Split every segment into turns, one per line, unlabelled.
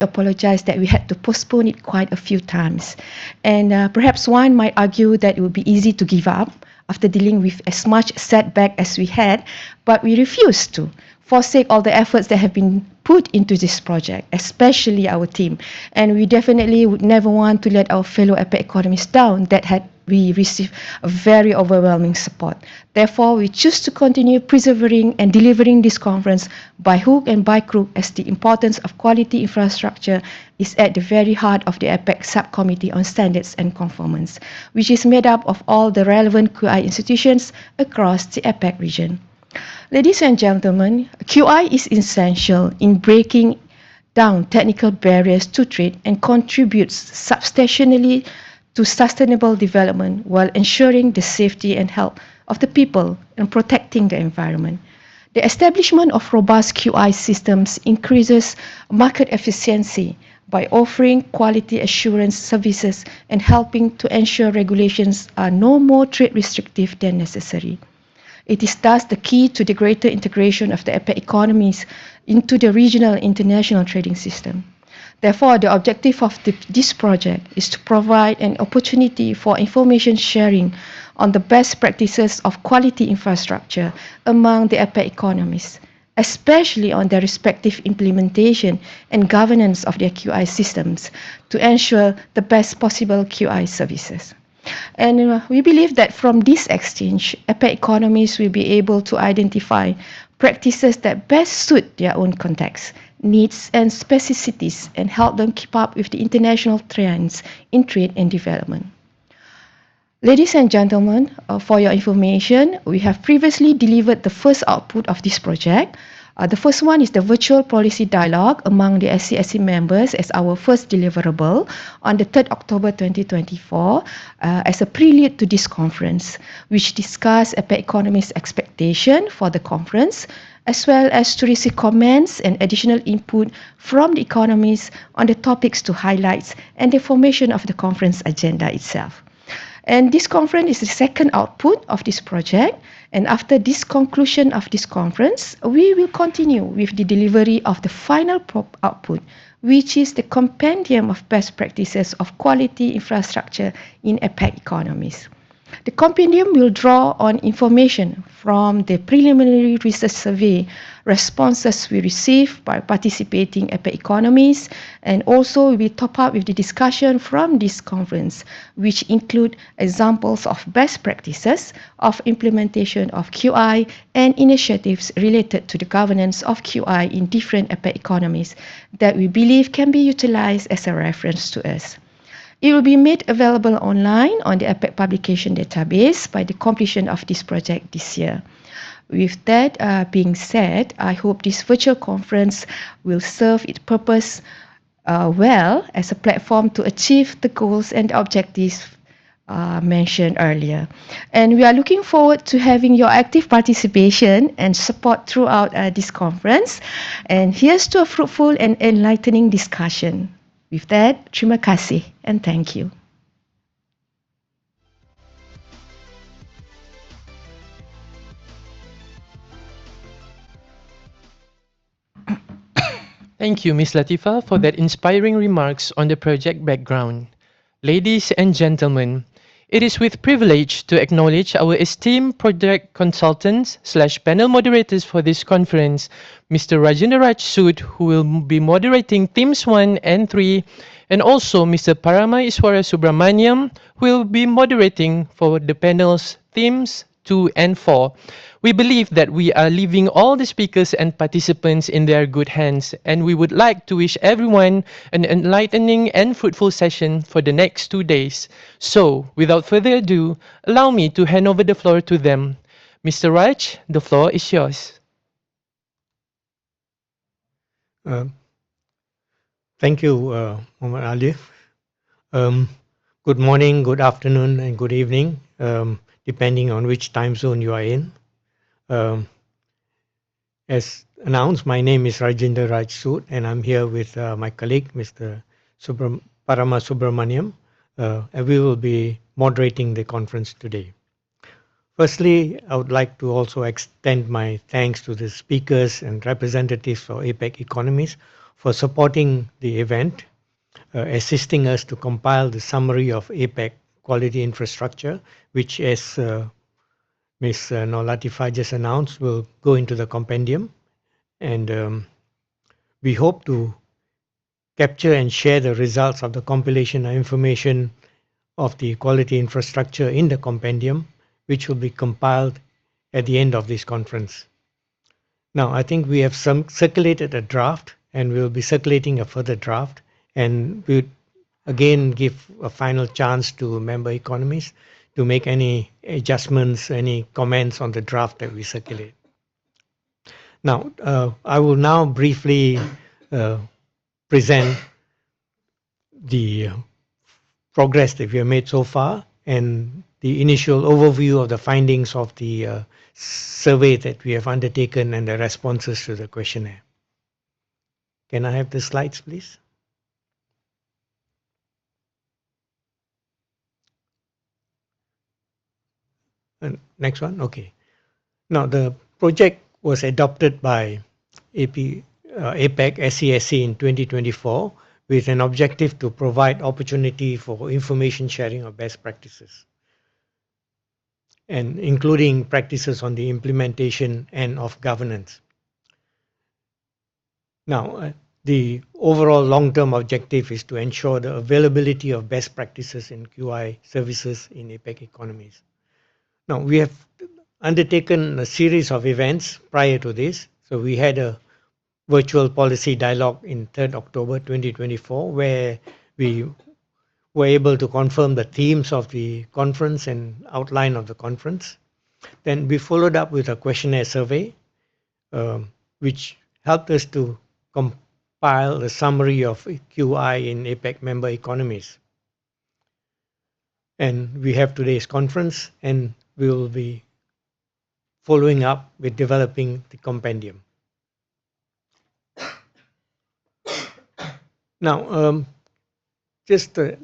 apologize that we had to postpone it quite a few times. And perhaps one might argue that it would be easy to give up after dealing with as much setback as we had, but we refused to forsake all the efforts that have been put into this project, especially our team. And we definitely would never want to let our fellow EPIC economists down that had we received a very overwhelming support. Therefore, we choose to continue persevering and delivering this conference by hook and by crook, as the importance of quality infrastructure is at the very heart of the APEC Subcommittee on Standards and Conformance, which is made up of all the relevant QI institutions across the APEC region. Ladies and gentlemen, QI is essential in breaking down technical barriers to trade and contributes substantially to sustainable development while ensuring the safety and health of the people and protecting the environment. The establishment of robust QI systems increases market efficiency by offering quality assurance services and helping to ensure regulations are no more trade restrictive than necessary. It is thus the key to the greater integration of the APEC economies into the regional international trading system. Therefore, the objective of this project is to provide an opportunity for information sharing on the best practices of quality infrastructure among the APEC economies, especially on their respective implementation and governance of their QI systems to ensure the best possible QI services. And we believe that from this exchange, APEC economies will be able to identify practices that best suit their own context, needs and specificities, and help them keep up with the international trends in trade and development. Ladies and gentlemen, for your information, we have previously delivered the first output of this project. The first one is the virtual policy dialogue among the SCSC members as our first deliverable on the 3rd October 2024 as a prelude to this conference, which discussed APEC economists' expectation for the conference, as well as to receive comments and additional input from the economists on the topics to highlight and the formation of the conference agenda itself. And this conference is the second output of this project. And after this conclusion of this conference, we will continue with the delivery of the final output, which is the compendium of best practices of quality infrastructure in APEC economies. The compendium will draw on information from the preliminary research survey responses we received by participating APEC economies, and also we top up with the discussion from this conference, which include examples of best practices of implementation of QI and initiatives related to the governance of QI in different APEC economies that we believe can be utilized as a reference to us. It will be made available online on the APEC publication database by the completion of this project this year. With that being said, I hope this virtual conference will serve its purpose well as a platform to achieve the goals and objectives mentioned earlier. And we are looking forward to having your active participation and support throughout this conference. And here's to a fruitful and enlightening discussion. With that, terima kasih and thank you.
Thank you, Ms. Latifa, for that inspiring remarks on the project background. Ladies and gentlemen, it is with privilege to acknowledge our esteemed project consultants / panel moderators for this conference, Mr. Rajendraj Sood, who will be moderating themes 1 and 3, and also Mr. Parama Iswara Subramaniam, who will be moderating for the panels themes 2 and 4. We believe that we are leaving all the speakers and participants in their good hands, and we would like to wish everyone an enlightening and fruitful session for the next 2 days. So, without further ado, allow me to hand over the floor to them. Mr. Raj, the floor is yours.
Thank you, Muhammad Ali. Good morning, good afternoon, and good evening, depending on which time zone you are in. As announced, my name is Rajendraj Sood, and I'm here with my colleague, Mr. Parama Subramaniam, and we will be moderating the conference today. Firstly, I would like to also extend my thanks to the speakers and representatives of APEC economies for supporting the event, assisting us to compile the summary of APEC quality infrastructure, which, as Ms. Nolatifa just announced, will go into the compendium. And we hope to capture and share the results of the compilation of information of the quality infrastructure in the compendium, which will be compiled at the end of this conference. Now, I think we have circulated a draft, and we'll be circulating a further draft, and we'll again give a final chance to member economies to make any adjustments, any comments on the draft that we circulate. Now, I will now briefly present the progress that we have made so far and the initial overview of the findings of the survey that we have undertaken and the responses to the questionnaire. Can I have the slides, please? And next one. Okay. Now, the project was adopted by APEC SESC in 2024 with an objective to provide opportunity for information sharing of best practices, and including practices on the implementation and of governance. Now, the overall long-term objective is to ensure the availability of best practices in QI services in APEC economies. Now, we have undertaken a series of events prior to this. So we had a virtual policy dialogue in 3rd October 2024, where we were able to confirm the themes of the conference and outline of the conference. Then we followed up with a questionnaire survey, which helped us to compile a summary of QI in APEC member economies. And we have today's conference, and we will be following up with developing the compendium. Now, just a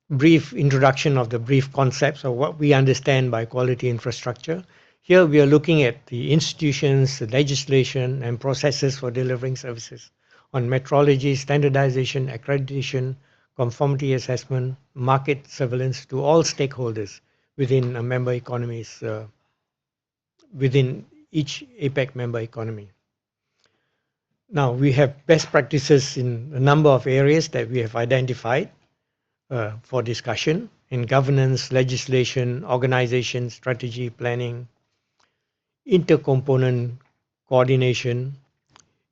brief introduction of the brief concepts of what we understand by quality infrastructure. Here we are looking at the institutions, the legislation, and processes for delivering services on metrology, standardization, accreditation, conformity assessment, market surveillance to all stakeholders within a member economies, within each APEC member economy. Now, we have best practices in a number of areas that we have identified for discussion in governance, legislation, organization, strategy, planning, intercomponent coordination,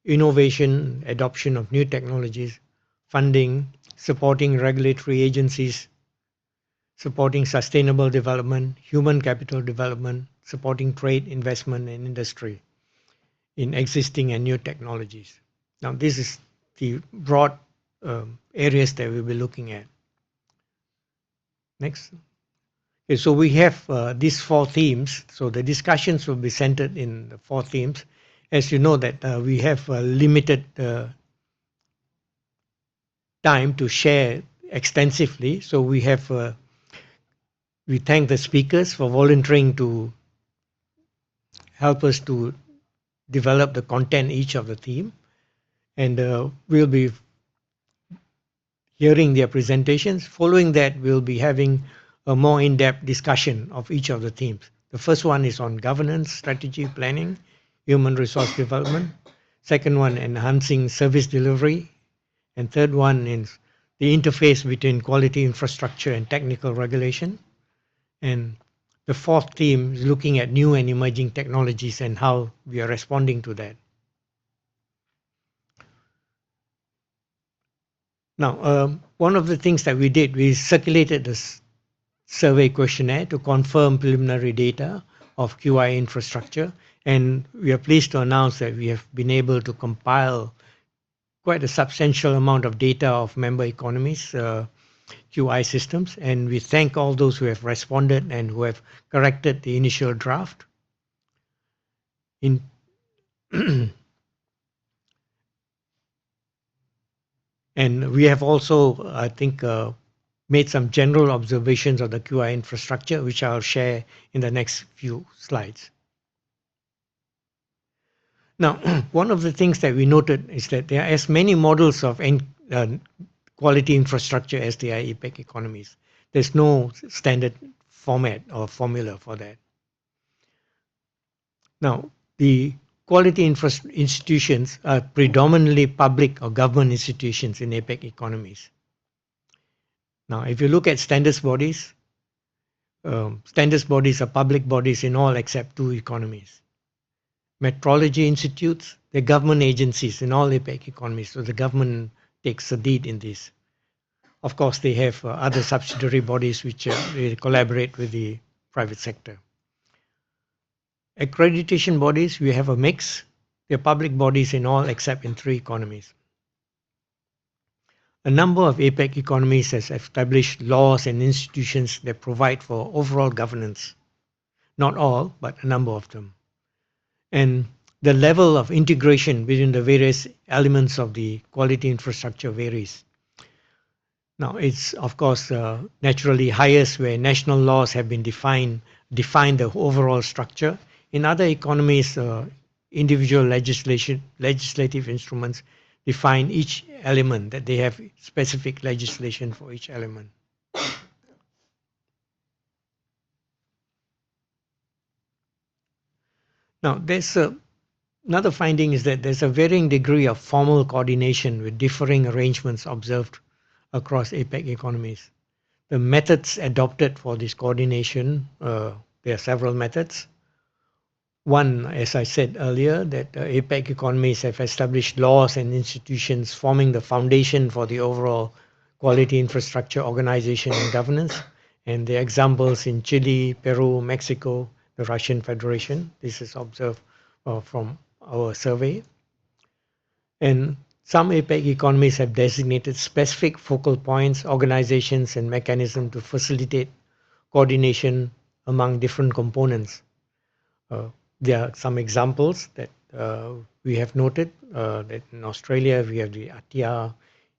innovation, adoption of new technologies, funding, supporting regulatory agencies, supporting sustainable development, human capital development, supporting trade, investment, and industry in existing and new technologies. Now, this is the broad areas that we'll be looking at. Next. Okay, so we have these 4 themes. So the discussions will be centered in the 4 themes. As you know that we have limited time to share extensively. So we thank the speakers for volunteering to help us to develop the content each of the theme, and we'll be hearing their presentations. Following that, we'll be having a more in-depth discussion of each of the themes. The first one is on governance, strategy, planning, human resource development. Second one, enhancing service delivery. And third one is the interface between quality infrastructure and technical regulation. And the fourth theme is looking at new and emerging technologies and how we are responding to that. Now, one of the things that we did, we circulated this survey questionnaire to confirm preliminary data of QI infrastructure, and we are pleased to announce that we have been able to compile quite a substantial amount of data of member economies, QI systems, and we thank all those who have responded and who have corrected the initial draft. And we have also, I think, made some general observations of the QI infrastructure, which I'll share in the next few slides. Now, one of the things that we noted is that there are as many models of quality infrastructure as there are APEC economies. There's no standard format or formula for that. Now, the quality institutions are predominantly public or government institutions in APEC economies. Now, if you look at standards bodies are public bodies in all except two economies. Metrology institutes, they're government agencies in all APEC economies, so the government takes a lead in this. Of course, they have other subsidiary bodies which they collaborate with the private sector. Accreditation bodies, we have a mix. They're public bodies in all except in three economies. A number of APEC economies has established laws and institutions that provide for overall governance. Not all, but a number of them. And the level of integration between the various elements of the quality infrastructure varies. Now, it's of course naturally highest where national laws have been define the overall structure. In other economies, individual legislative instruments define each element, that they have specific legislation for each element. Now, there's another finding is that there's a varying degree of formal coordination with differing arrangements observed across APEC economies. The methods adopted for this coordination, there are several methods. One, as I said earlier, that APEC economies have established laws and institutions forming the foundation for the overall quality infrastructure organization and governance. And the examples in Chile, Peru, Mexico, the Russian Federation. This is observed from our survey. And some APEC economies have designated specific focal points, organizations, and mechanisms to facilitate coordination among different components. There are some examples that we have noted that in Australia we have the ATIA,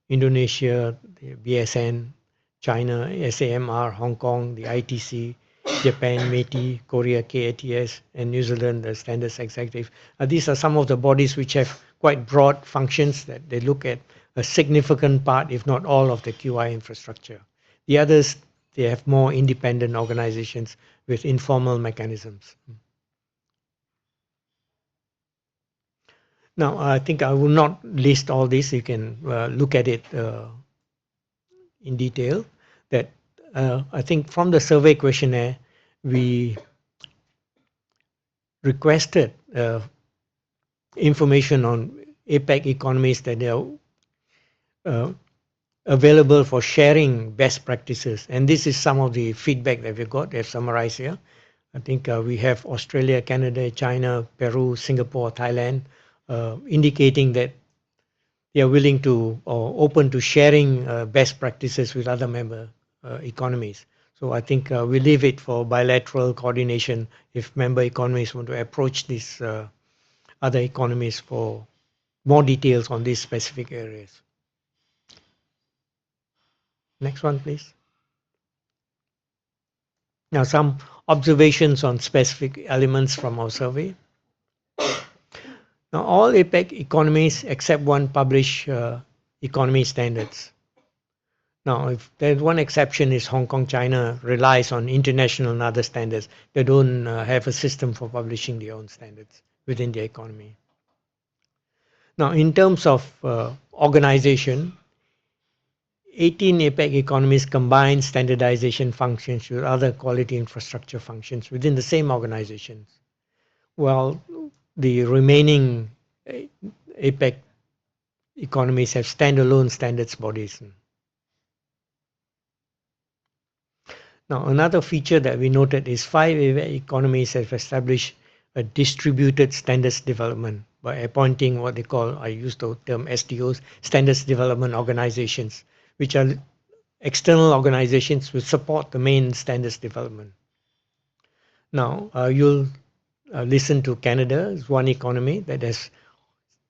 Indonesia, the BSN, China, SAMR, Hong Kong, the ITC, Japan, METI, Korea, KATS, and New Zealand, the Standards Executive. These are some of the bodies which have quite broad functions that they look at a significant part, if not all, of the QI infrastructure. The others, they have more independent organizations with informal mechanisms. Now, I think I will not list all this. You can look at it in detail. That I think from the survey questionnaire, we requested information on APEC economies that are available for sharing best practices. And this is some of the feedback that we got. They've summarized here. I think we have Australia, Canada, China, Peru, Singapore, Thailand, indicating that they are willing to or open to sharing best practices with other member economies. So I think we leave it for bilateral coordination if member economies want to approach these other economies for more details on these specific areas. Next one, please. Now, some observations on specific elements from our survey. Now, all APEC economies except one publish economy standards. Now, if there's one exception is Hong Kong, China relies on international and other standards. They don't have a system for publishing their own standards within their economy. Now, in terms of organization, 18 APEC economies combine standardization functions with other quality infrastructure functions within the same organizations, while the remaining APEC economies have standalone standards bodies. Now, another feature that we noted is 5 economies have established a distributed standards development by appointing what they call, I use the term SDOs, standards development organizations, which are external organizations which support the main standards development. Now, you'll listen to Canada as one economy that has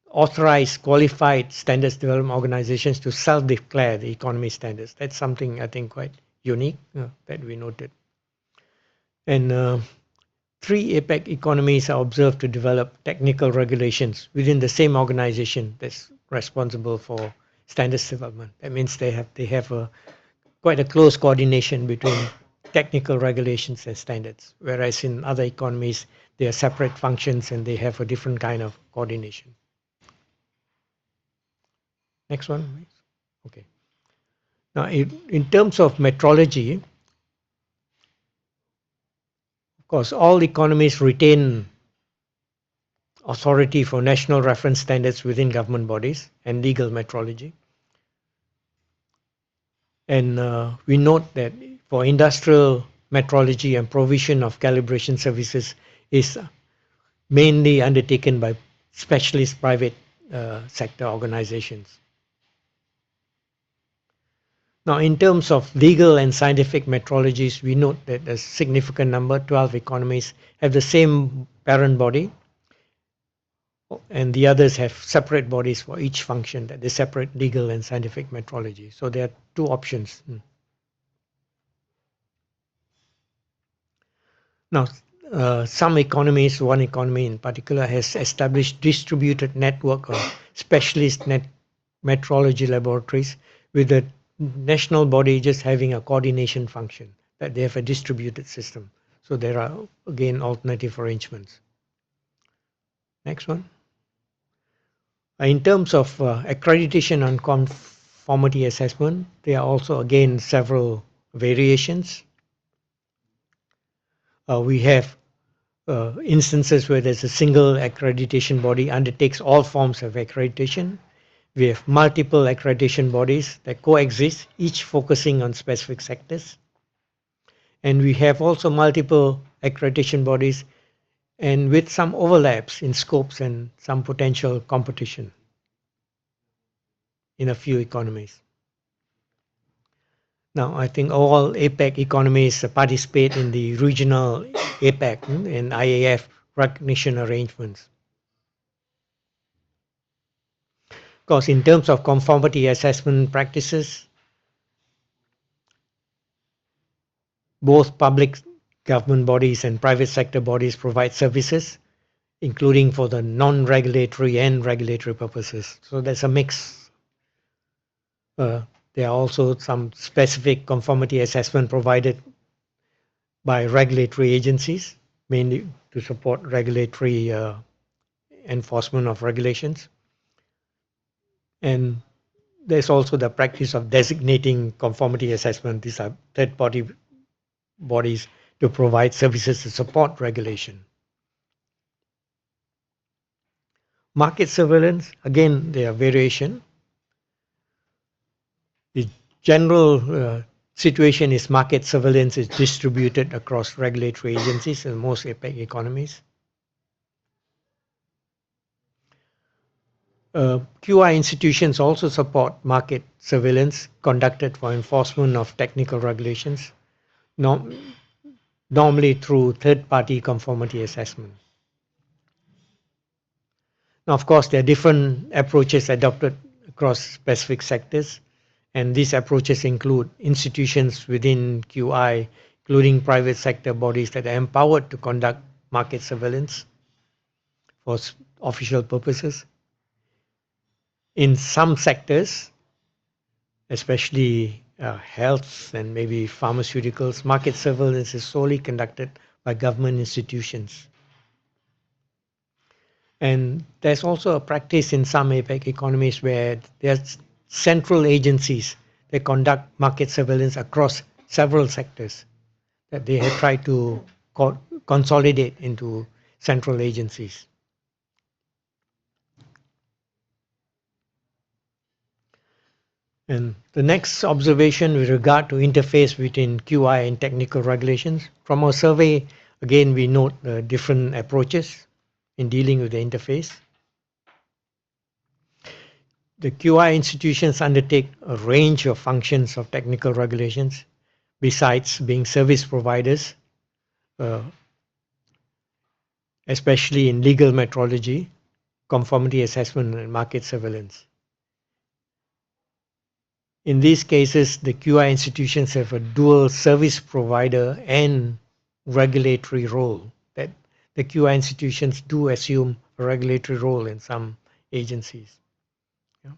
authorized qualified standards development organizations to self-declare the economy standards. That's something I think quite unique that we noted. And Three APEC economies are observed to develop technical regulations within the same organization that's responsible for standards development. That means they have quite a close coordination between technical regulations and standards, whereas in other economies they are separate functions and they have a different kind of coordination. Next one, please. Okay. Now, in terms of metrology, of course, all economies retain authority for national reference standards within government bodies and legal metrology. And we note that for industrial metrology and provision of calibration services is mainly undertaken by specialist private sector organizations. Now, in terms of legal and scientific metrologies, we note that a significant number, 12 economies, have the same parent body, and the others have separate bodies for each function, that they separate legal and scientific metrology. So there are two options. Now, some economies, one economy in particular, has established distributed network of specialist metrology laboratories with the national body just having a coordination function, that they have a distributed system. So there are, again, alternative arrangements. Next one. In terms of accreditation and conformity assessment, there are also, again, several variations. We have instances where there's a single accreditation body undertakes all forms of accreditation. We have multiple accreditation bodies that coexist, each focusing on specific sectors. And we have also multiple accreditation bodies and with some overlaps in scopes and some potential competition in a few economies. Now, I think all APEC economies participate in the regional APEC and IAF recognition arrangements. Of course, in terms of conformity assessment practices, both public government bodies and private sector bodies provide services, including for the non-regulatory and regulatory purposes. So there's a mix. There are also some specific conformity assessment provided by regulatory agencies, mainly to support regulatory enforcement of regulations. And there's also the practice of designating conformity assessment. These are third-party bodies to provide services to support regulation. Market surveillance, again, there are variation. The general situation is market surveillance is distributed across regulatory agencies in most APEC economies. QI institutions also support market surveillance conducted for enforcement of technical regulations, normally through third-party conformity assessment. Now, of course, there are different approaches adopted across specific sectors, and these approaches include institutions within QI, including private sector bodies that are empowered to conduct market surveillance for official purposes. In some sectors, especially health and maybe pharmaceuticals, market surveillance is solely conducted by government institutions. And there's also a practice in some APEC economies where there's central agencies that conduct market surveillance across several sectors that they have tried to consolidate into central agencies. And the next observation with regard to interface between QI and technical regulations, from our survey, again, we note different approaches in dealing with the interface. The QI institutions undertake a range of functions of technical regulations besides being service providers, especially in legal metrology, conformity assessment, and market surveillance. In these cases, the QI institutions have a dual service provider and regulatory role, that the QI institutions do assume a regulatory role in some agencies. Yeah.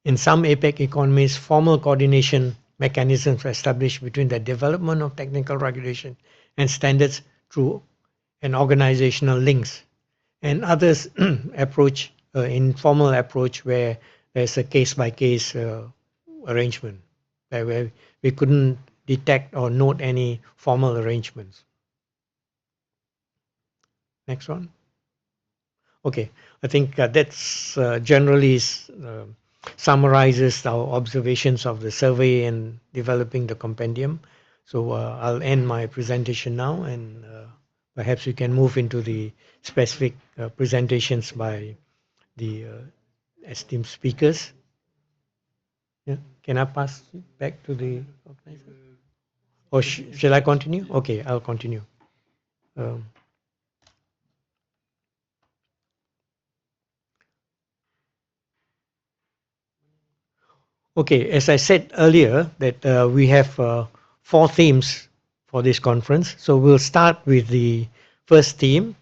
In some APEC economies, formal coordination mechanisms are established between the development of technical regulation and standards through an organizational links, and others approach informal approach where there's a case by case arrangement where we couldn't detect or note any formal arrangements. Next one. Okay, I think that's generally summarizes our observations of the survey and developing the compendium. So I'll end my presentation now, and perhaps we can move into the specific presentations by the esteemed speakers. Yeah. Can I pass it back to the organizer? Or shall I continue? Okay, I'll continue. Um, Okay, as I said earlier, that we have 4 themes for this conference. So we'll start with the first theme,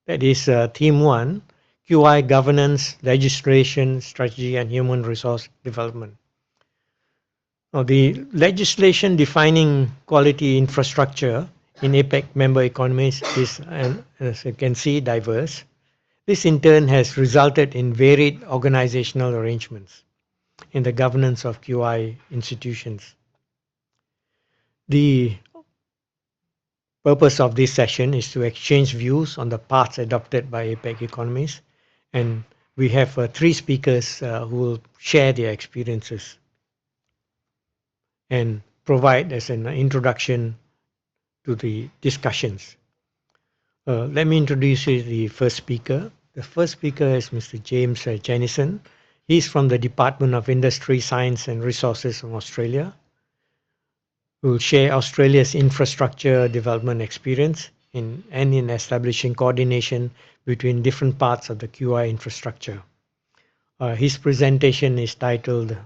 that is theme 1, QI governance, legislation, strategy, and human resource development. Now, the legislation defining quality infrastructure in APEC member economies is, as you can see, diverse. This in turn has resulted in varied organizational arrangements in the governance of QI institutions. The purpose of this session is to exchange views on the paths adopted by APEC economies, and we have 3 speakers who will share their experiences and provide as an introduction to the discussions. Let me introduce you the first speaker. The first speaker is Mr. James Jennison. He's from the Department of Industry, Science and Resources from Australia. We'll share Australia's infrastructure development experience and in establishing coordination between different parts of the QI infrastructure. His presentation is titled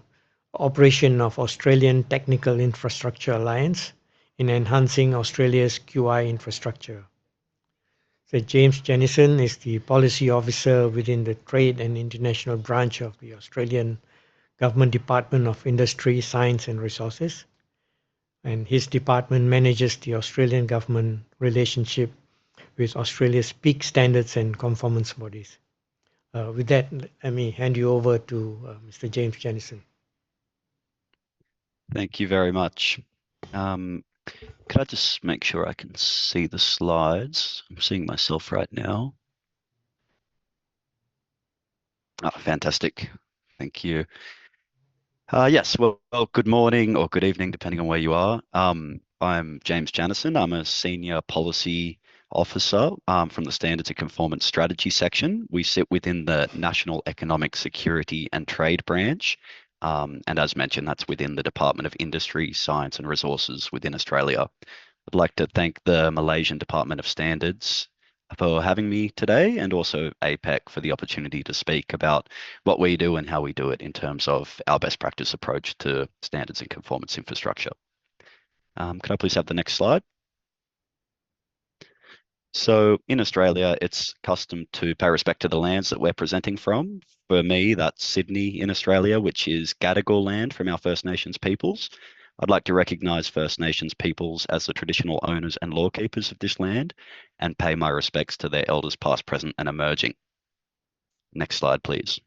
Operation of Australian Technical Infrastructure Alliance in Enhancing Australia's QI Infrastructure. So James Jennison is the Policy Officer within the Trade and International Branch of the Australian Government Department of Industry, Science and Resources. And his department manages the Australian government relationship with Australia's peak standards and conformance bodies. With that, let me hand you over to Mr. James Jennison.
Thank you very much. Could I just make sure I can see the slides? I'm seeing myself right now. Fantastic. Thank you. Yes, well, good morning or good evening, depending on where you are. I'm James Jennison. I'm a Senior Policy Officer from the Standards and Conformance Strategy section. We sit within the National Economic Security and Trade branch. And as mentioned, that's within the Department of Industry, Science and Resources within Australia. I'd like to thank the Malaysian Department of Standards for having me today, and also APEC for the opportunity to speak about what we do and how we do it in terms of our best practice approach to standards and conformance infrastructure. Could I please have the next slide? So in Australia, it's custom to pay respect to the lands that we're presenting from. For me, that's Sydney in Australia, which is Gadigal land from our First Nations peoples. I'd like to recognise First Nations peoples as the traditional owners and lawkeepers of this land and pay my respects to their elders past, present and emerging. Next slide, please.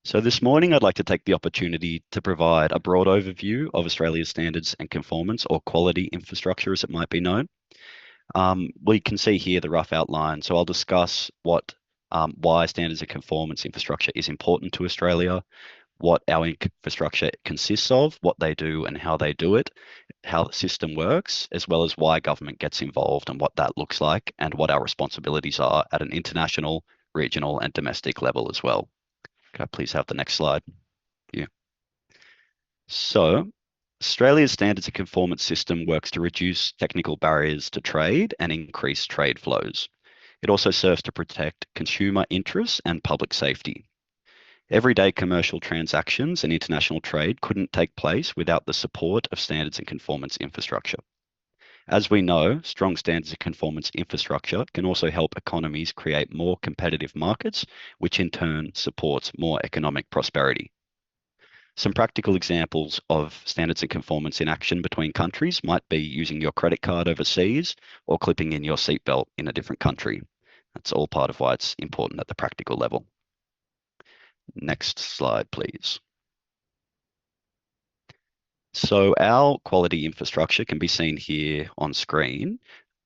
So this morning, I'd like to take the opportunity to provide a broad overview of Australia's standards and conformance, or quality infrastructure as it might be known. We can see here the rough outline. So I'll discuss why standards and conformance infrastructure is important to Australia, what our infrastructure consists of, what they do and how they do it, how the system works, as well as why government gets involved and what that looks like, and what our responsibilities are at an international, regional and domestic level as well. Can I please have the next slide? Yeah. So Australia's standards and conformance system works to reduce technical barriers to trade and increase trade flows. It also serves to protect consumer interests and public safety. Everyday commercial transactions and international trade couldn't take place without the support of standards and conformance infrastructure. As we know, strong standards and conformance infrastructure can also help economies create more competitive markets, which in turn supports more economic prosperity. Some practical examples of standards and conformance in action between countries might be using your credit card overseas or clipping in your seatbelt in a different country. That's all part of why it's important at the practical level. Next slide, please. So our quality infrastructure can be seen here on screen.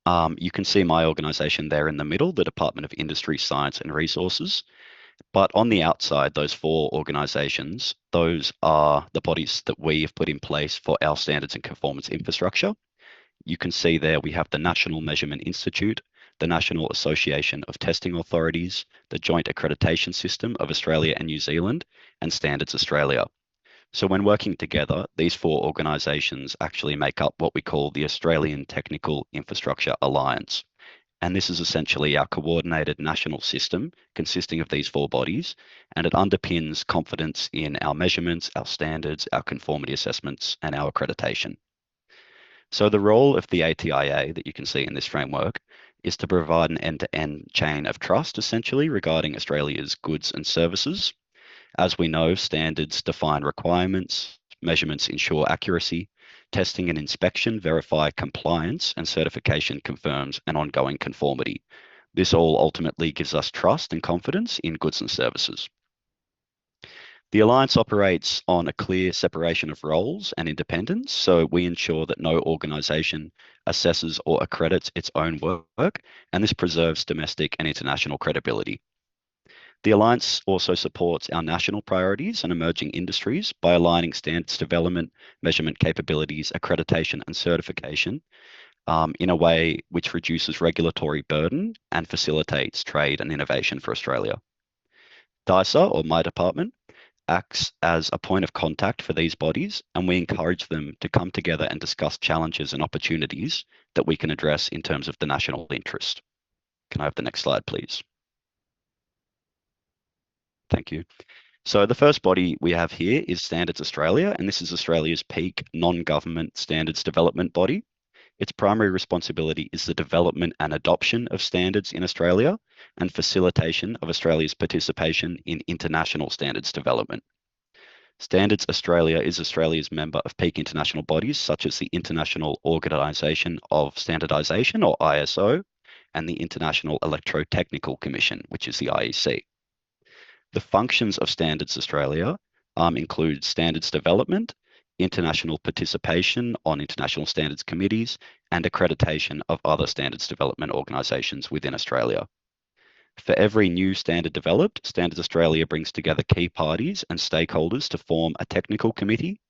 You can see my organisation there in the middle, the Department of Industry, Science and Resources. But on the outside, those 4 organisations, those are the bodies that we have put in place for our standards and conformance infrastructure. You can see there we have the National Measurement Institute, the National Association of Testing Authorities, the Joint Accreditation System of Australia and New Zealand, and Standards Australia. So when working together, these 4 organisations actually make up what we call the Australian Technical Infrastructure Alliance. And this is essentially our coordinated national system consisting of these 4 bodies, and it underpins confidence in our measurements, our standards, our conformity assessments, and our accreditation. So the role of the ATIA that you can see in this framework is to provide an end-to-end chain of trust, essentially, regarding Australia's goods and services. As we know, standards define requirements, measurements ensure accuracy, testing and inspection verify compliance, and certification confirms an ongoing conformity. This all ultimately gives us trust and confidence in goods and services. The Alliance operates on a clear separation of roles and independence, so we ensure that no organisation assesses or accredits its own work, and this preserves domestic and international credibility. The Alliance also supports our national priorities and emerging industries by aligning standards development, measurement capabilities, accreditation and certification in a way which reduces regulatory burden and facilitates trade and innovation for Australia. DISA, or my department, acts as a point of contact for these bodies, and we encourage them to come together and discuss challenges and opportunities that we can address in terms of the national interest. Can I have the next slide, please? Thank you. So the first body we have here is Standards Australia, and this is Australia's peak non-government standards development body. Its primary responsibility is the development and adoption of standards in Australia and facilitation of Australia's participation in international standards development. Standards Australia is Australia's member of peak international bodies such as the International Organisation of Standardisation, or ISO, and the International Electrotechnical Commission, which is the IEC. The functions of Standards Australia include standards development, international participation on international standards committees, and accreditation of other standards development organisations within Australia. For every new standard developed, Standards Australia brings together key parties and stakeholders to form a technical committee.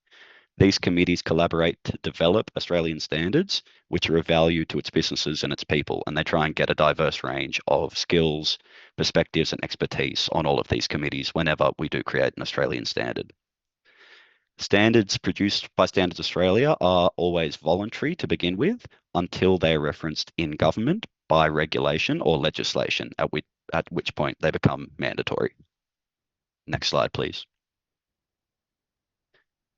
These committees collaborate to develop Australian standards, which are of value to its businesses and its people, and they try and get a diverse range of skills, perspectives, and expertise on all of these committees whenever we do create an Australian standard. Standards produced by Standards Australia are always voluntary to begin with until they are referenced in government by regulation or legislation, at which point they become mandatory. Next slide, please.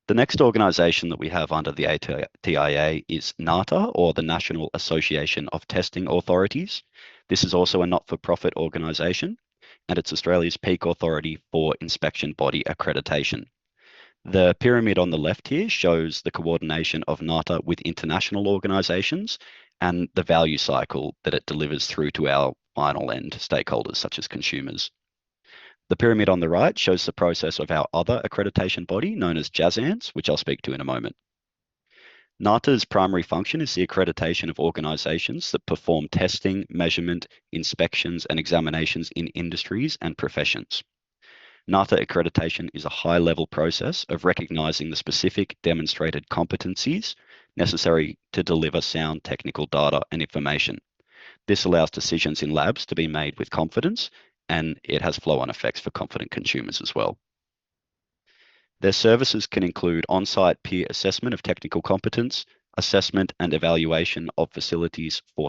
The next organisation that we have under the ATIA is NATA, or the National Association of Testing Authorities. This is also a not-for-profit organisation, and it's Australia's peak authority for inspection body accreditation. The pyramid on the left here shows the coordination of NATA with international organisations and the value cycle that it delivers through to our final end stakeholders, such as consumers. The pyramid on the right shows the process of our other accreditation body, known as JASANS, which I'll speak to in a moment. NATA's primary function is the accreditation of organisations that perform testing, measurement, inspections, and examinations in industries and professions. NATA accreditation is a high-level process of recognising the specific demonstrated competencies necessary to deliver sound technical data and information. This allows decisions in labs to be made with confidence, and it has flow-on effects for confident consumers as well. Their services can include on-site peer assessment of technical competence, assessment and evaluation of facilities for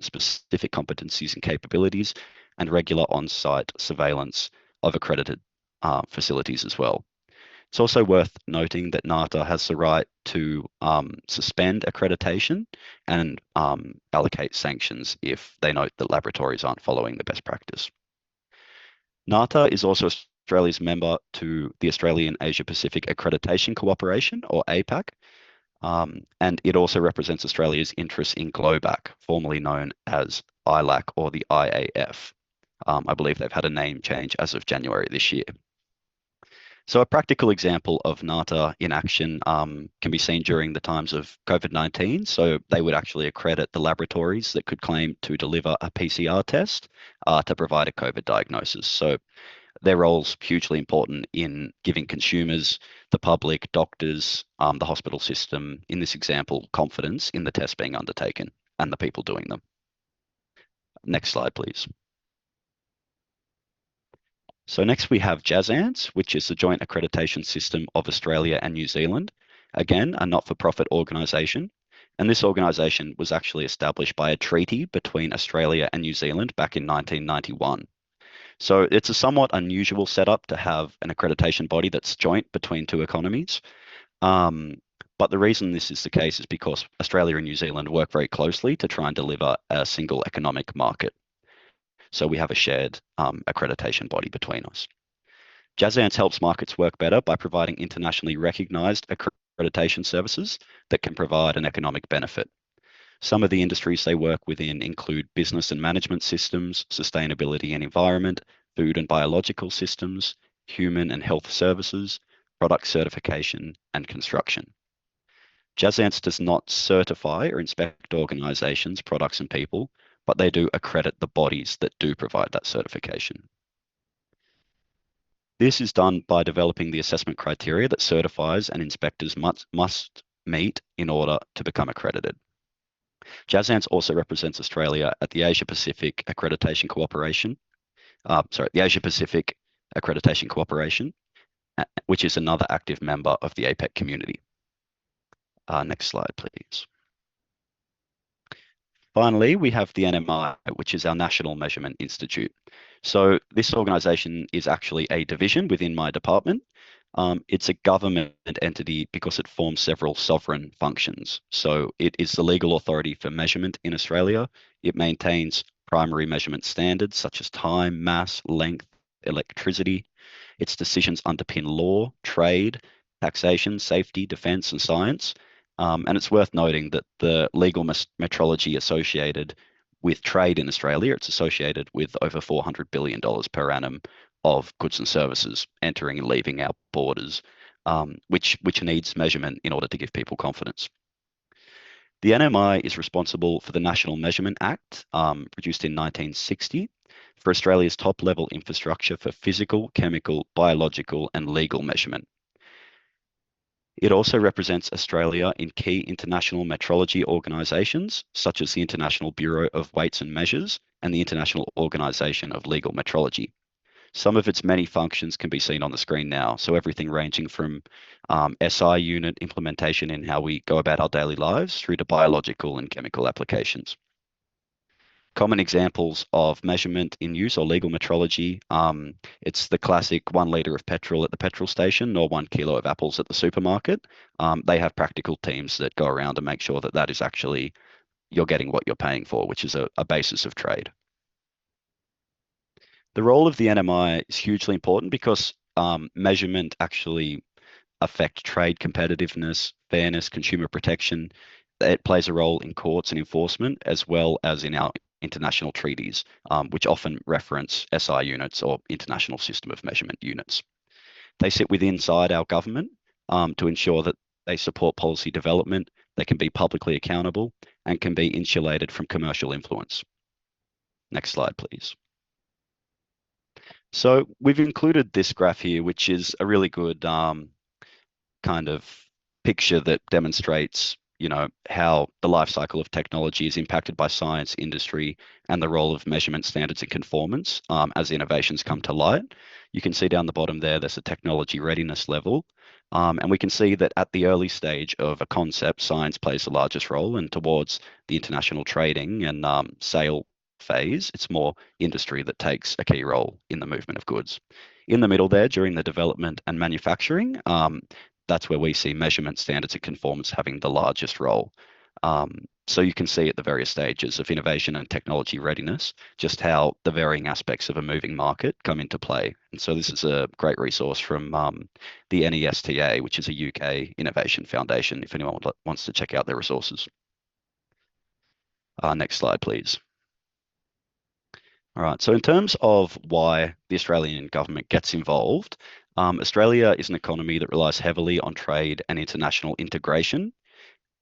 specific competencies and capabilities, and regular on-site surveillance of accredited facilities as well. It's also worth noting that NATA has the right to suspend accreditation and allocate sanctions if they note that laboratories aren't following the best practice. NATA is also Australia's member to the Australian Asia Pacific Accreditation Cooperation, or APAC, and it also represents Australia's interests in GLOBAC, formerly known as ILAC or the IAF. I believe they've had a name change as of January this year. So a practical example of NATA in action can be seen during the times of COVID-19. So they would actually accredit the laboratories that could claim to deliver a PCR test to provide a COVID diagnosis. So their role's hugely important in giving consumers, the public, doctors, the hospital system, in this example, confidence in the tests being undertaken and the people doing them. Next slide, please. So next we have JASANS, which is the Joint Accreditation System of Australia and New Zealand. Again, a not-for-profit organisation. And this organisation was actually established by a treaty between Australia and New Zealand back in 1991. So it's a somewhat unusual setup to have an accreditation body that's joint between two economies. But the reason this is the case is because Australia and New Zealand work very closely to try and deliver a single economic market. So we have a shared accreditation body between us. JASANS helps markets work better by providing internationally recognized accreditation services that can provide an economic benefit. Some of the industries they work within include business and management systems, sustainability and environment, food and biological systems, human and health services, product certification, and construction. JASANS does not certify or inspect organizations, products, and people, but they do accredit the bodies that do provide that certification. This is done by developing the assessment criteria that certifiers and inspectors must meet in order to become accredited. JASANS also represents Australia at the Asia Pacific Accreditation Cooperation, the Asia Pacific Accreditation Cooperation, which is another active member of the APEC community. Next slide, please. Finally, we have the NMI, which is our National Measurement Institute. So this organisation is actually a division within my department. It's a government entity because it forms several sovereign functions. So it is the legal authority for measurement in Australia. It maintains primary measurement standards such as time, mass, length, electricity. Its decisions underpin law, trade, taxation, safety, defence, and science. And it's worth noting that the legal metrology associated with trade in Australia, it's associated with over $400 billion per annum of goods and services entering and leaving our borders, which needs measurement in order to give people confidence. The NMI is responsible for the National Measurement Act, produced in 1960, for Australia's top-level infrastructure for physical, chemical, biological, and legal measurement. It also represents Australia in key international metrology organisations, such as the International Bureau of Weights and Measures and the International Organisation of Legal Metrology. Some of its many functions can be seen on the screen now, so everything ranging from SI unit implementation in how we go about our daily lives through to biological and chemical applications. Common examples of measurement in use or legal metrology, it's the classic 1 litre of petrol at the petrol station or 1 kilo of apples at the supermarket. They have practical teams that go around and make sure that that is actually, you're getting what you're paying for, which is a basis of trade. The role of the NMI is hugely important because measurement actually affect trade competitiveness, fairness, consumer protection. It plays a role in courts and enforcement, as well as in our international treaties, which often reference SI units or International System of Measurement units. They sit inside our government to ensure that they support policy development, they can be publicly accountable, and can be insulated from commercial influence. Next slide, please. So we've included this graph here, which is a really good kind of picture that demonstrates how the life cycle of technology is impacted by science, industry, and the role of measurement standards and conformance as innovations come to light. You can see down the bottom there's a technology readiness level. And we can see that at the early stage of a concept, science plays the largest role, and towards the international trading and sale phase, it's more industry that takes a key role in the movement of goods. In the middle there, during the development and manufacturing, that's where we see measurement, standards, and conformance having the largest role. So you can see at the various stages of innovation and technology readiness just how the varying aspects of a moving market come into play. And so this is a great resource from the NESTA, which is a UK innovation foundation, if anyone wants to check out their resources. Next slide, please. All right, so in terms of why the Australian government gets involved, Australia is an economy that relies heavily on trade and international integration.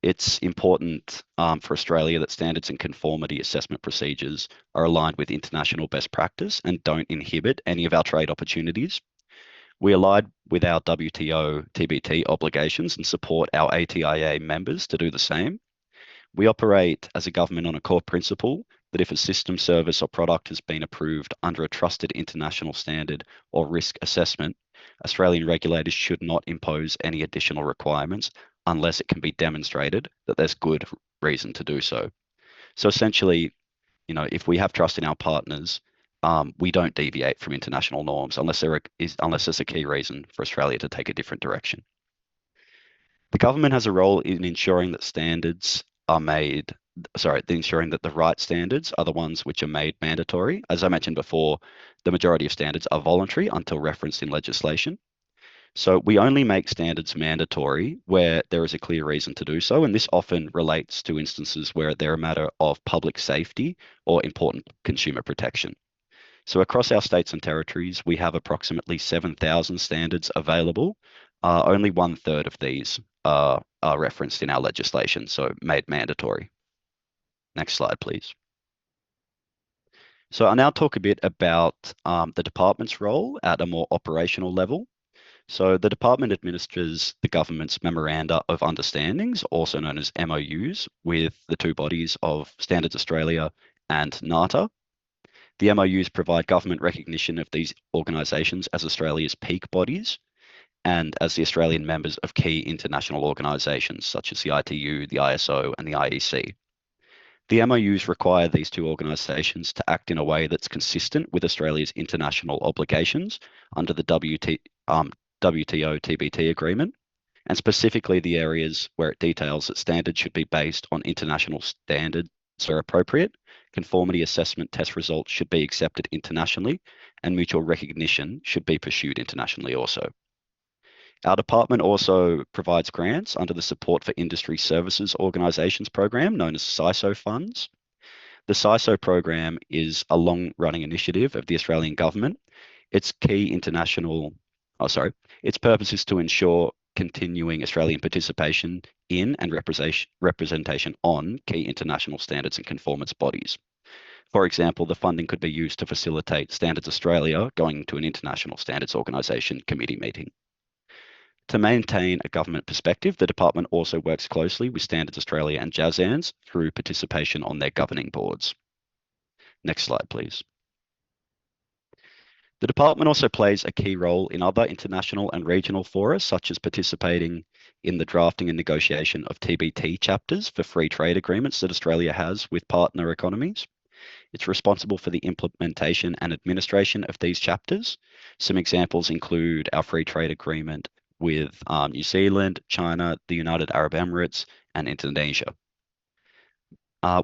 It's important for Australia that standards and conformity assessment procedures are aligned with international best practice and don't inhibit any of our trade opportunities. We align with our WTO TBT obligations and support our ATIA members to do the same. We operate as a government on a core principle that if a system, service, or product has been approved under a trusted international standard or risk assessment, Australian regulators should not impose any additional requirements unless it can be demonstrated that there's good reason to do so. So essentially, if we have trust in our partners, we don't deviate from international norms unless there's a key reason for Australia to take a different direction. The government has a role in ensuring that ensuring that the right standards are the ones which are made mandatory. As I mentioned before, the majority of standards are voluntary until referenced in legislation. So we only make standards mandatory where there is a clear reason to do so, and this often relates to instances where they're a matter of public safety or important consumer protection. So across our states and territories, we have approximately 7,000 standards available. Only 1/3 of these are referenced in our legislation, so made mandatory. Next slide, please. So I'll now talk a bit about the department's role at a more operational level. So the department administers the government's memoranda of understandings, also known as MOUs, with the two bodies of Standards Australia and NATA. The MOUs provide government recognition of these organisations as Australia's peak bodies and as the Australian members of key international organisations such as the ITU, the ISO, and the IEC. The MOUs require these two organisations to act in a way that's consistent with Australia's international obligations under the WTO TBT agreement, and specifically the areas where it details that standards should be based on international standards where appropriate, conformity assessment test results should be accepted internationally, and mutual recognition should be pursued internationally also. Our department also provides grants under the Support for Industry Services Organisations program, known as CISO funds. The CISO program is a long-running initiative of the Australian government. Its purpose is to ensure continuing Australian participation in and representation on key international standards and conformance bodies. For example, the funding could be used to facilitate Standards Australia going to an international standards organisation committee meeting. To maintain a government perspective, the department also works closely with Standards Australia and JASANS through participation on their governing boards. Next slide, please. The department also plays a key role in other international and regional fora, such as participating in the drafting and negotiation of TBT chapters for free trade agreements that Australia has with partner economies. It's responsible for the implementation and administration of these chapters. Some examples include our free trade agreement with New Zealand, China, the United Arab Emirates, and Indonesia.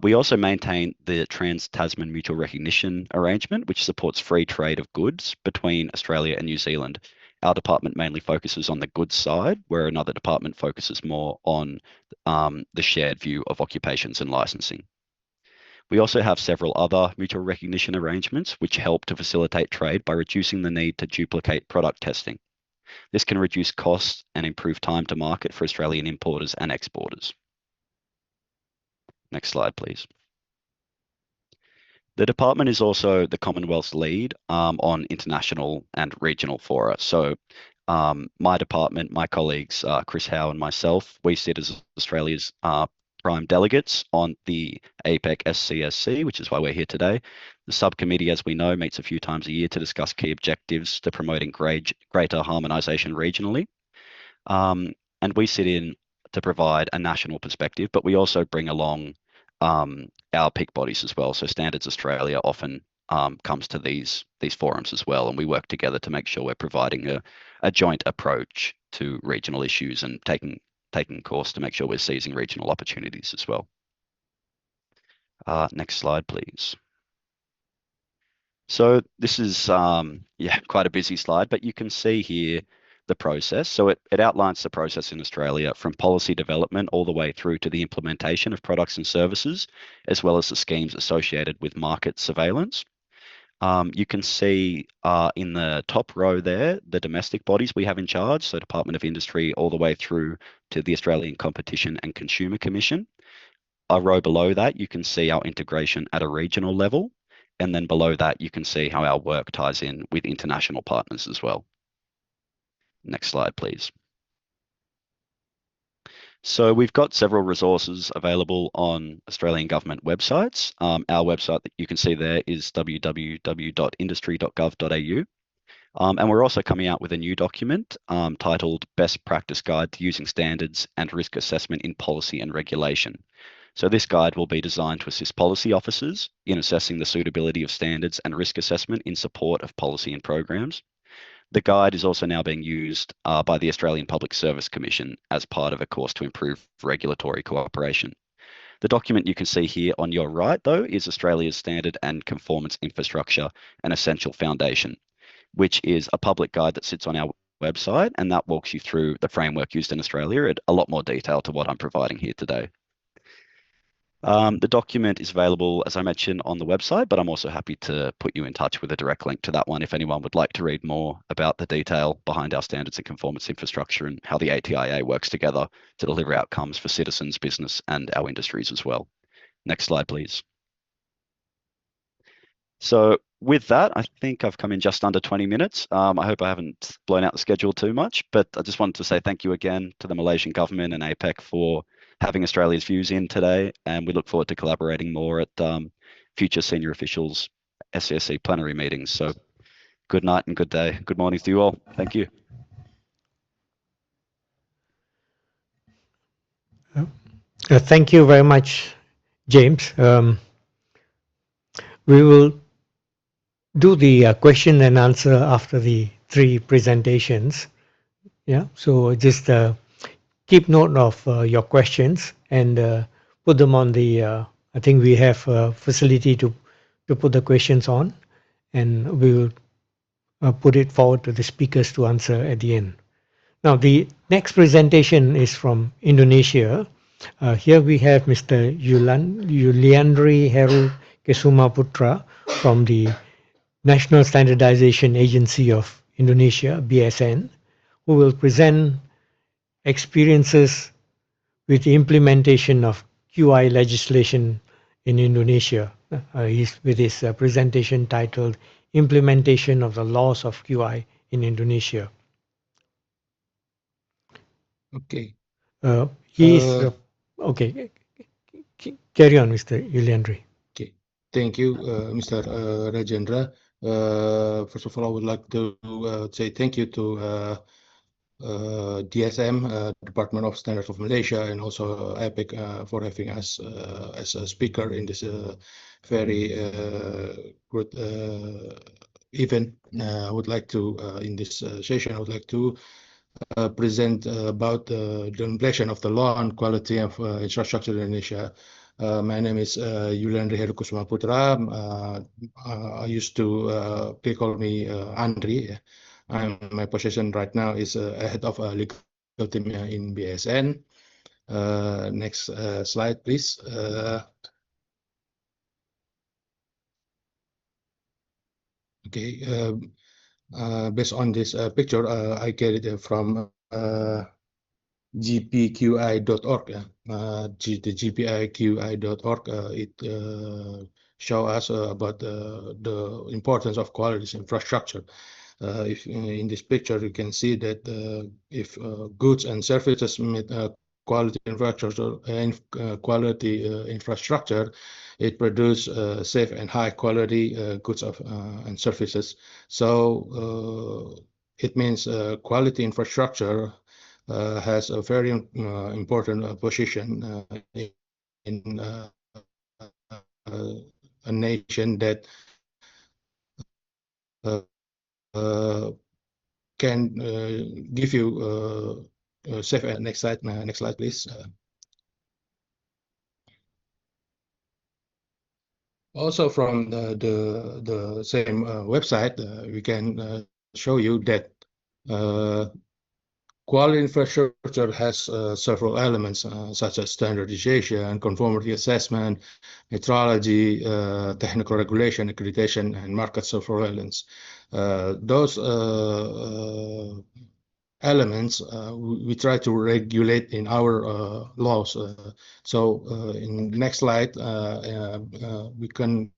We also maintain the Trans-Tasman Mutual Recognition Arrangement, which supports free trade of goods between Australia and New Zealand. Our department mainly focuses on the goods side, where another department focuses more on the shared view of occupations and licensing. We also have several other mutual recognition arrangements which help to facilitate trade by reducing the need to duplicate product testing. This can reduce costs and improve time to market for Australian importers and exporters. Next slide, please. The department is also the Commonwealth's lead on international and regional fora. So my department, my colleagues, Chris Howe and myself, we sit as Australia's prime delegates on the APEC SCSC, which is why we're here today. The subcommittee, as we know, meets a few times a year to discuss key objectives to promoting greater harmonisation regionally. And we sit in to provide a national perspective, but we also bring along our peak bodies as well. So Standards Australia often comes to these forums as well, and we work together to make sure we're providing a joint approach to regional issues and taking course to make sure we're seizing regional opportunities as well. Next slide, please. So this is quite a busy slide, but you can see here the process. So it outlines the process in Australia from policy development all the way through to the implementation of products and services, as well as the schemes associated with market surveillance. You can see in the top row there, the domestic bodies we have in charge, so Department of Industry all the way through to the Australian Competition and Consumer Commission. A row below that, you can see our integration at a regional level. And then below that, you can see how our work ties in with international partners as well. Next slide, please. So we've got several resources available on Australian government websites. Our website that you can see there is www.industry.gov.au. And we're also coming out with a new document titled Best Practice Guide to Using Standards and Risk Assessment in Policy and Regulation. So this guide will be designed to assist policy officers in assessing the suitability of standards and risk assessment in support of policy and programs. The guide is also now being used by the Australian Public Service Commission as part of a course to improve regulatory cooperation. The document you can see here on your right, though, is Australia's Standard and Conformance Infrastructure, an Essential Foundation, which is a public guide that sits on our website, and that walks you through the framework used in Australia in a lot more detail to what I'm providing here today. The document is available, as I mentioned, on the website, but I'm also happy to put you in touch with a direct link to that one if anyone would like to read more about the detail behind our standards and conformance infrastructure and how the ATIA works together to deliver outcomes for citizens, business, and our industries as well. Next slide, please. So with that, I think I've come in just under 20 minutes. I hope I haven't blown out the schedule too much, but I just wanted to say thank you again to the Malaysian government and APEC for having Australia's views in today, and we look forward to collaborating more at future senior officials SCSC plenary meetings. So good night and good day. Good morning to you all. Thank you.
Thank you very much, James. We will do the question and answer after the 3 presentations. Yeah, so just keep note of your questions and put them on the, I think we have a facility to put the questions on, and we will put it forward to the speakers to answer at the end. Now, the next presentation is from Indonesia. Here we have Mr. Yuliandri Heru Kesumaputra from the National Standardization Agency of Indonesia, BSN, who will present experiences with the implementation of QI legislation in Indonesia. With his presentation titled Implementation of the Laws of QI in Indonesia.
Okay.
Okay. Carry on, Mr. Yuliandri.
Okay. Thank you, Mr. Rajendra. First of all, I would like to say thank you to DSM, Department of Standards of Malaysia, and also APEC for having us as a speaker in this very good event. I would like to, in this session, I would like to present about the implementation of the law on quality of infrastructure in Indonesia. My name is Yuliandri Heru Kusumaputra. I used to, they call me Andri. My position right now is head of legal team in BSN. Next slide, please. Okay. Based on this picture, I get it from gpqi.org. The gpqi.org, it show us about the importance of quality infrastructure. If in this picture you can see that if goods and services meet quality infrastructure, it produce safe and high quality goods and services. So it means quality infrastructure has a very important position in a nation that can give you safe. Next slide, please. Also from the same website, we can show you that quality infrastructure has several elements such as standardization, conformity assessment, metrology, technical regulation, accreditation, and market surveillance. Those elements we try to regulate in our laws. So in next slide, we can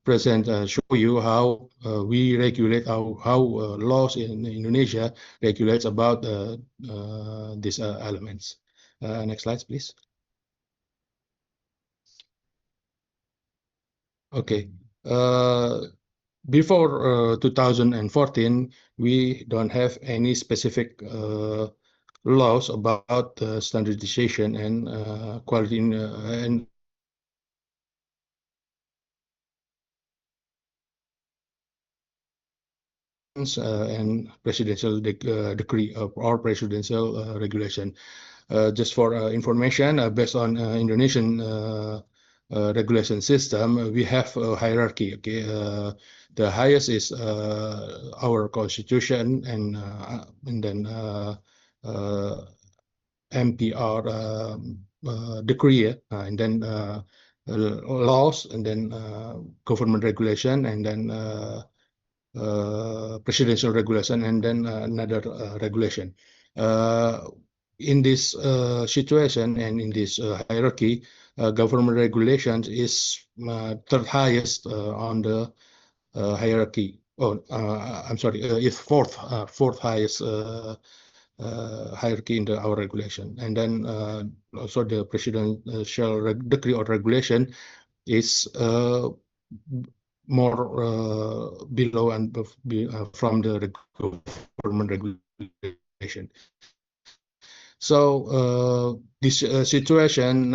present, show you how we regulate, how laws in Indonesia regulates about these elements. Next slide, please. Okay. Before 2014, we don't have any specific laws about standardization and quality and presidential decree or presidential regulation. Just for information, based on Indonesian regulation system, we have a hierarchy. Okay, the highest is our constitution, and then MPR decree, and then laws, and then government regulation, and then presidential regulation, and then another regulation. In this situation and in this hierarchy, government regulations is third highest on the hierarchy. Oh, I'm sorry, it's fourth highest hierarchy in our regulation. And then also the presidential decree or regulation is more below and from the government regulation. So this situation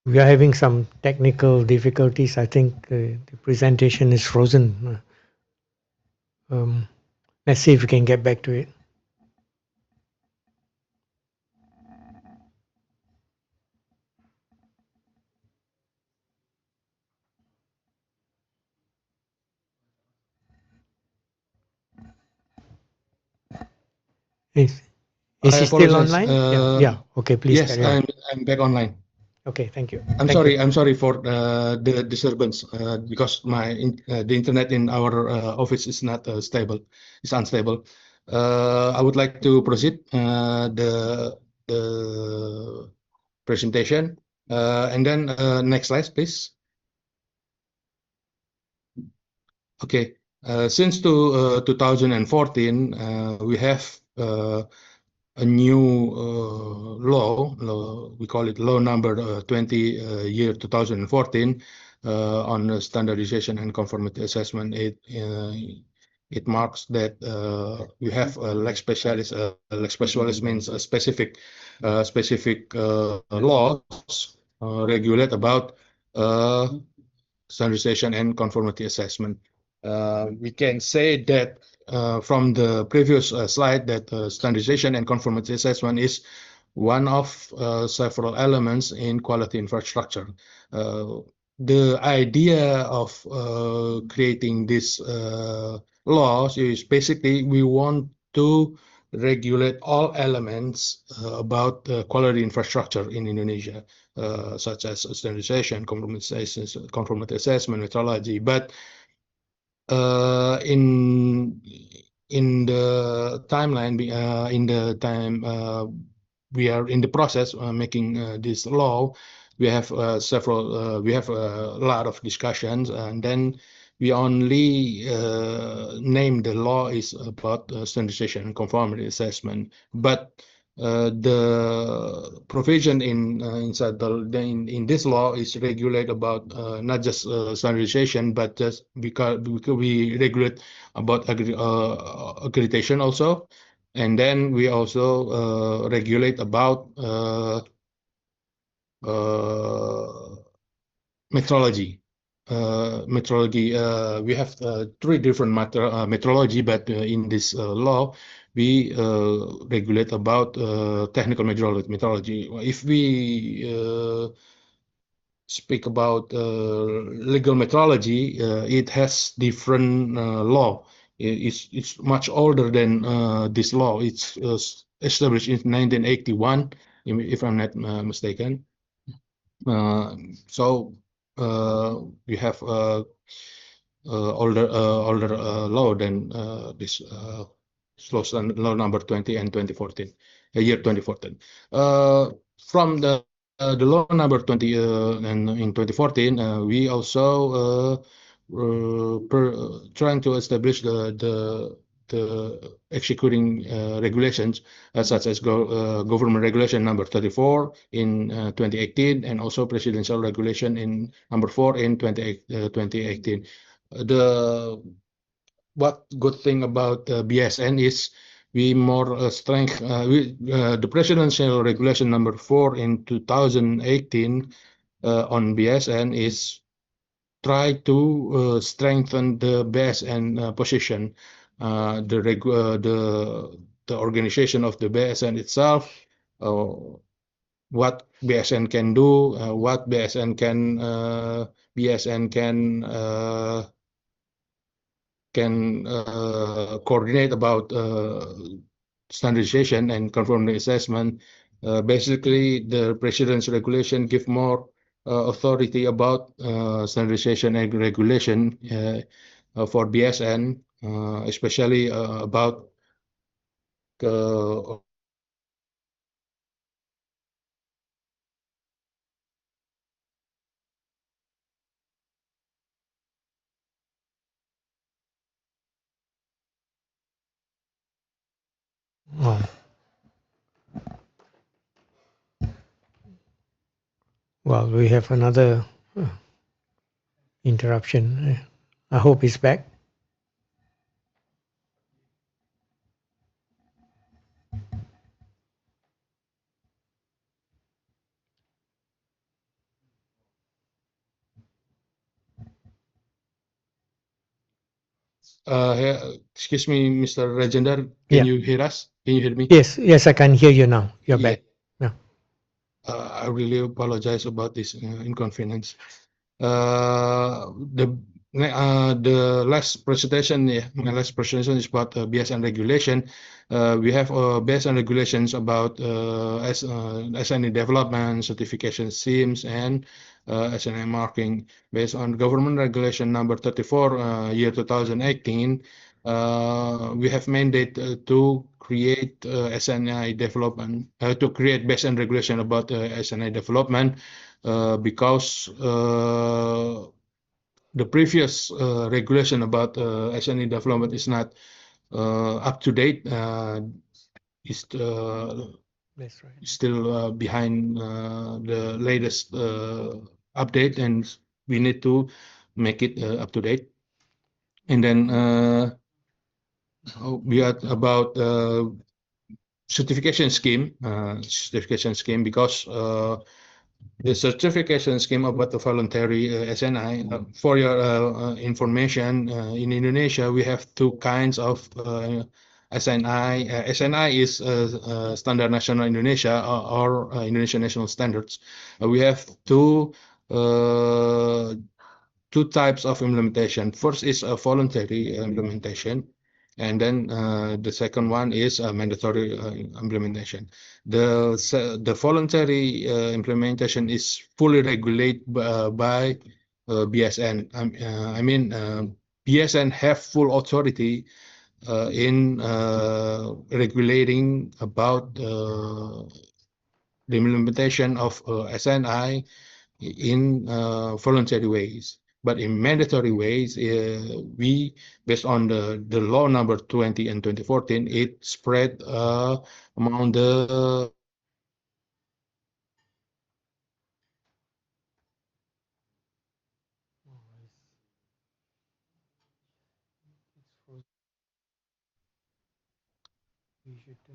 We are having some technical difficulties. I think the presentation is frozen. Let's see if we can get back to it. Is he still online? Yeah. Okay, please
yes,
carry on.
I'm back online.
Okay, thank you.
I'm sorry. I'm sorry for the disturbance because the internet in our office is not stable. It's unstable. I would like to proceed the presentation, and then next slide, please. Okay. Since 2014, we have a new law. We call it law number 20 year 2014 on standardization and conformity assessment. It marks that we have a lex specialis. Lex specialis means a specific laws regulate about standardization and conformity assessment. We can say that from the previous slide that standardization and conformity assessment is one of several elements in quality infrastructure. The idea of creating this laws is basically we want to regulate all elements about quality infrastructure in Indonesia, such as standardization, conformity assessment, metrology. But in the timeline, in the time we are in the process making this law, we have several, we have a lot of discussions, and then we only name the law is about standardization and conformity assessment, but the provision inside in this law is regulate about not just standardization, but just because we regulate about accreditation also, and then we also regulate about metrology. We have three different metrology, but in this law, we regulate about technical metrology. If we speak about legal metrology, it has different law. It's much older than this law. It's established in 1981, if I'm not mistaken. So we have older law than this law number 20 and 2014, year 2014. From the law number 20 and in 2014, we also trying to establish the executing regulations such as government regulation number 34 in 2018 and also presidential regulation in number 4 in 2018. The what good thing about BSN is we more strength the presidential regulation number 4 in 2018 on BSN is try to strengthen the BSN position, the organization of the BSN itself, what BSN can do, what BSN can coordinate about standardization and conformity assessment. Basically, the president's regulation give more authority about standardization and regulation for BSN, especially about
Oh, well, we have another interruption. I hope he's back.
excuse me, Mr. Rajendra,
Yeah.
can you hear us? Can you hear me?
Yes, I can hear you now. You're
Yeah.
back. Yeah.
I really apologize about this inconvenience. The last presentation, my last presentation is about BSN regulation. We have BSN regulations about SNE development, certification schemes, and SNE marking based on government regulation number 34, year 2018. We have mandate to create SNI development, to create BSN regulation about SNI development because the previous regulation about SNE development is not up to date. Is
That's right.
still behind the latest update, and we need to make it up to date. And then we are about certification scheme because the certification scheme about the voluntary SNI. For your information, in Indonesia we have two kinds of SNI. SNI is Standard National Indonesia or Indonesian National Standards. We have two types of implementation. First is a voluntary implementation, and then the second one is a mandatory implementation. The voluntary implementation is fully regulated by BSN. I mean, BSN have full authority in regulating about the implementation of SNI in voluntary ways. But in mandatory ways, we, based on the law number 20 and 2014, it spread among the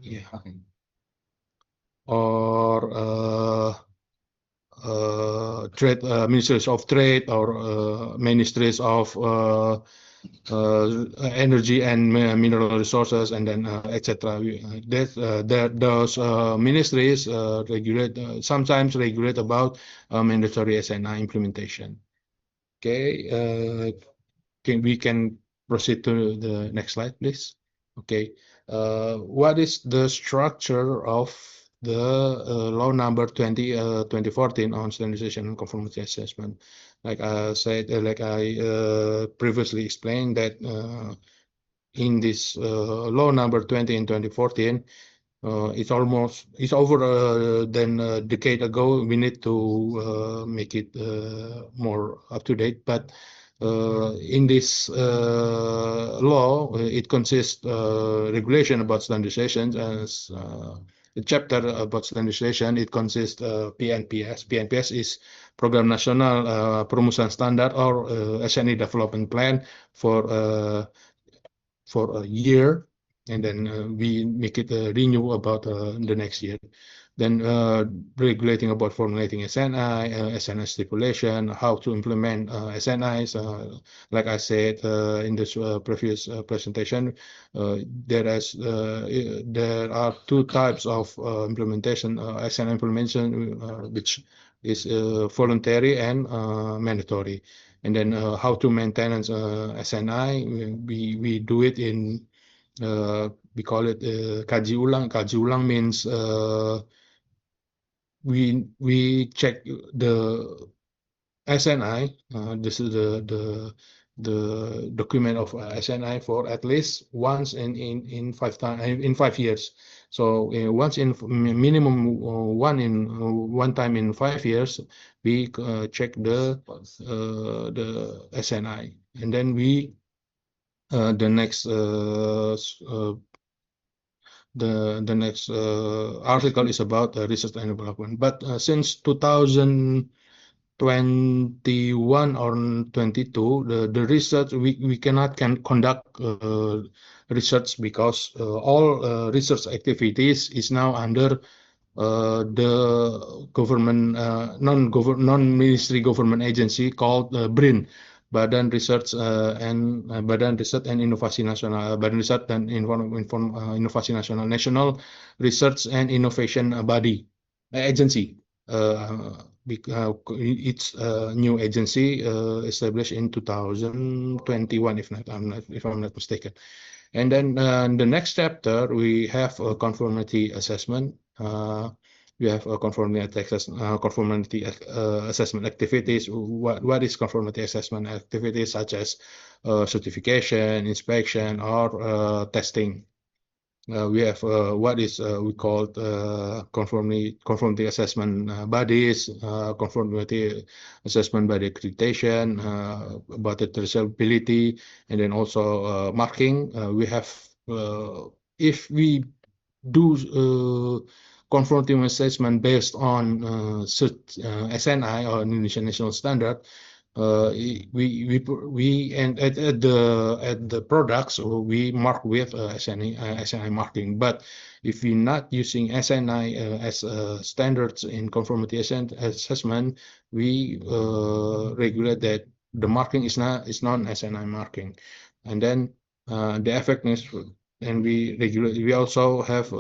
yeah, or trade ministries of trade or ministries of energy and mineral resources, and then etc. Those ministries regulate sometimes regulate about mandatory SNI implementation. Okay, we can proceed to the next slide, please. Okay, what is the structure of the law number 20 2014 on standardization and conformity assessment? Like I said, like I previously explained that in this law number 20 in 2014, it's over than a decade ago. We need to make it more up to date. But in this law, it consists regulation about standardization as a chapter about standardization. It consists PNPS. PNPS is Program Nasional Perumusan Standar or SNE Development Plan for a year, and then we make it renew about the next year. Then regulating about formulating SNI, SNI stipulation, how to implement SNIs. Like I said in this previous presentation, there are two types of implementation, SNI implementation, which is voluntary and mandatory. And then how to maintain SNI, we do it in we call it kaji ulang. Kaji ulang means we check the SNI. This is the document of SNI for at least once in 5 years. So once in minimum one time in 5 years, we check the SNI, and then we the next article is about research and development. But since 2021 or 22, the research we cannot conduct research because all research activities is now under the government non-ministry government agency called BRIN, Badan Research and Badan Riset and Inovasi Nasional, Badan Riset dan Inovasi Nasional, National Research and Innovation Body Agency. It's a new agency established in 2021, if I'm not mistaken. And then the next chapter, we have a conformity assessment. We have a conformity assessment activities. What is conformity assessment activities, such as certification, inspection, or testing? We have what is we call conformity assessment bodies, conformity assessment body accreditation, about the traceability, and then also marking. We have if we do conformity assessment based on SNI or Indonesian National Standard, we and at the products we mark with SNI marking. But if we're not using SNI as standards in conformity assessment, we regulate that the marking is non-SNI marking, and then the effectiveness. And we regulate. We also have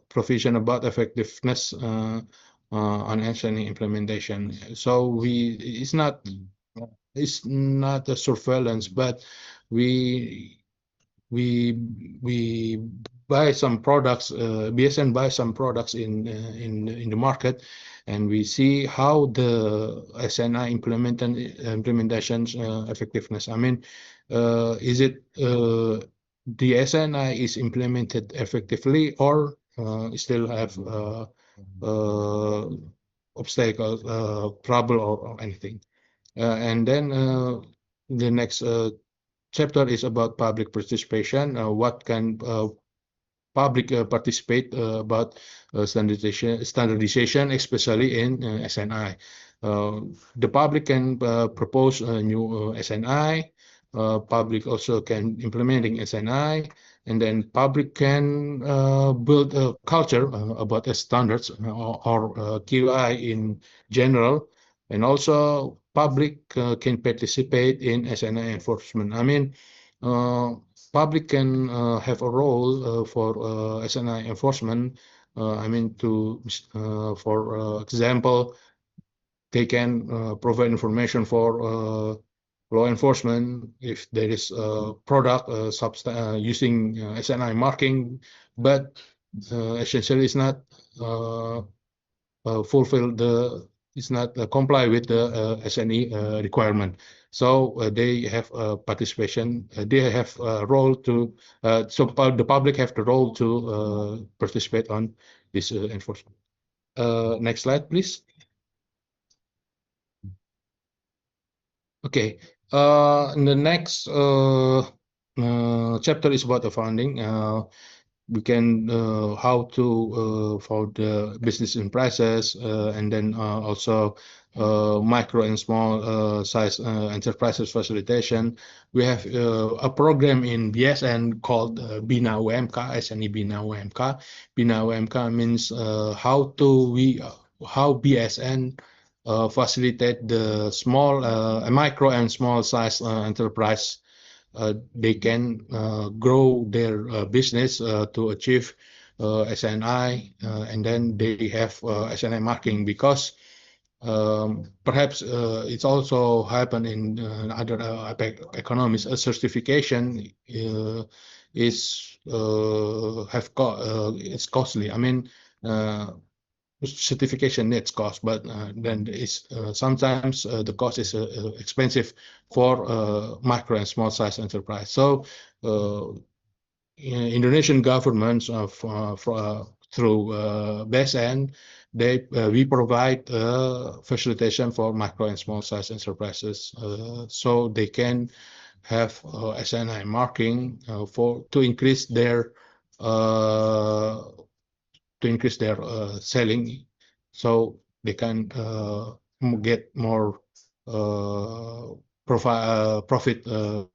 provision about effectiveness on SNI implementation. So it's not a surveillance, but we buy some products. BSN buy some products in the market, and we see how the SNI implementation's effectiveness. I mean, is it the SNI is implemented effectively, or still have obstacles, trouble, or anything? And then the next chapter is about public participation. What can public participate about standardization, especially in SNI. The public can propose a new SNI. Public also can implementing SNI, and then public can build a culture about the standards or QI in general, and also public can participate in SNI enforcement. I mean, public can have a role for SNI enforcement. I mean, for example, they can provide information for law enforcement if there is a product using SNI marking, but essentially it's not fulfill the it's not comply with the SNE requirement. So they have participation. They have a role to. The public have the role to participate on this enforcement. Next slide, please. Okay. The next chapter is about the funding. We can how to for the business enterprises and then also micro and small size enterprises facilitation. We have a program in BSN called Bina UMK, SNE Bina UMK. Bina UMK means how BSN facilitate the small micro and small size enterprise. They can grow their business to achieve SNI, and then they have SNI marking because perhaps it's also happened in other economies. A certification is it's costly. I mean, certification needs cost, but then it's sometimes the cost is expensive for micro and small size enterprise. So Indonesian governments through BSN, we provide facilitation for micro and small size enterprises, so they can have SNI marking to increase their selling, so they can get more profit.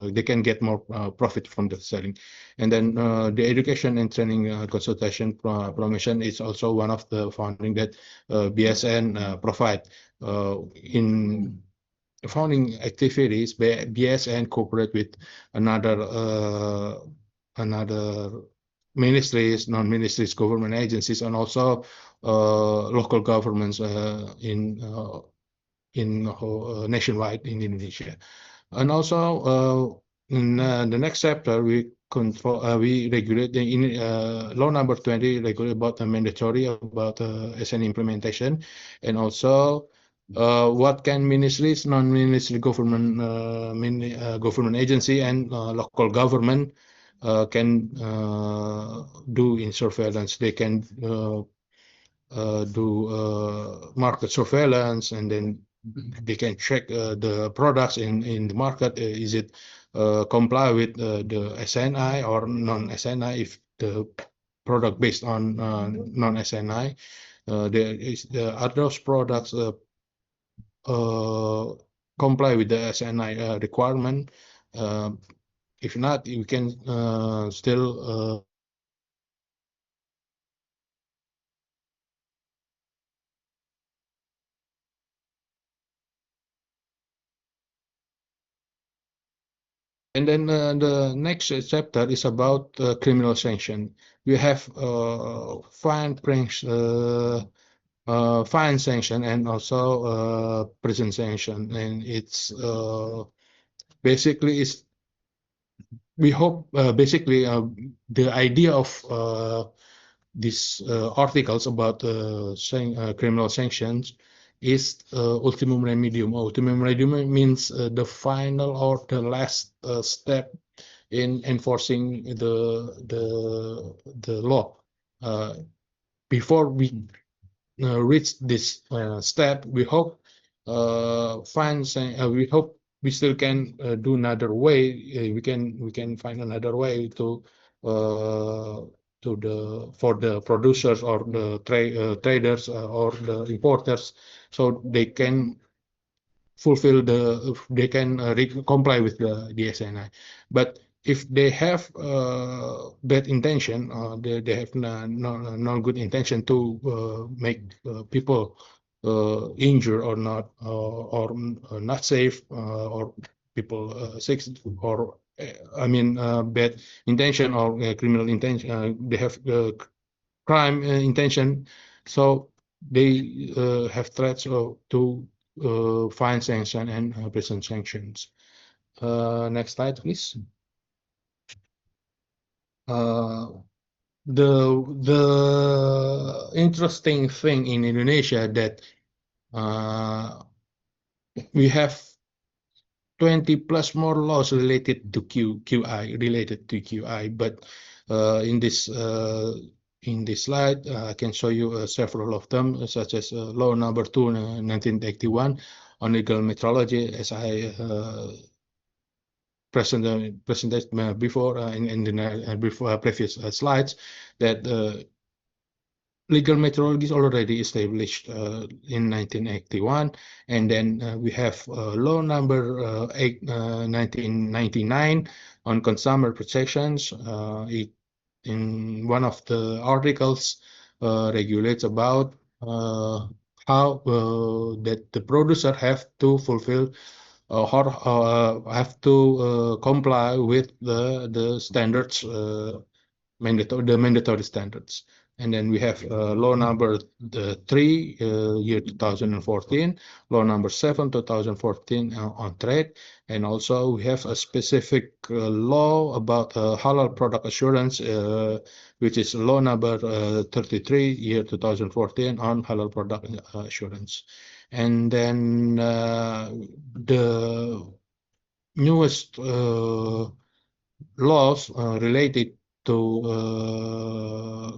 They can get more profit from the selling. And then the education and training consultation promotion is also one of the funding that BSN provide. In founding activities, BSN cooperate with another ministries, non-ministries, government agencies, and also local governments in nationwide in Indonesia. And also in the next chapter, we regulate law number 20 regulate about the mandatory about SN implementation, and also what can ministries, non-ministry government, government agency, and local government can do in surveillance. They can do market surveillance, and then they can check the products in the market. Is it comply with the SNI or non-SNI? If the product based on non-SNI, are those products comply with the SNI requirement? If not, you can still and then the next chapter is about criminal sanction. We have fine sanction and also prison sanction, and it's basically is we hope basically the idea of these articles about criminal sanctions is ultimum remedium. Ultimum remedium means the final or the last step in enforcing the law. Before we reach this step, we hope we hope we still can do another way. We can find another way to the for the producers or the traders or the importers, so they can fulfill they can comply with the SNI. But if they have bad intention, they have no good intention to make people injured or not, or not safe, or people sick, or I mean bad intention or criminal intention. They have crime intention, so they have threats to fine sanction and prison sanctions. Next slide, please. Uh, the interesting thing in Indonesia that we have 20 plus more laws related to QI, but in this slide, I can show you several of them, such as law number 2, 1981 on legal metrology, as I presented before in the before previous slides, that legal methodology is already established in 1981, and then we have law number 1999 on consumer protections. In one of the articles regulates about how that the producer have to fulfill have to comply with the standards, the mandatory standards. And then we have law number 3, year 2014, law number 7, 2014 on trade, and also we have a specific law about halal product assurance, which is law number 33, year 2014 on halal product assurance. And then the newest laws related to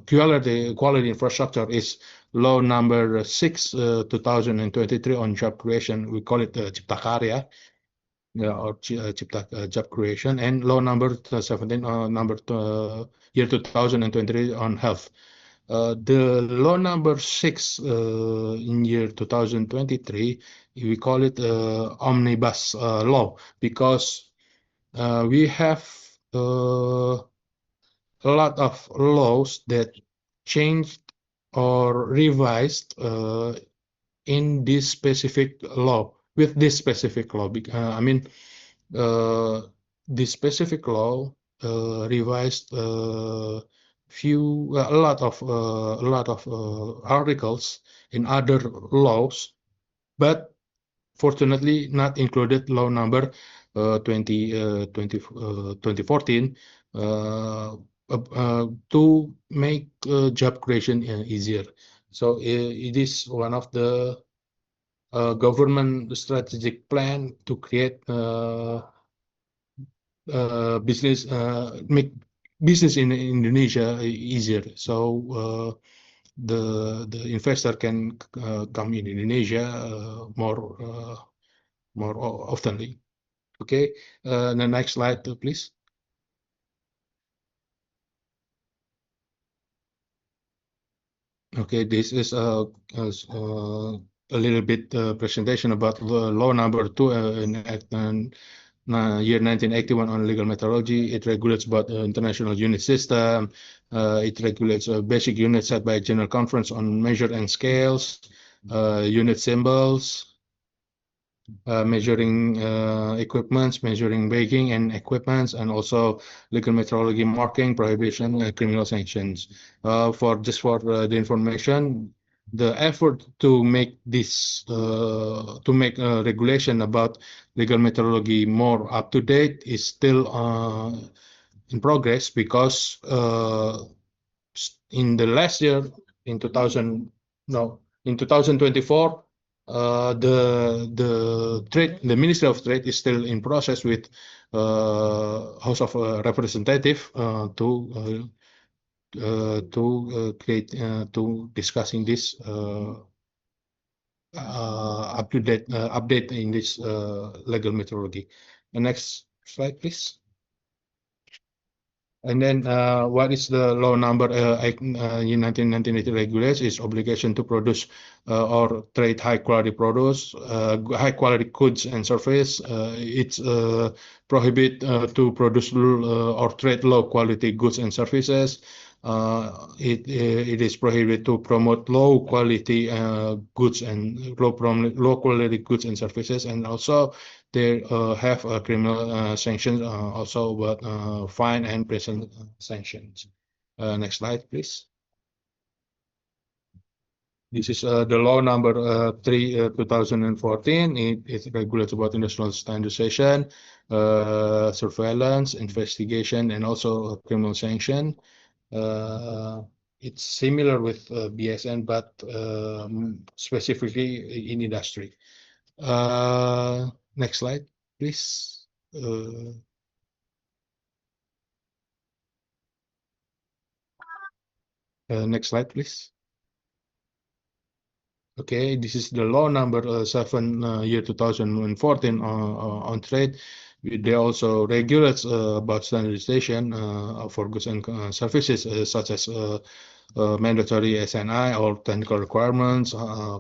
quality infrastructure is law number 6, 2023 on job creation. We call it Cipta Karya, or job creation, and law number 17, year 2023 on health. The law number 6 in year 2023, we call it omnibus law, because we have a lot of laws that changed or revised in this specific law, with this specific law. I mean, this specific law revised a lot of articles in other laws, but fortunately not included law number 2014 to make job creation easier. So it is one of the government strategic plan to create business, make business in Indonesia easier. So the investor can come in Indonesia more oftenly. Okay, the next slide, please. Okay, this is a little bit presentation about the law number 2 in year 1981 on legal methodology. It regulates about international unit system. It regulates a basic unit set by General Conference on measure and scales, unit symbols, measuring equipments, measuring weighing and equipments, and also legal metrology marking, prohibition, criminal sanctions. For the information, the effort to make this to make a regulation about legal metrology more up to date is still in progress, because in the last year, in 2024, the Ministry of Trade is still in process with House of Representative to create to discussing this update in this legal methodology. The next slide, please. And then what is the law number in 1998 regulates is obligation to produce or trade high quality produce, high quality goods and service. It's prohibit to produce or trade low quality goods and services. It is prohibited to promote low quality goods and low quality goods and services, and also they have criminal sanctions also, but fine and present sanctions. Next slide, please. This is the law number 3 2014. It regulates about industrial standardization, surveillance, investigation, and also criminal sanction. It's similar with BSN, but specifically in industry. Next slide, please. Next slide, please. Okay, this is the law number 7 year 2014 on trade. They also regulates about standardization for goods and services such as mandatory SNI or technical requirements,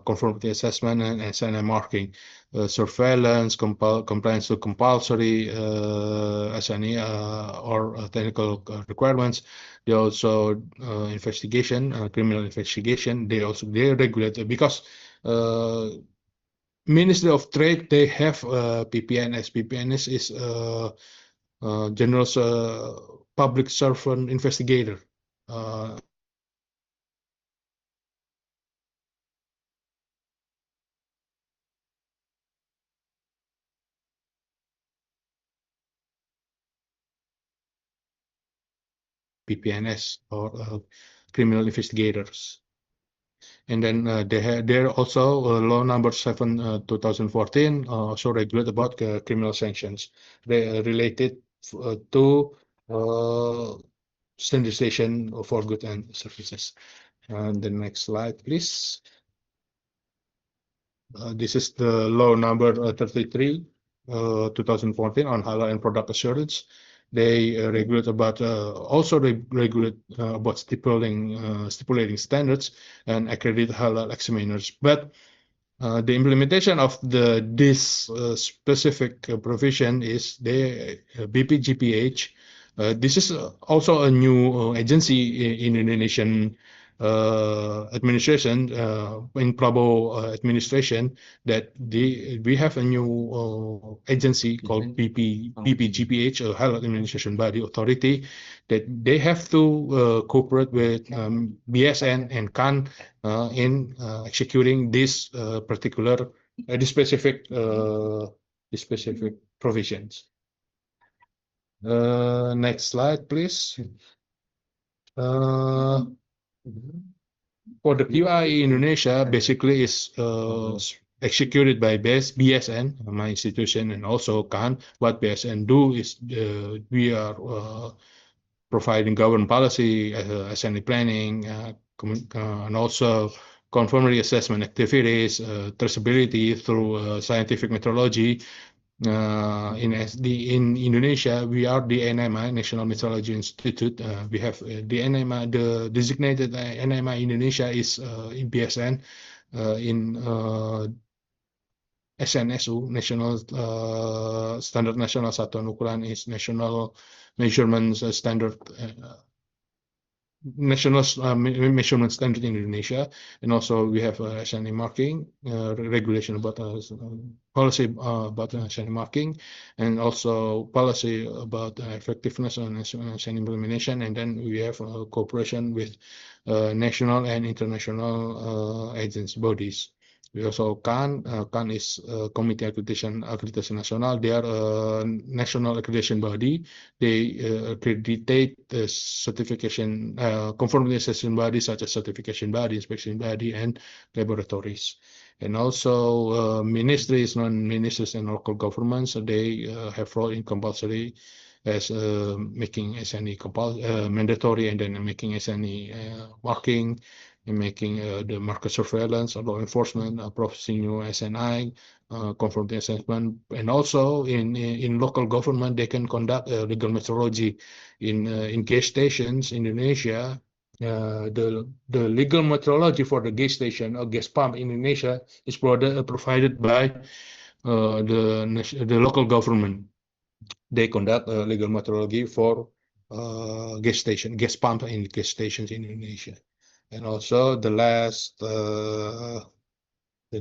conformity assessment, and SNI marking, surveillance, compliance to compulsory SNI or technical requirements. They also investigation, criminal investigation. They regulate because Ministry of Trade, they have PPNS. PPNS is General Public Servant Investigator. PPNS or criminal investigators. And then there also law number 7 2014 also regulate about criminal sanctions related to standardization for goods and services. And the next slide, please. This is the law number 33 2014 on halal and product assurance. They regulate about also regulate about stipulating standards and accredit halal examiners. But the implementation of this specific provision is the BPGPH. This is also a new agency in Indonesian administration, in Prabowo administration, that we have a new agency called BPGPH, a Halal Administration Body Authority, that they have to cooperate with BSN and CAN in executing this particular, this specific provisions. Next slide, please. For the QI Indonesia, basically is executed by BSN, my institution, and also CAN. What BSN do is we are providing government policy, SNE planning, and also conformity assessment activities, traceability through scientific methodology. In Indonesia, we are the NMI, National Meteorology Institute. We have the NMI, the designated NMI Indonesia is in BSN, in SNSU, National Standard Nasional Satuan Ukuran is National Measurement Standard, National Measurement Standard in Indonesia. And also we have SNE marking, regulation about policy about SNE marking, and also policy about effectiveness on SNE implementation. And then we have cooperation with national and international agency bodies. We also CAN is Committee Accreditation Nasional. They are a national accreditation body. They accreditate the certification, conformity assessment bodies such as certification body, inspection body, and laboratories. And also ministries, non-ministries, and local governments. So they have role in compulsory as making SNE mandatory, and then making SNE marking, in making the market surveillance, law enforcement, processing new SNI, conformity assessment, and also in local government they can conduct legal metrology in gas stations in Indonesia. The legal metrology for the gas station or gas pump in Indonesia is provided by the local government. They conduct legal metrology for gas pump in gas stations in Indonesia. And also the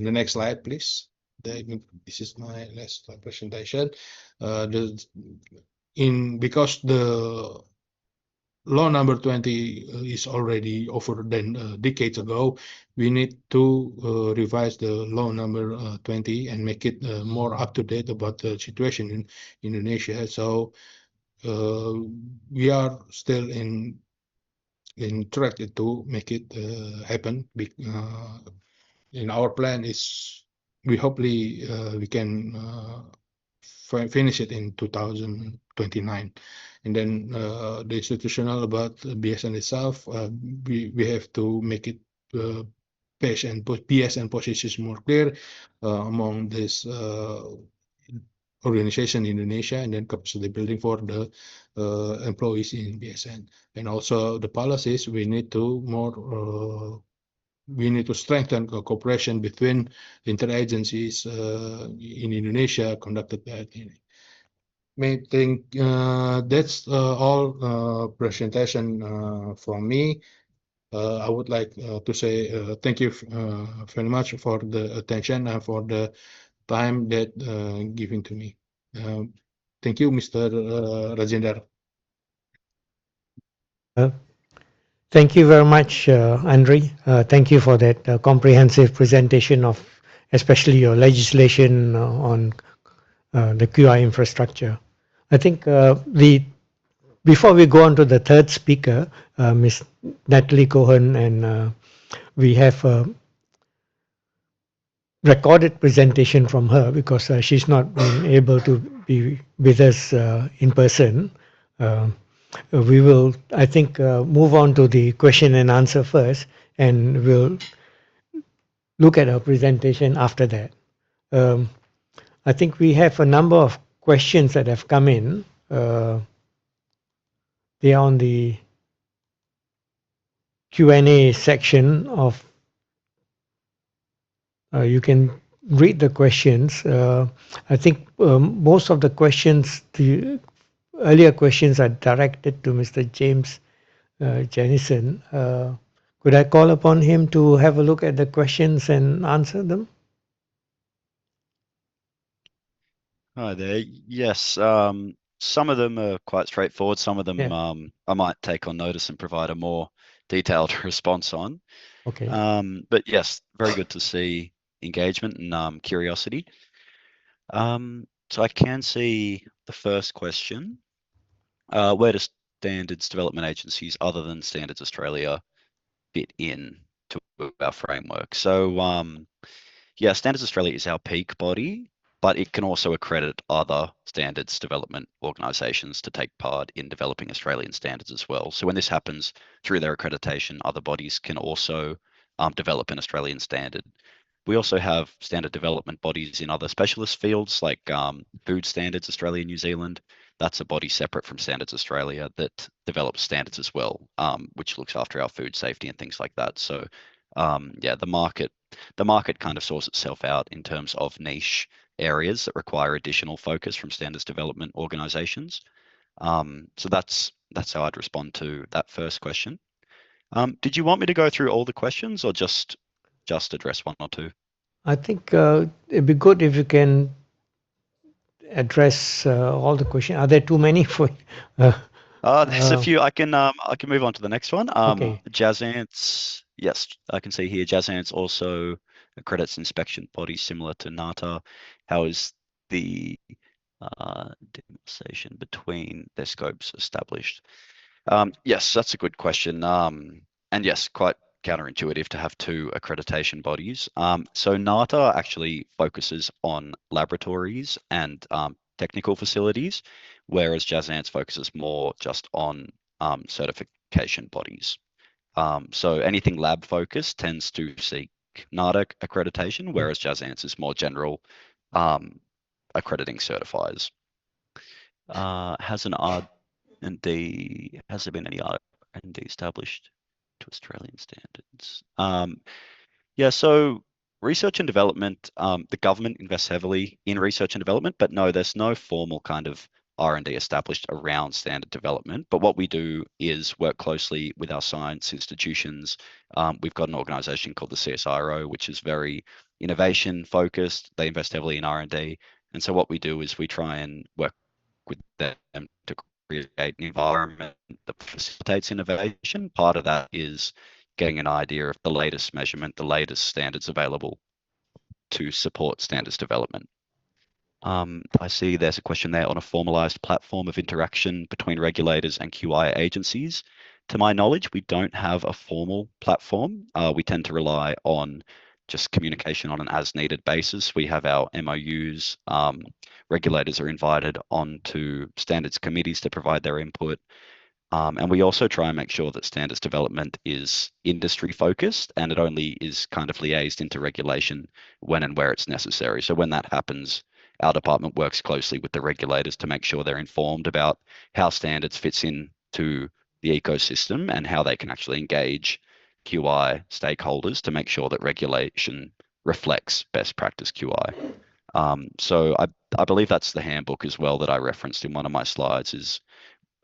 next slide, please. This is my last presentation. Because the law number 20 is already over than decades ago, we need to revise the law number 20 and make it more up to date about the situation in Indonesia. So we are still in track to make it happen. In our plan is we hopefully we can finish it in 2029, and then the institutional about BSN itself, we have to make it BSN positions more clear among this organization in Indonesia, and then capacity building for the employees in BSN, and also the policies we need to strengthen cooperation between interagencies in Indonesia conducted that. I think that's all presentation from me. I would like to say thank you very much for the attention and for the time that given to me. Thank you, Mr. Rajendra.
Thank you very much, Andre. Thank you for that comprehensive presentation of especially your legislation on the QI infrastructure. I think before we go on to the third speaker, Ms. Natalie Cohen, and we have a recorded presentation from her because she's not been able to be with us in person. We will, I think, move on to the question and answer first, and we'll look at her presentation after that. I think we have a number of questions that have come in. They are on the Q&A section of. You can read the questions. I think most of the questions, the earlier questions are directed to Mr. James Jennison. Could I call upon him to have a look at the questions and answer them?
Hi there. Yes, some of them are quite straightforward. Some of them I might take on notice and provide a more detailed response on.
Okay.
But yes, very good to see engagement and curiosity. So I can see the first question. Where do standards development agencies other than Standards Australia fit in to our framework? So yeah, Standards Australia is our peak body, but it can also accredit other standards development organisations to take part in developing Australian standards as well. So when this happens through their accreditation, other bodies can also develop an Australian standard. We also have standard development bodies in other specialist fields like Food Standards Australia, New Zealand. That's a body separate from Standards Australia that develops standards as well, which looks after our food safety and things like that. So yeah, the market kind of sorts itself out in terms of niche areas that require additional focus from standards development organizations. So that's how I'd respond to that first question. Did you want me to go through all the questions or just address one or two?
I think it'd be good if you can address all the questions. Are there too many for?
There's a few. I can move on to the next one.
Okay.
Jazance, yes, I can see here. Jazance also accredits inspection bodies similar to NATA. How is the demarcation between their scopes established? Yes, that's a good question. And yes, quite counterintuitive to have two accreditation bodies. So NATA actually focuses on laboratories and technical facilities, whereas Jazance focuses more just on certification bodies. So anything lab focused tends to seek NADA accreditation, whereas JASANS is more general accrediting certifiers. Has there been any R&D established to Australian standards? Yeah, so research and development, the government invests heavily in research and development, but no, there's no formal kind of R&D established around standard development. But what we do is work closely with our science institutions. We've got an organization called the CSIRO, which is very innovation focused. They invest heavily in R&D. And so what we do is we try and work with them to create an environment that facilitates innovation. Part of that is getting an idea of the latest measurement, the latest standards available to support standards development. I see there's a question there on a formalized platform of interaction between regulators and QI agencies. To my knowledge, we don't have a formal platform. We tend to rely on just communication on an as-needed basis. We have our MOUs. Regulators are invited onto standards committees to provide their input. And we also try and make sure that standards development is industry focused and it only is kind of liaised into regulation when and where it's necessary. So when that happens, our department works closely with the regulators to make sure they're informed about how standards fits into the ecosystem and how they can actually engage QI stakeholders to make sure that regulation reflects best practice QI. So I believe that's the handbook as well that I referenced in one of my slides is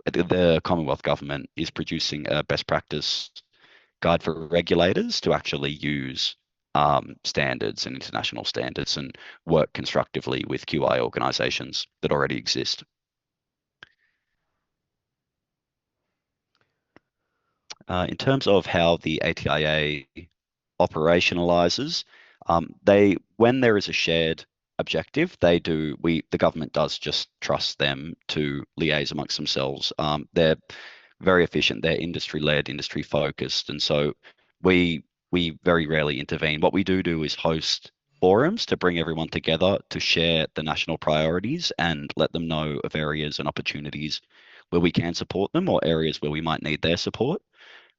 the Commonwealth Government is producing a best practice guide for regulators to actually use standards and international standards and work constructively with QI organizations that already exist. In terms of how the ATIA operationalizes, when there is a shared objective, the government does just trust them to liaise amongst themselves. They're very efficient, they're industry-led, industry-focused, and so we very rarely intervene. What we do is host forums to bring everyone together to share the national priorities and let them know of areas and opportunities where we can support them or areas where we might need their support.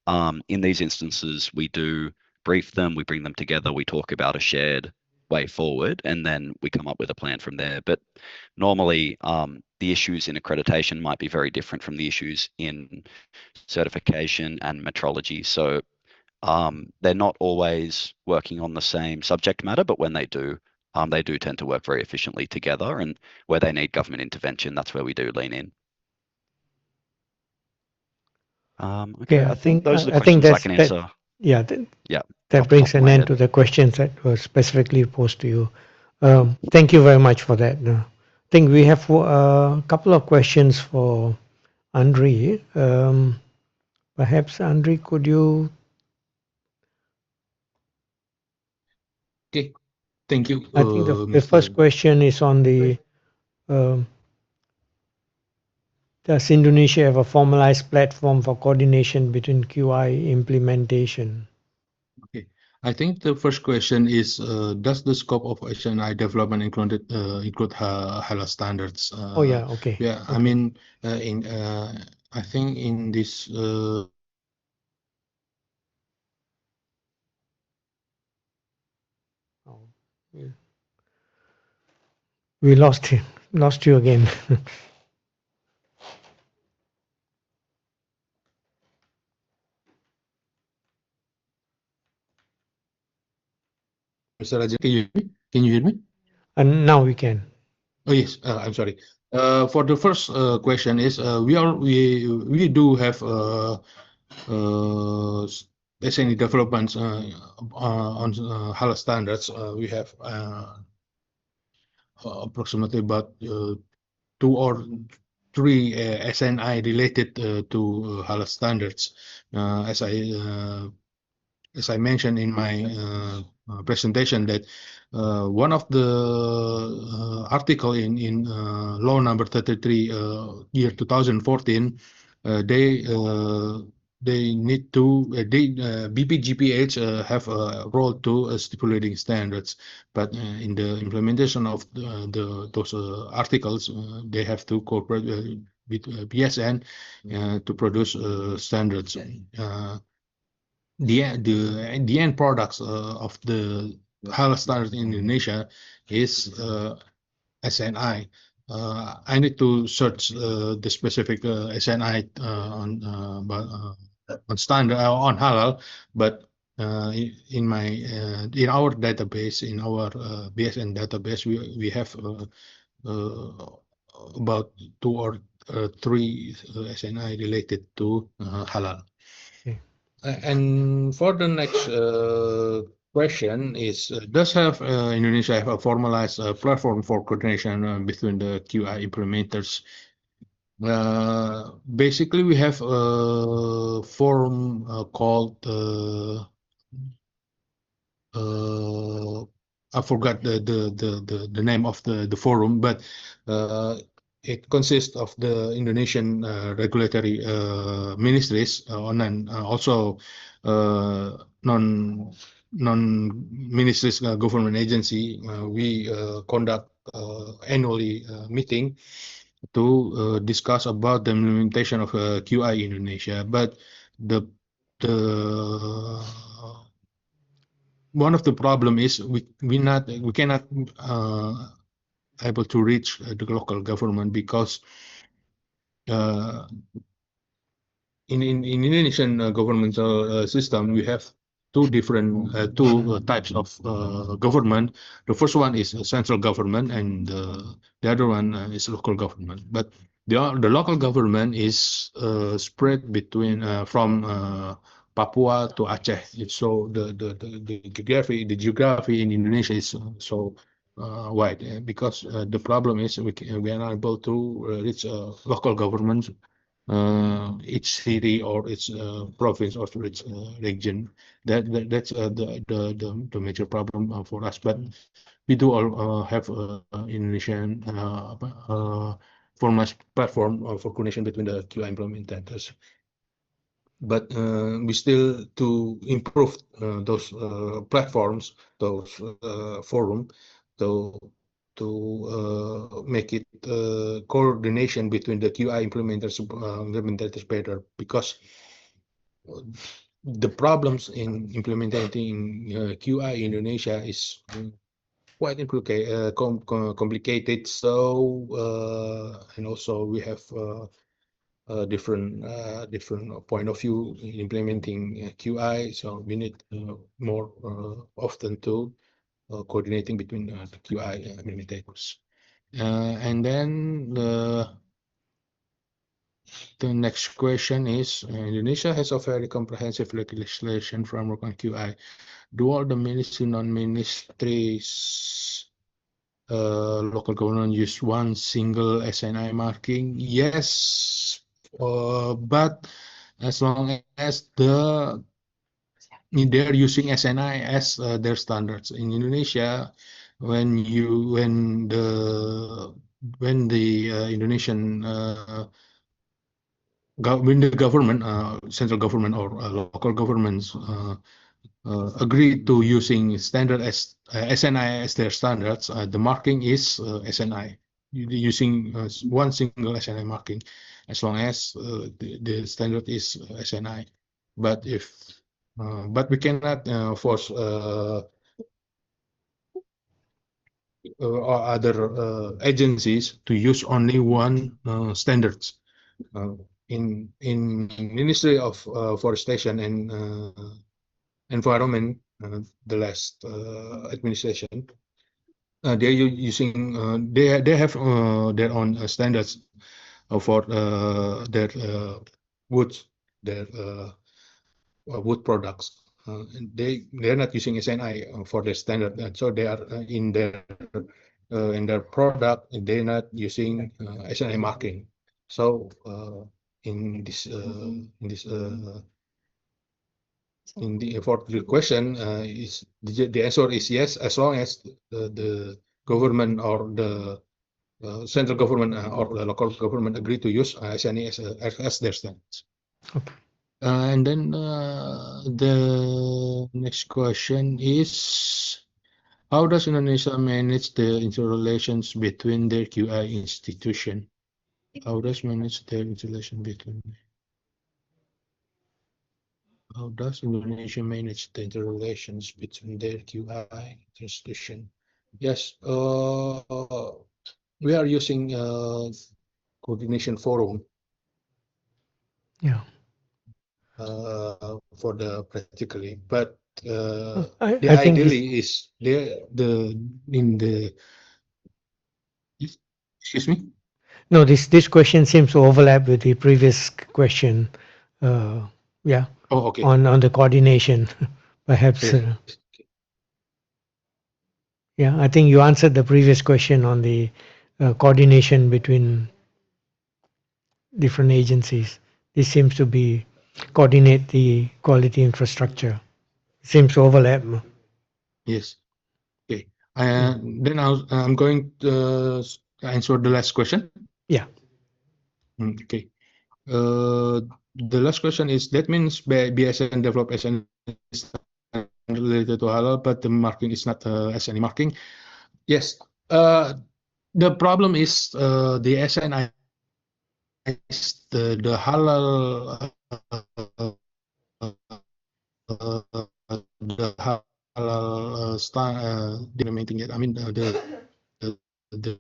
In these instances, we do brief them, we bring them together, we talk about a shared way forward, and then we come up with a plan from there. But normally, the issues in accreditation might be very different from the issues in certification and metrology. So they're not always working on the same subject matter, but when they do tend to work very efficiently together. And where they need government intervention, that's where we do lean in. Okay, I think those are the questions I can answer.
Yeah,
Yeah.
that brings an end to the questions that were specifically posed to you. Thank you very much for that. I think we have a couple of questions for Andre. Perhaps, Andre, could you?
Okay, thank you.
I think the first question is on the does Indonesia have a formalized platform for coordination between QI implementation?
Okay, I think the first question is, does the scope of HNI development include HALA standards?
Oh yeah, okay.
Yeah,
okay.
I mean, I think in this.
We lost you again.
Mr. Rajan, can you hear me?
And now we can.
Oh yes, I'm sorry. For the first question is we do have SNE developments on HALA standards. We have approximately about 2 or 3 SNI related to HALA standards. As I mentioned in my presentation, that one of the article in law number 33 year 2014, they need to BPGPH have a role to stipulating standards, but in the implementation of those articles, they have to cooperate with BSN to produce standards. the end products of the halal standard in Indonesia is SNI. I need to search the specific SNI on standard on halal, but in my in our database, in our BSN database, we have about two or three SNI related to halal.
Okay.
And for the next question is, does have Indonesia have a formalized platform for coordination between the QI implementers? Basically, we have a forum called uh, I forgot the name of the forum, but it consists of the Indonesian regulatory ministries and also non ministries government agency. We conduct annually meeting to discuss about the implementation of QI in Indonesia, but the one of the problem is we cannot able to reach the local government because uh, in Indonesian governmental system we have two types of government. The first one is central government, and the other one is local government. But the local government is spread between from Papua to Aceh. So the geography in Indonesia is so wide because the problem is we are not able to reach local government each city or its province or its region. That's the major problem for us. But we do all have Indonesian formalized platform for coordination between the QI implementators. But we still to improve those platforms, those forum, to make it coordination between the QI implementators better, because the problems in implementing QI in Indonesia is quite complicated. So and also we have different point of view in implementing QI. So we need more often to coordinating between the QI implementators. And then the next question is, Indonesia has a very comprehensive legislation framework on QI. Do all the ministry, non-ministries, local government use one single SNI marking? Yes, but as long as they're using SNI as their standards in Indonesia, when the Indonesian when the government, central government or local governments agree to using standard as SNI as their standards, the marking is SNI, using one single SNI marking, as long as the standard is SNI. But but we cannot force other agencies to use only one standards. In Ministry of Forestation and Environment, the last administration, they're using they have their own standards for their woods, their wood products. And they're not using SNI for their standard, and so they are in their product, they're not using SNI marking. So in this in the for the question is the answer is yes, as long as the government or the central government or the local government agree to use SNI as their standards.
Okay.
And then the next question is, how does Indonesia manage the interrelations between their QI institution? How does manage their interrelation between How does Indonesia manage the interrelations between their QI institution? Yes, we are using coordination forum
Yeah.
for the practically, but
I
the
think this,
ideally is the in the excuse me.
no, this question seems to overlap with the previous question. Yeah,
Oh, okay.
on the coordination, perhaps.
Yes.
Yeah, I think you answered the previous question on the coordination between different agencies. This seems to be coordinate the quality infrastructure. Seems to overlap.
Yes. Okay. Then I'm going to answer the last question.
Yeah.
Okay. The last question is that means BSN develop SN is related to halal, but the marking is not SNE marking. Yes. The problem is the SNI is the halal the halal implementing it. I mean the the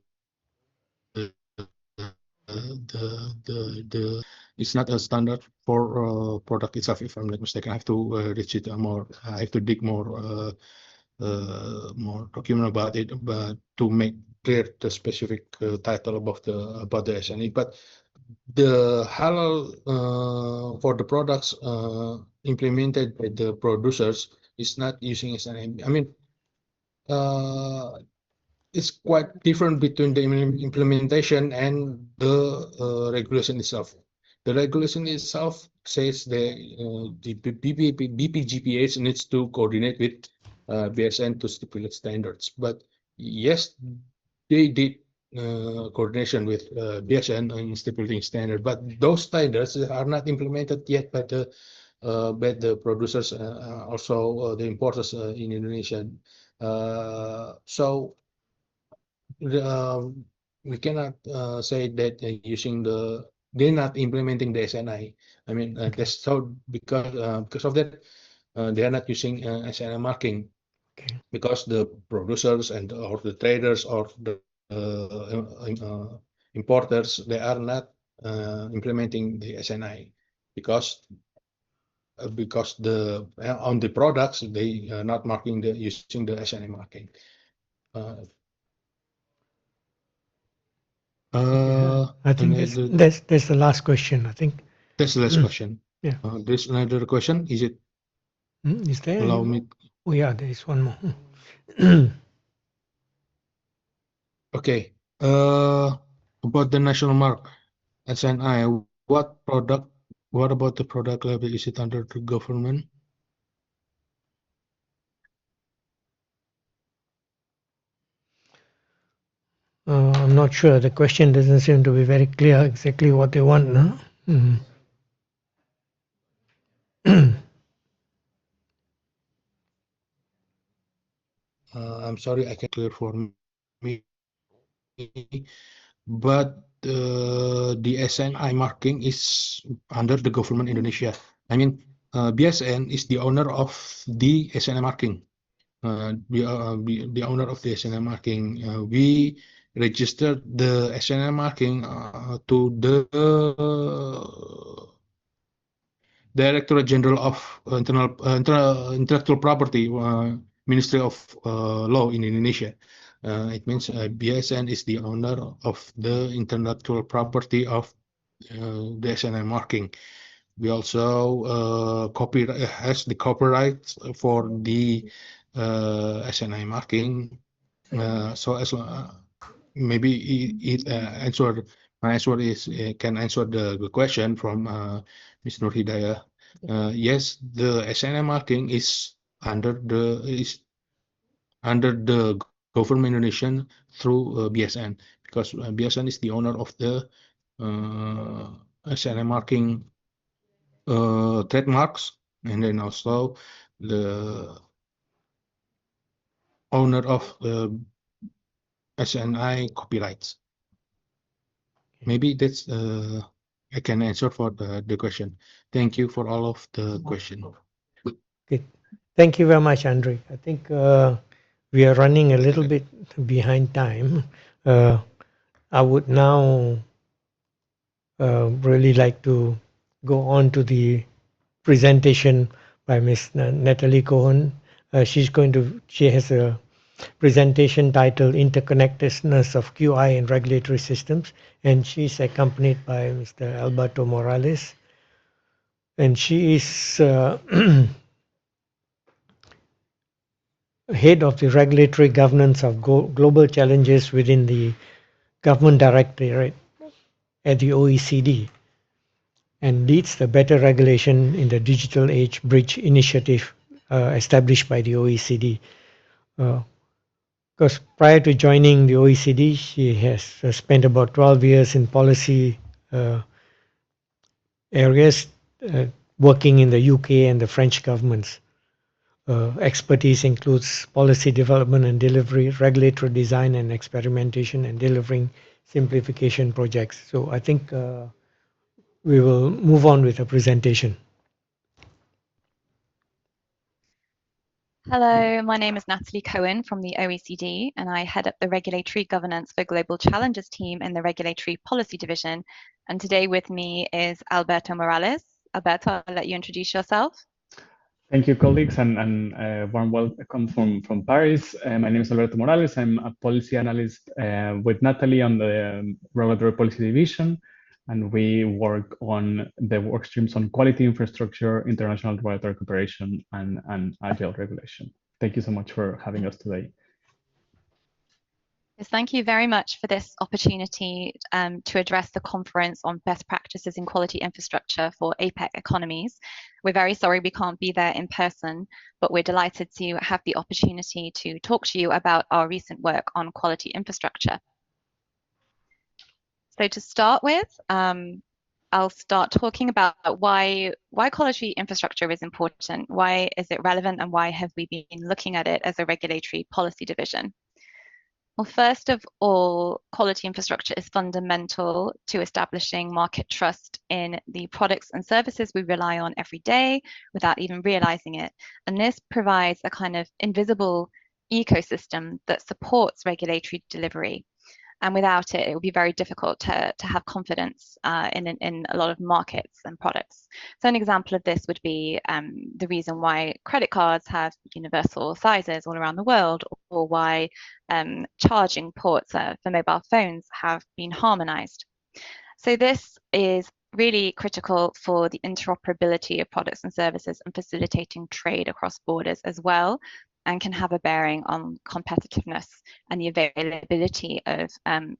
it's not a standard for product itself. If I'm not mistaken, I have to reach it more. I have to dig more document about it, but to make clear the specific title about the SNE. But the halal for the products implemented by the producers is not using SNE. I mean, uh, it's quite different between the implementation and the regulation itself. The regulation itself says the BPGPH needs to coordinate with BSN to stipulate standards. But yes, they did coordination with BSN in stipulating standard, but those standards are not implemented yet by the producers, also the importers in Indonesia. So we cannot say that using they're not implementing the SNI. I mean, that's so because of that, they are not using SNI marking
Okay.
because the producers and or the traders or the importers they are not implementing the SNI because the on the products they are not marking the using the SNI marking. Uh,
Yeah. I
and
think that's the last question. I think.
that's the last question.
Yeah.
There's another question. Is it
Is there any
allow
more?
me?
Oh yeah, there is one more.
Okay. About the national mark SNI, what product? What about the product level? Is it under the government?
I'm not sure. The question doesn't seem to be very clear exactly what they want. No? Mhm.
I'm sorry, I can't clear for me. But the SNI marking is under the government Indonesia. I mean, BSN is the owner of the SNI marking. The owner of the SNI marking. We registered the SNI marking to the Directorate General of Intellectual Property, Ministry of Law in Indonesia. It means BSN is the owner of the intellectual property of the SNI marking. We also has the copyright for the SNI marking. So as maybe answer my answer is can answer the question from Ms. Nur Hidayah. Yes, the SNI marking is under the government Indonesian through BSN because BSN is the owner of the SNI marking trademarks and then also the owner of the SNI copyrights. Maybe that's I can answer for the question. Thank you for all of the question.
Okay. Thank you very much, Andre. I think we are running a little bit behind time. I would now really like to go on to the presentation by Miss Natalie Cohen. She has a presentation titled Interconnectedness of QI and Regulatory Systems, and she's accompanied by Mr. Alberto Morales. And she is head of the regulatory governance of global challenges within the government directorate at the OECD, and leads the Better Regulation in the Digital Age Bridge initiative established by the OECD. Because prior to joining the OECD, she has spent about 12 years in policy areas, working in the UK and the French governments. Expertise includes policy development and delivery, regulatory design and experimentation, and delivering simplification projects. So I think we will move on with the presentation.
Hello, my name is Natalie Cohen from the OECD, and I head up the Regulatory Governance for Global Challenges team in the Regulatory Policy Division. And today with me is Alberto Morales. Alberto, I'll let you introduce yourself.
Thank you, colleagues, and warm welcome from Paris. My name is Alberto Morales. I'm a policy analyst with Natalie on the Regulatory Policy Division, and we work on the work streams on quality infrastructure, international regulatory cooperation, and agile regulation. Thank you so much for having us today.
Yes, thank you very much for this opportunity to address the conference on best practices in quality infrastructure for APEC economies. We're very sorry we can't be there in person, but we're delighted to have the opportunity to talk to you about our recent work on quality infrastructure. So to start with, I'll start talking about why quality infrastructure is important, why is it relevant, and why have we been looking at it as a regulatory policy division. Well, first of all, quality infrastructure is fundamental to establishing market trust in the products and services we rely on every day without even realizing it. And this provides a kind of invisible ecosystem that supports regulatory delivery. And without it, it would be very difficult to have confidence in a lot of markets and products. So an example of this would be the reason why credit cards have universal sizes all around the world, or why charging ports for mobile phones have been harmonized. So this is really critical for the interoperability of products and services and facilitating trade across borders as well, and can have a bearing on competitiveness and the availability of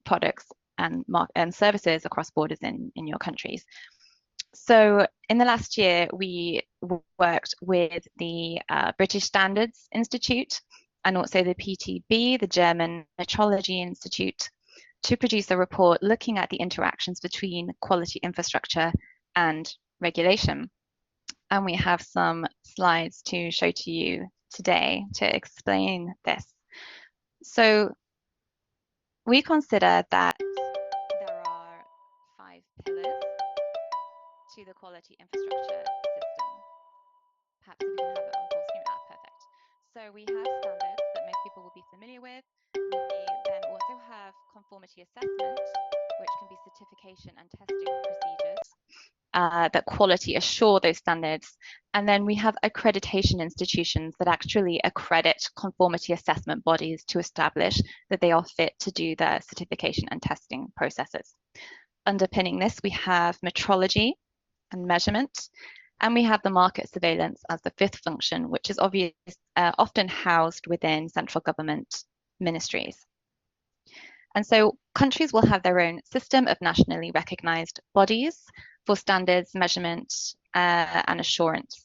products and services across borders in your countries. So in the last year, we worked with the British Standards Institute and also the PTB, the German Metrology Institute, to produce a report looking at the interactions between quality infrastructure and regulation. And we have some slides to show to you today to explain this. So we consider that there are 5 pillars to the quality infrastructure system. Perhaps if we can have it on full screen. Perfect. So we have standards that most people will be familiar with. We then also have conformity assessment, which can be certification and testing procedures that quality assure those standards. And then we have accreditation institutions that actually accredit conformity assessment bodies to establish that they are fit to do the certification and testing processes. Underpinning this, we have metrology and measurement, and we have the market surveillance as the 5th function, which is often housed within central government ministries. And so countries will have their own system of nationally recognized bodies for standards, measurement, and assurance.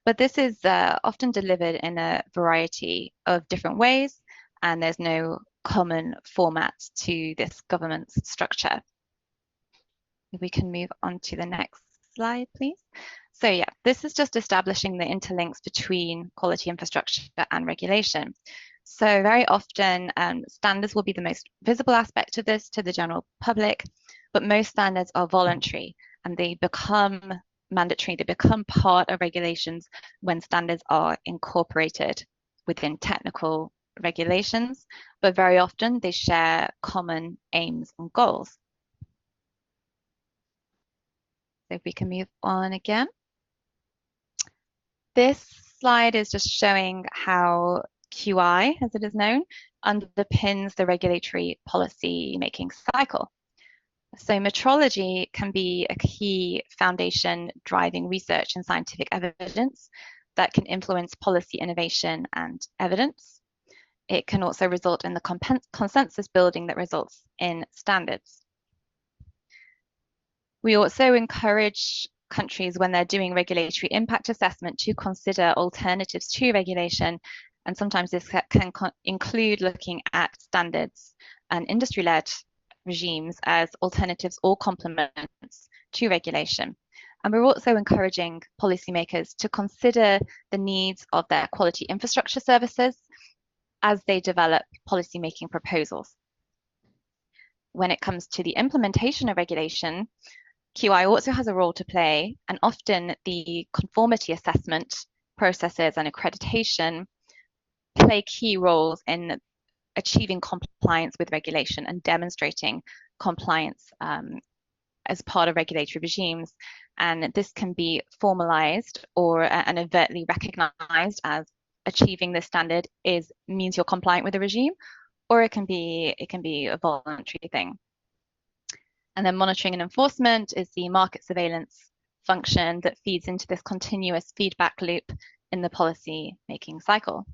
But this is often delivered in a variety of different ways, and there's no common format to this governance structure. If we can move on to the next slide, please. So yeah, this is just establishing the interlinks between quality infrastructure and regulation. So very often standards will be the most visible aspect of this to the general public, but most standards are voluntary and they become mandatory. They become part of regulations when standards are incorporated within technical regulations, but very often they share common aims and goals. So if we can move on again. This slide is just showing how QI, as it is known, underpins the regulatory policy making cycle. So metrology can be a key foundation driving research and scientific evidence that can influence policy innovation and evidence. It can also result in the consensus building that results in standards. We also encourage countries when they're doing regulatory impact assessment to consider alternatives to regulation. And sometimes this can include looking at standards and industry-led regimes as alternatives or complements to regulation. And we're also encouraging policymakers to consider the needs of their quality infrastructure services as they develop policymaking proposals. When it comes to the implementation of regulation, QI also has a role to play, and often the conformity assessment processes and accreditation play key roles in achieving compliance with regulation and demonstrating compliance as part of regulatory regimes. And this can be formalized or and overtly recognized as achieving this standard means you're compliant with the regime, or it can be a voluntary thing. And then monitoring and enforcement is the market surveillance function that feeds into this continuous feedback loop in the policy making cycle.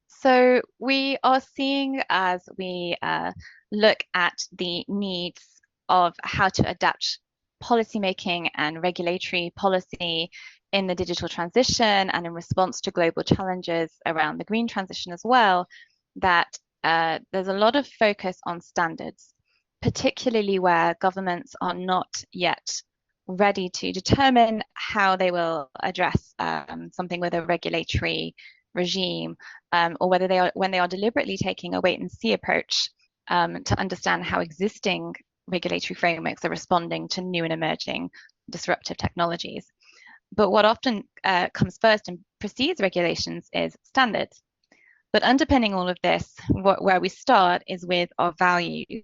So we are seeing, as we look at the needs of how to adapt policymaking and regulatory policy in the digital transition and in response to global challenges around the green transition as well, that there's a lot of focus on standards, particularly where governments are not yet ready to determine how they will address something with a regulatory regime, or whether when they are deliberately taking a wait and see approach to understand how existing regulatory frameworks are responding to new and emerging disruptive technologies. But what often comes first and precedes regulations is standards. But underpinning all of this, where we start is with our values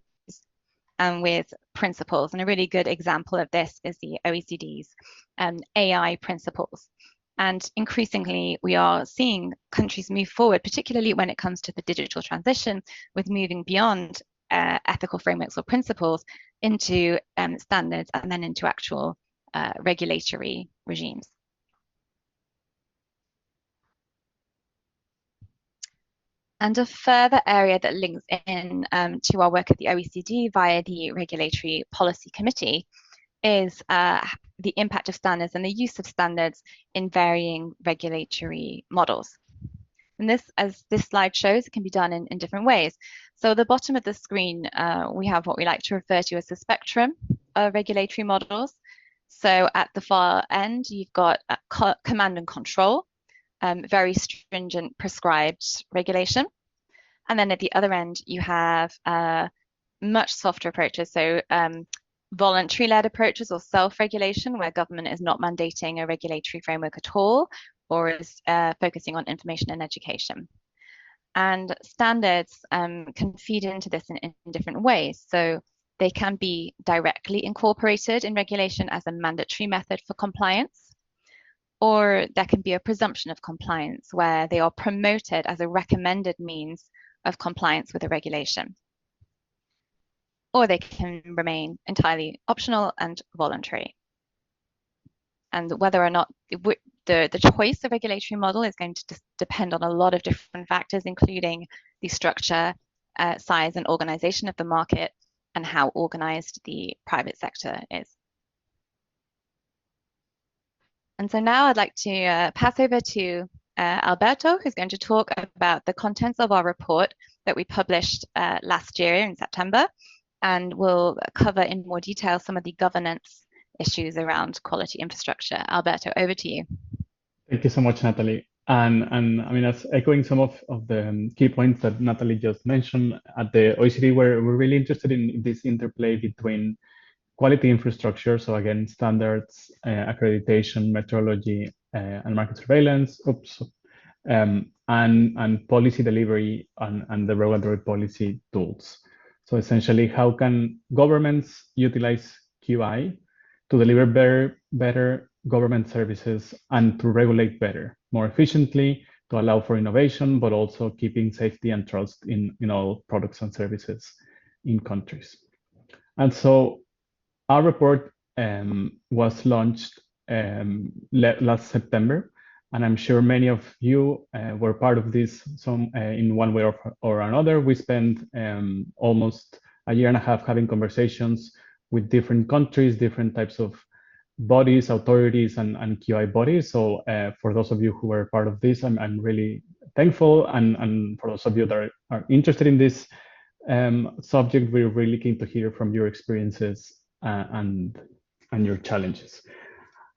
and with principles. And a really good example of this is the OECD's AI principles. And increasingly, we are seeing countries move forward, particularly when it comes to the digital transition, with moving beyond ethical frameworks or principles into standards and then into actual regulatory regimes. And a further area that links in to our work at the OECD via the Regulatory Policy Committee is the impact of standards and the use of standards in varying regulatory models. And this, as this slide shows, it can be done in different ways. So at the bottom of the screen, we have what we like to refer to as the spectrum of regulatory models. So at the far end, you've got command and control, very stringent prescribed regulation. And then at the other end, you have much softer approaches. So voluntary-led approaches or self-regulation, where government is not mandating a regulatory framework at all, or is focusing on information and education. And standards can feed into this in different ways. So they can be directly incorporated in regulation as a mandatory method for compliance, or there can be a presumption of compliance where they are promoted as a recommended means of compliance with a regulation. Or they can remain entirely optional and voluntary. And whether or not the choice of regulatory model is going to depend on a lot of different factors, including the structure, size and organization of the market, and how organized the private sector is. And so now I'd like to pass over to Alberto, who's going to talk about the contents of our report that we published last year in September, and we'll cover in more detail some of the governance issues around quality infrastructure. Alberto, over to you.
Thank you so much, Natalie. And I mean, as echoing some of the key points that Natalie just mentioned, at the OECD, we're really interested in this interplay between quality infrastructure, so again, standards, accreditation, metrology, and market surveillance, and policy delivery and the regulatory policy tools. So essentially, how can governments utilize QI to deliver better government services and to regulate better, more efficiently, to allow for innovation, but also keeping safety and trust in all products and services in countries. And so our report was launched last September, and I'm sure many of you were part of this in one way or another. We spent almost a year and a half having conversations with different countries, different types of bodies, authorities, and QI bodies. So for those of you who were part of this, I'm really thankful. And for those of you that are interested in this subject, we're really keen to hear from your experiences and your challenges.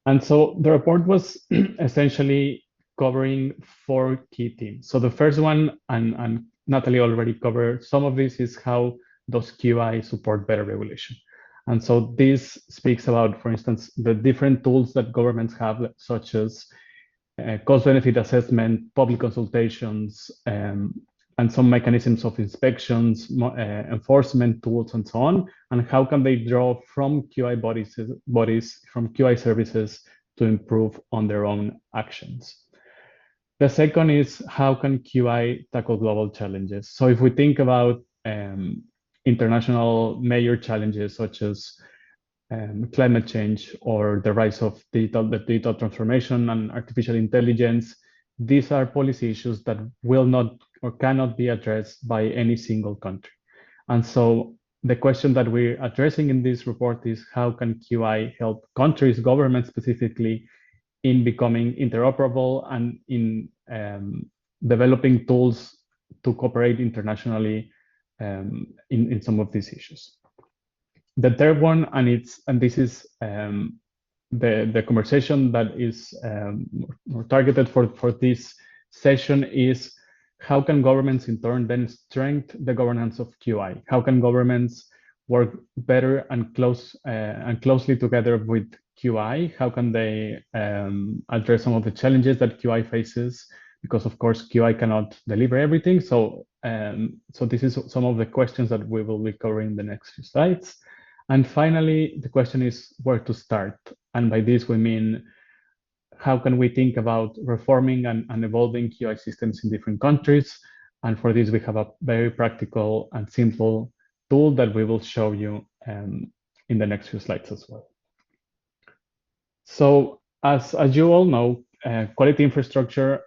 And so the report was essentially covering 4 key themes. So the first one, and Natalie already covered some of this, is how does QI support better regulation? And so this speaks about, for instance, the different tools that governments have, such as cost-benefit assessment, public consultations, and some mechanisms of inspections, enforcement tools, and so on, and how can they draw from QI bodies from QI services to improve on their own actions. The second is how can QI tackle global challenges? So if we think about international major challenges such as climate change or the rise of the digital transformation and artificial intelligence, these are policy issues that will not or cannot be addressed by any single country. And so the question that we're addressing in this report is how can QI help countries, governments specifically, in becoming interoperable and in developing tools to cooperate internationally in some of these issues. The third one, and this is the conversation that is more targeted for this session, is how can governments in turn then strengthen the governance of QI? How can governments work better and closely together with QI? How can they address some of the challenges that QI faces? Because of course QI cannot deliver everything. So this is some of the questions that we will be covering in the next few slides. And finally, the question is where to start. And by this, we mean, how can we think about reforming and evolving QI systems in different countries? And for this, we have a very practical and simple tool that we will show you in the next few slides as well. So as you all know, quality infrastructure,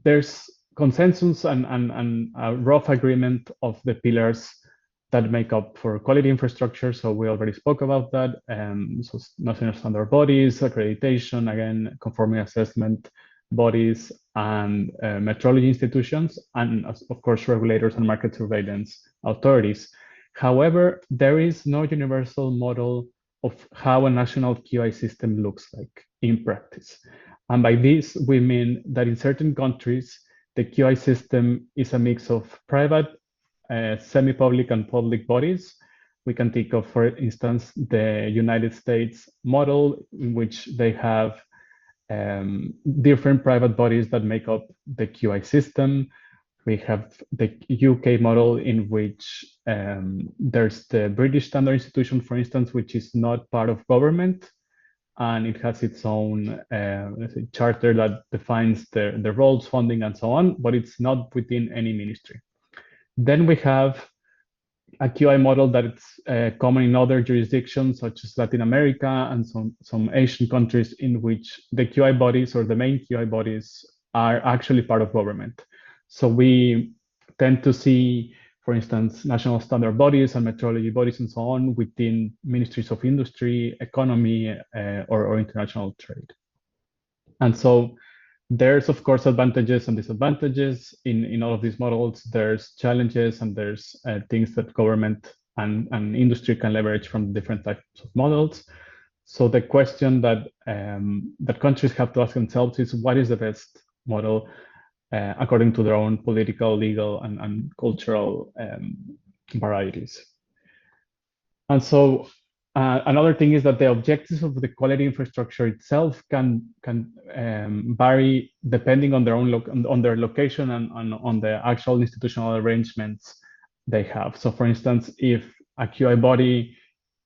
there's consensus and a rough agreement of the pillars that make up for quality infrastructure. So we already spoke about that. So national standard bodies, accreditation, again, conforming assessment bodies, and metrology institutions, and of course, regulators and market surveillance authorities. However, there is no universal model of how a national QI system looks like in practice. And by this, we mean that in certain countries, the QI system is a mix of private, semi-public and public bodies. We can think of, for instance, the United States model, in which they have different private bodies that make up the QI system. We have the UK model, in which there's the British Standard Institution, for instance, which is not part of government, and it has its own charter that defines the roles, funding, and so on, but it's not within any ministry. Then we have a QI model that is common in other jurisdictions, such as Latin America and some Asian countries, in which the QI bodies or the main QI bodies are actually part of government. So we tend to see, for instance, national standard bodies and metrology bodies and so on within ministries of industry, economy, or international trade. And so there's, of course, advantages and disadvantages in all of these models. There's challenges and there's things that government and industry can leverage from different types of models. So the question that that countries have to ask themselves is, what is the best model according to their own political, legal, and cultural varieties? And so another thing is that the objectives of the quality infrastructure itself can vary depending on their own on their location and on the actual institutional arrangements they have. So, for instance, if a QI body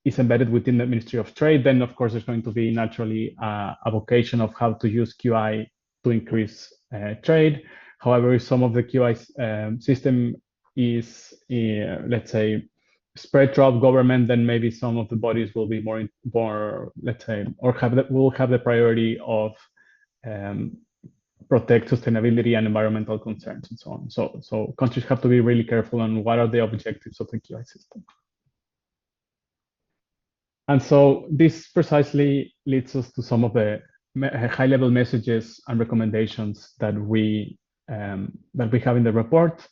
is embedded within the Ministry of Trade, then of course there's going to be naturally a vocation of how to use QI to increase trade. However, if some of the QI system is, let's say, spread throughout government, then maybe some of the bodies will be more, let's say, or will have the priority of protect sustainability and environmental concerns and so on. So countries have to be really careful on what are the objectives of the QI system. And so this precisely leads us to some of the high-level messages and recommendations that we have in the report.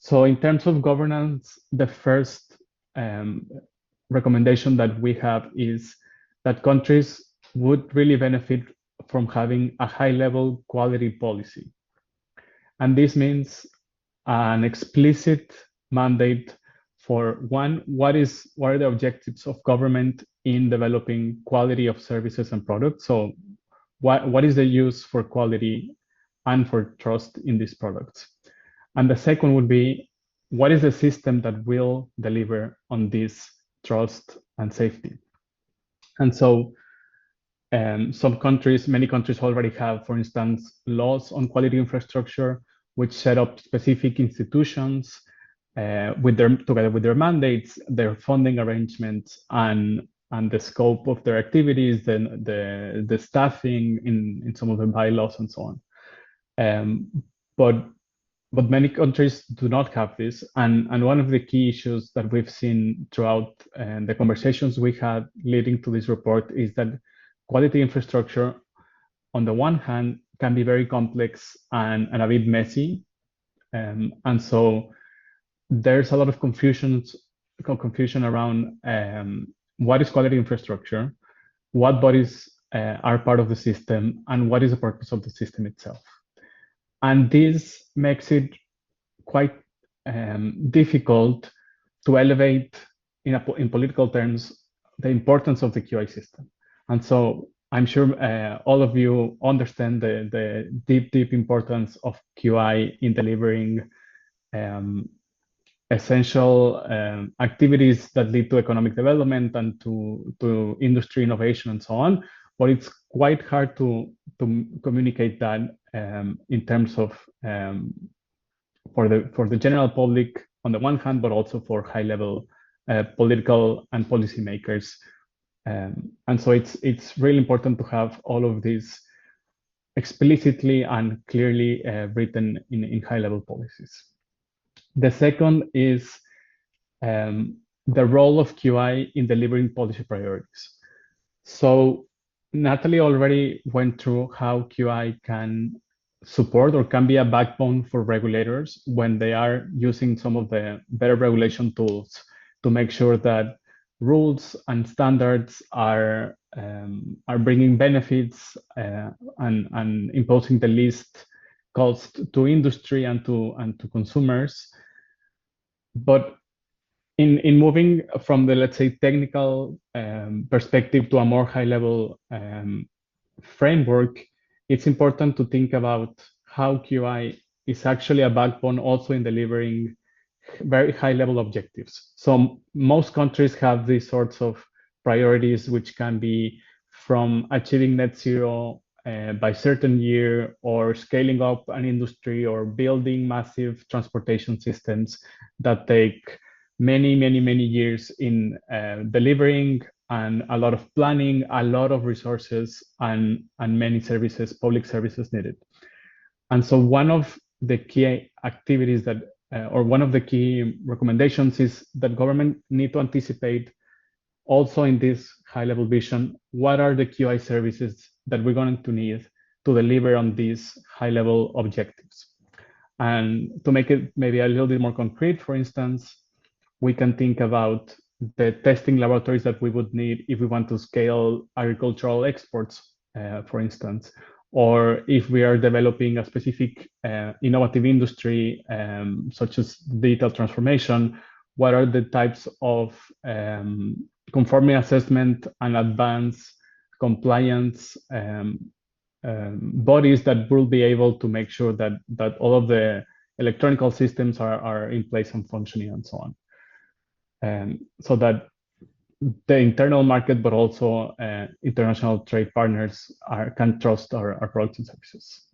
So in terms of governance, the first recommendation that we have is that countries would really benefit from having a high-level quality policy. And this means an explicit mandate for one, what are the objectives of government in developing quality of services and products? So what is the use for quality and for trust in these products? And the second would be, what is the system that will deliver on this trust and safety? And so many countries already have, for instance, laws on quality infrastructure, which set up specific institutions together with their mandates, their funding arrangements, and the scope of their activities, the staffing in some of the bylaws and so on. But many countries do not have this, and one of the key issues that we've seen throughout the conversations we had leading to this report is that quality infrastructure, on the one hand, can be very complex and a bit messy, and so there's a lot of confusion around what is quality infrastructure, what bodies are part of the system, and what is the purpose of the system itself. And this makes it quite difficult to elevate, in political terms, the importance of the QI system. And so I'm sure all of you understand the deep importance of QI in delivering essential activities that lead to economic development and to industry innovation and so on. But it's quite hard to communicate that in terms of for the general public on the one hand, but also for high-level political and policymakers. And so it's really important to have all of these explicitly and clearly written in high-level policies. The second is the role of QI in delivering policy priorities. So Natalie already went through how QI can support or can be a backbone for regulators when they are using some of the better regulation tools to make sure that rules and standards are bringing benefits and imposing the least cost to industry and to consumers. But in moving from the, let's say, technical perspective to a more high-level framework, it's important to think about how QI is actually a backbone also in delivering very high-level objectives. So most countries have these sorts of priorities, which can be from achieving net zero by certain year, or scaling up an industry, or building massive transportation systems that take many years in delivering, and a lot of planning, a lot of resources, and many services, public services needed. And so one of the key activities that, or one of the key recommendations is that government need to anticipate also in this high-level vision, what are the QI services that we're going to need to deliver on these high-level objectives. And to make it maybe a little bit more concrete, for instance, we can think about the testing laboratories that we would need if we want to scale agricultural exports, for instance, or if we are developing a specific innovative industry, such as digital transformation, what are the types of conformity assessment and advanced compliance bodies that will be able to make sure that all of the electronic systems are in place and functioning and so on. So that the internal market, but also international trade partners can trust our products and services.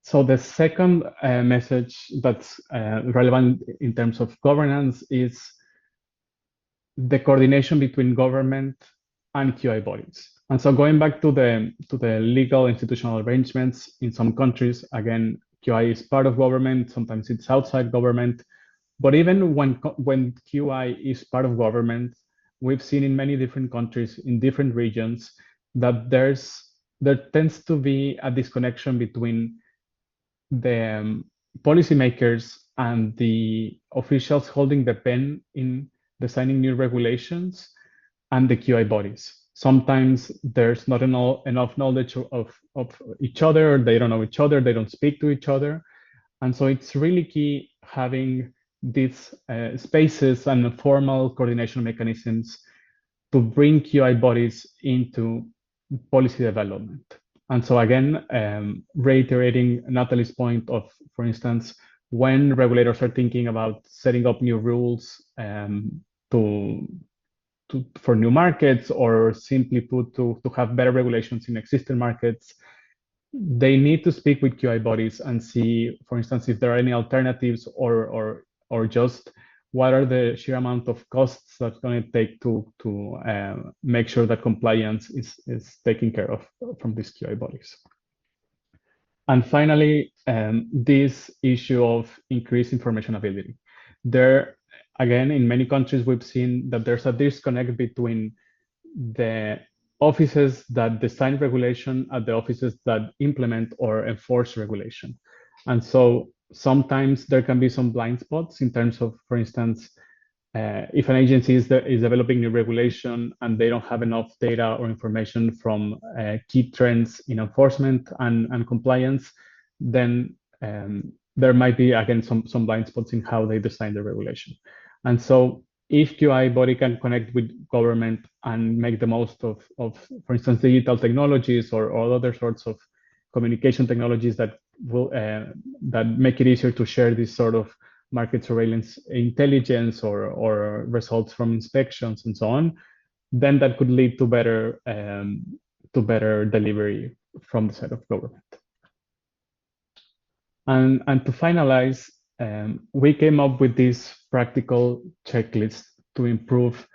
So the second message that's relevant in terms of governance is the coordination between government and QI bodies. And so going back to the legal institutional arrangements in some countries, again, QI is part of government, sometimes it's outside government. But even when QI is part of government, we've seen in many different countries, in different regions, that there tends to be a disconnection between the policymakers and the officials holding the pen in designing new regulations and the QI bodies. Sometimes there's not enough knowledge of each other, they don't know each other, they don't speak to each other. And so it's really key having these spaces and formal coordination mechanisms to bring QI bodies into policy development. And so again, reiterating Natalie's point of, for instance, when regulators are thinking about setting up new rules for new markets, or simply put, to have better regulations in existing markets, they need to speak with QI bodies and see, for instance, if there are any alternatives, or just what are the sheer amount of costs that's going to take to make sure that compliance is taken care of from these QI bodies. And finally, this issue of increased information ability. There, again, in many countries, we've seen that there's a disconnect between the offices that design regulation and the offices that implement or enforce regulation. And so sometimes there can be some blind spots in terms of, for instance, if an agency is developing new regulation and they don't have enough data or information from key trends in enforcement and compliance, then there might be, again, some blind spots in how they design the regulation. And so if QI body can connect with government and make the most of for instance, digital technologies or other sorts of communication technologies that will that make it easier to share this sort of market surveillance intelligence or results from inspections and so on, then that could lead to better delivery from the side of government. And to finalize, we came up with this practical checklist to improve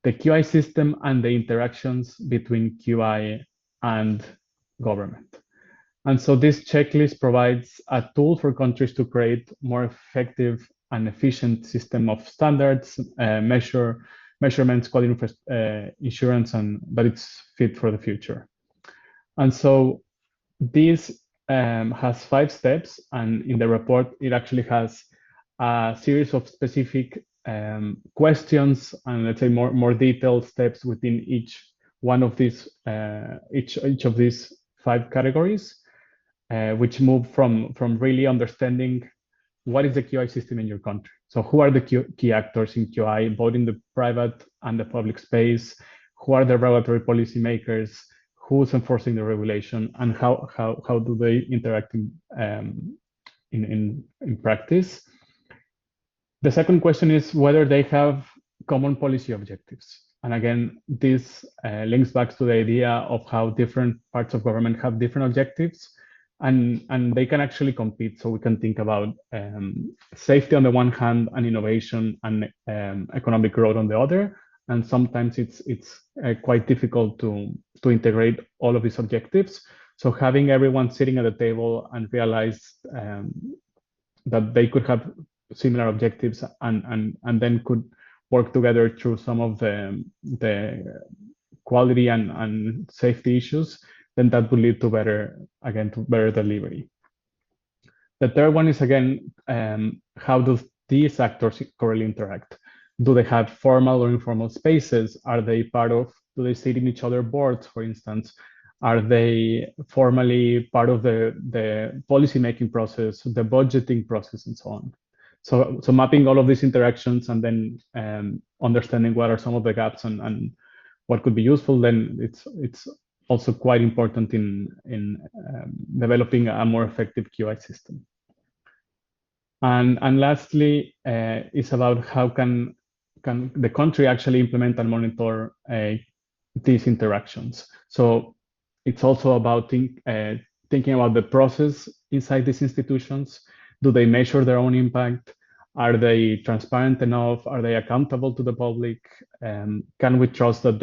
the QI system and the interactions between QI and government. And so this checklist provides a tool for countries to create more effective and efficient system of standards, measurements, quality assurance, and that it's fit for the future. And so this has 5 steps, and in the report, it actually has a series of specific questions and, let's say, more detailed steps within each one of these, each of these 5 categories, which move from really understanding what is the QI system in your country. So who are the key actors in QI, both in the private and the public space? Who are the regulatory policymakers? Who's enforcing the regulation, and how do they interact in practice? The second question is whether they have common policy objectives. And again, this links back to the idea of how different parts of government have different objectives, and they can actually compete. So we can think about safety on the one hand, and innovation and economic growth on the other. And sometimes it's quite difficult to integrate all of these objectives. So having everyone sitting at the table and realize that they could have similar objectives and then could work together through some of the quality and safety issues, then that would lead to better delivery. The third one is, again, how does these actors currently interact. Do they have formal or informal spaces? Are they do they sit in each other's boards, for instance? Are they formally part of the policy-making process, the budgeting process, and so on? So mapping all of these interactions and then understanding what are some of the gaps and what could be useful, then it's also quite important in developing a more effective QI system. And lastly, it's about how can the country actually implement and monitor these interactions. So it's also about thinking about the process inside these institutions. Do they measure their own impact? Are they transparent enough? Are they accountable to the public? Can we trust that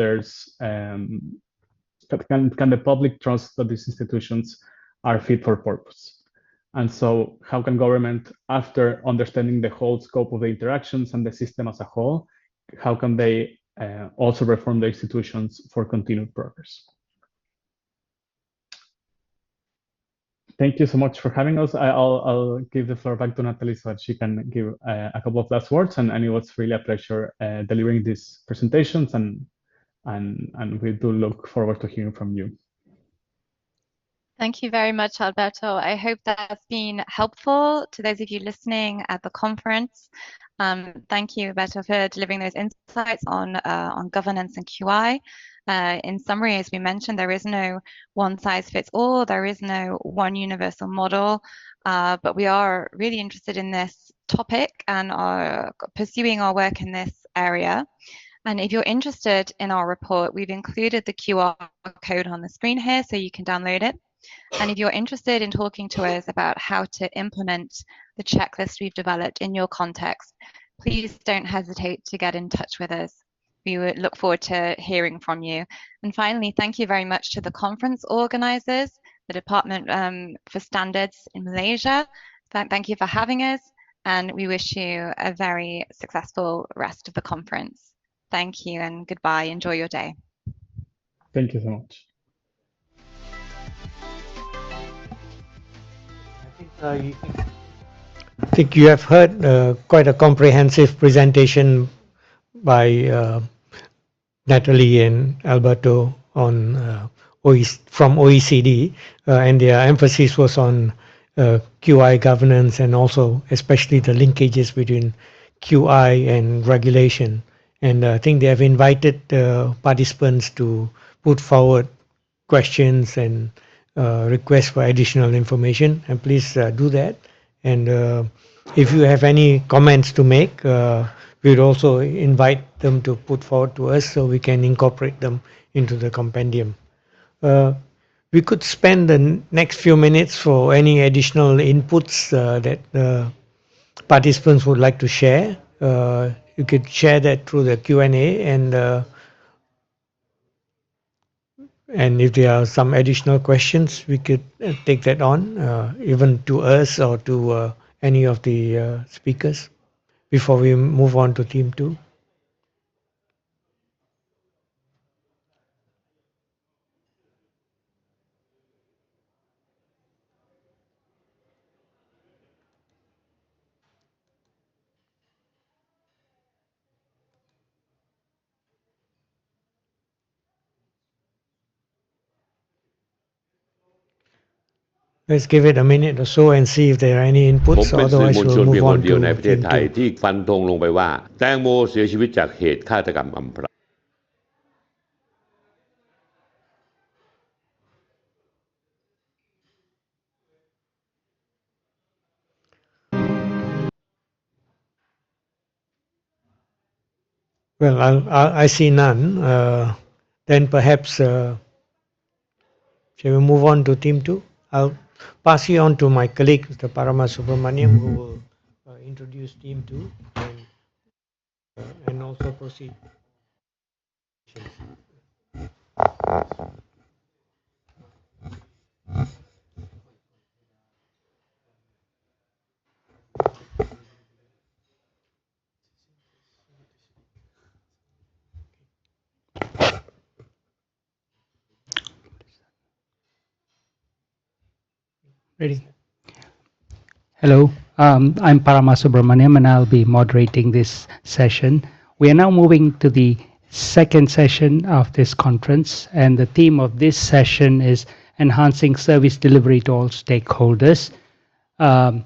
can the public trust that these institutions are fit for purpose? And so how can government, after understanding the whole scope of the interactions and the system as a whole, how can they also reform the institutions for continued progress? Thank you so much for having us. I'll give the floor back to Natalie so that she can give a couple of last words. And it was really a pleasure delivering these presentations, and we do look forward to hearing from you.
Thank you very much, Alberto. I hope that's been helpful to those of you listening at the conference. Thank you, Alberto, for delivering those insights on governance and QI. In summary, as we mentioned, there is no one size fits all. There is no one universal model, but we are really interested in this topic and are pursuing our work in this area. And if you're interested in our report, we've included the QR code on the screen here so you can download it. And if you're interested in talking to us about how to implement the checklist we've developed in your context, please don't hesitate to get in touch with us. We would look forward to hearing from you. And finally, thank you very much to the conference organizers, the Department for Standards in Malaysia. Thank you for having us, and we wish you a very successful rest of the conference. Thank you and goodbye. Enjoy your day.
Thank you so much.
I think you have heard quite a comprehensive presentation by Natalie and Alberto on from OECD, and their emphasis was on QI governance and also especially the linkages between QI and regulation. And I think they have invited participants to put forward questions and requests for additional information, and please do that. And if you have any comments to make, we'd also invite them to put forward to us so we can incorporate them into the compendium. We could spend the next few minutes for any additional inputs that participants would like to share. You could share that through the Q&A, and if there are some additional questions, we could take that on, even to us or to any of the speakers before we move on to theme 2. Let's give it a minute or so and see if there are any
ผม
inputs.
เป็นสื่อ
Otherwise,
มวลช
we'll
นเพีย
move
งคน
on
เดียวใน
to
ประเทศ
theme
ไทย
2.
ที่ฟันธงลงไปว่า แตงโมเสียชีวิตจากเหตุฆาตกรรมอำพราง
Well, I see none. Then perhaps shall we move on to theme 2? I'll pass you on to my colleague, Mr. Parama Subramaniam, who will introduce theme 2 and also proceed. Ready?
Hello, I'm Parama Subramaniam and I'll be moderating this session. We are now moving to the second session of this conference, and the theme of this session is enhancing service delivery to all stakeholders. Um,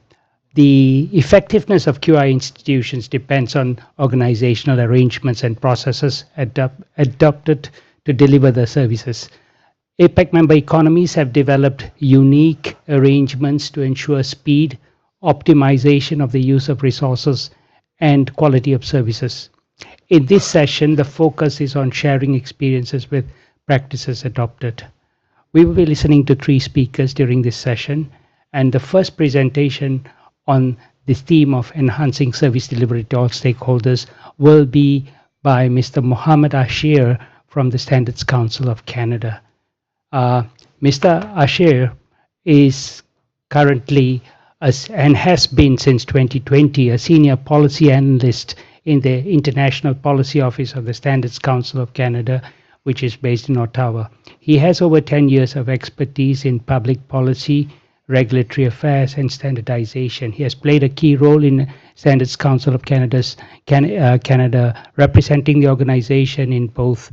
the effectiveness of QI institutions depends on organizational arrangements and processes adopted to deliver the services. APEC member economies have developed unique arrangements to ensure speed, optimization of the use of resources, and quality of services. In this session, the focus is on sharing experiences with practices adopted. We will be listening to 3 speakers during this session, and the first presentation on the theme of enhancing service delivery to all stakeholders will be by Mr. Mohammed Ashir from the Standards Council of Canada. Mr. Ashir is currently and has been since 2020 a senior policy analyst in the International Policy Office of the Standards Council of Canada, which is based in Ottawa. He has over 10 years of expertise in public policy, regulatory affairs, and standardization. He has played a key role in Standards Council of Canada, representing the organization in both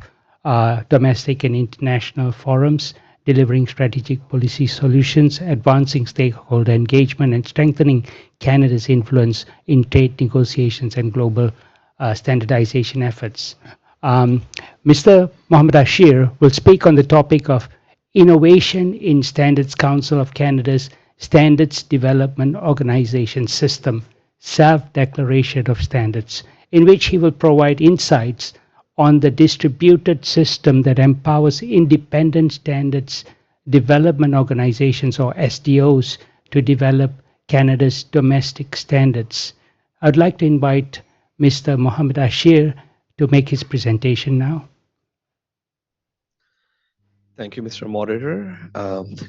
domestic and international forums, delivering strategic policy solutions, advancing stakeholder engagement, and strengthening Canada's influence in trade negotiations and global standardization efforts. Mr. Mohammed Ashir will speak on the topic of innovation in Standards Council of Canada's Standards Development Organization System, Self-Declaration of Standards, in which he will provide insights on the distributed system that empowers independent standards development organizations, or SDOs, to develop Canada's domestic standards. I'd like to invite Mr. Mohammed Ashir to make his presentation now.
Thank you, Mr. Moderator.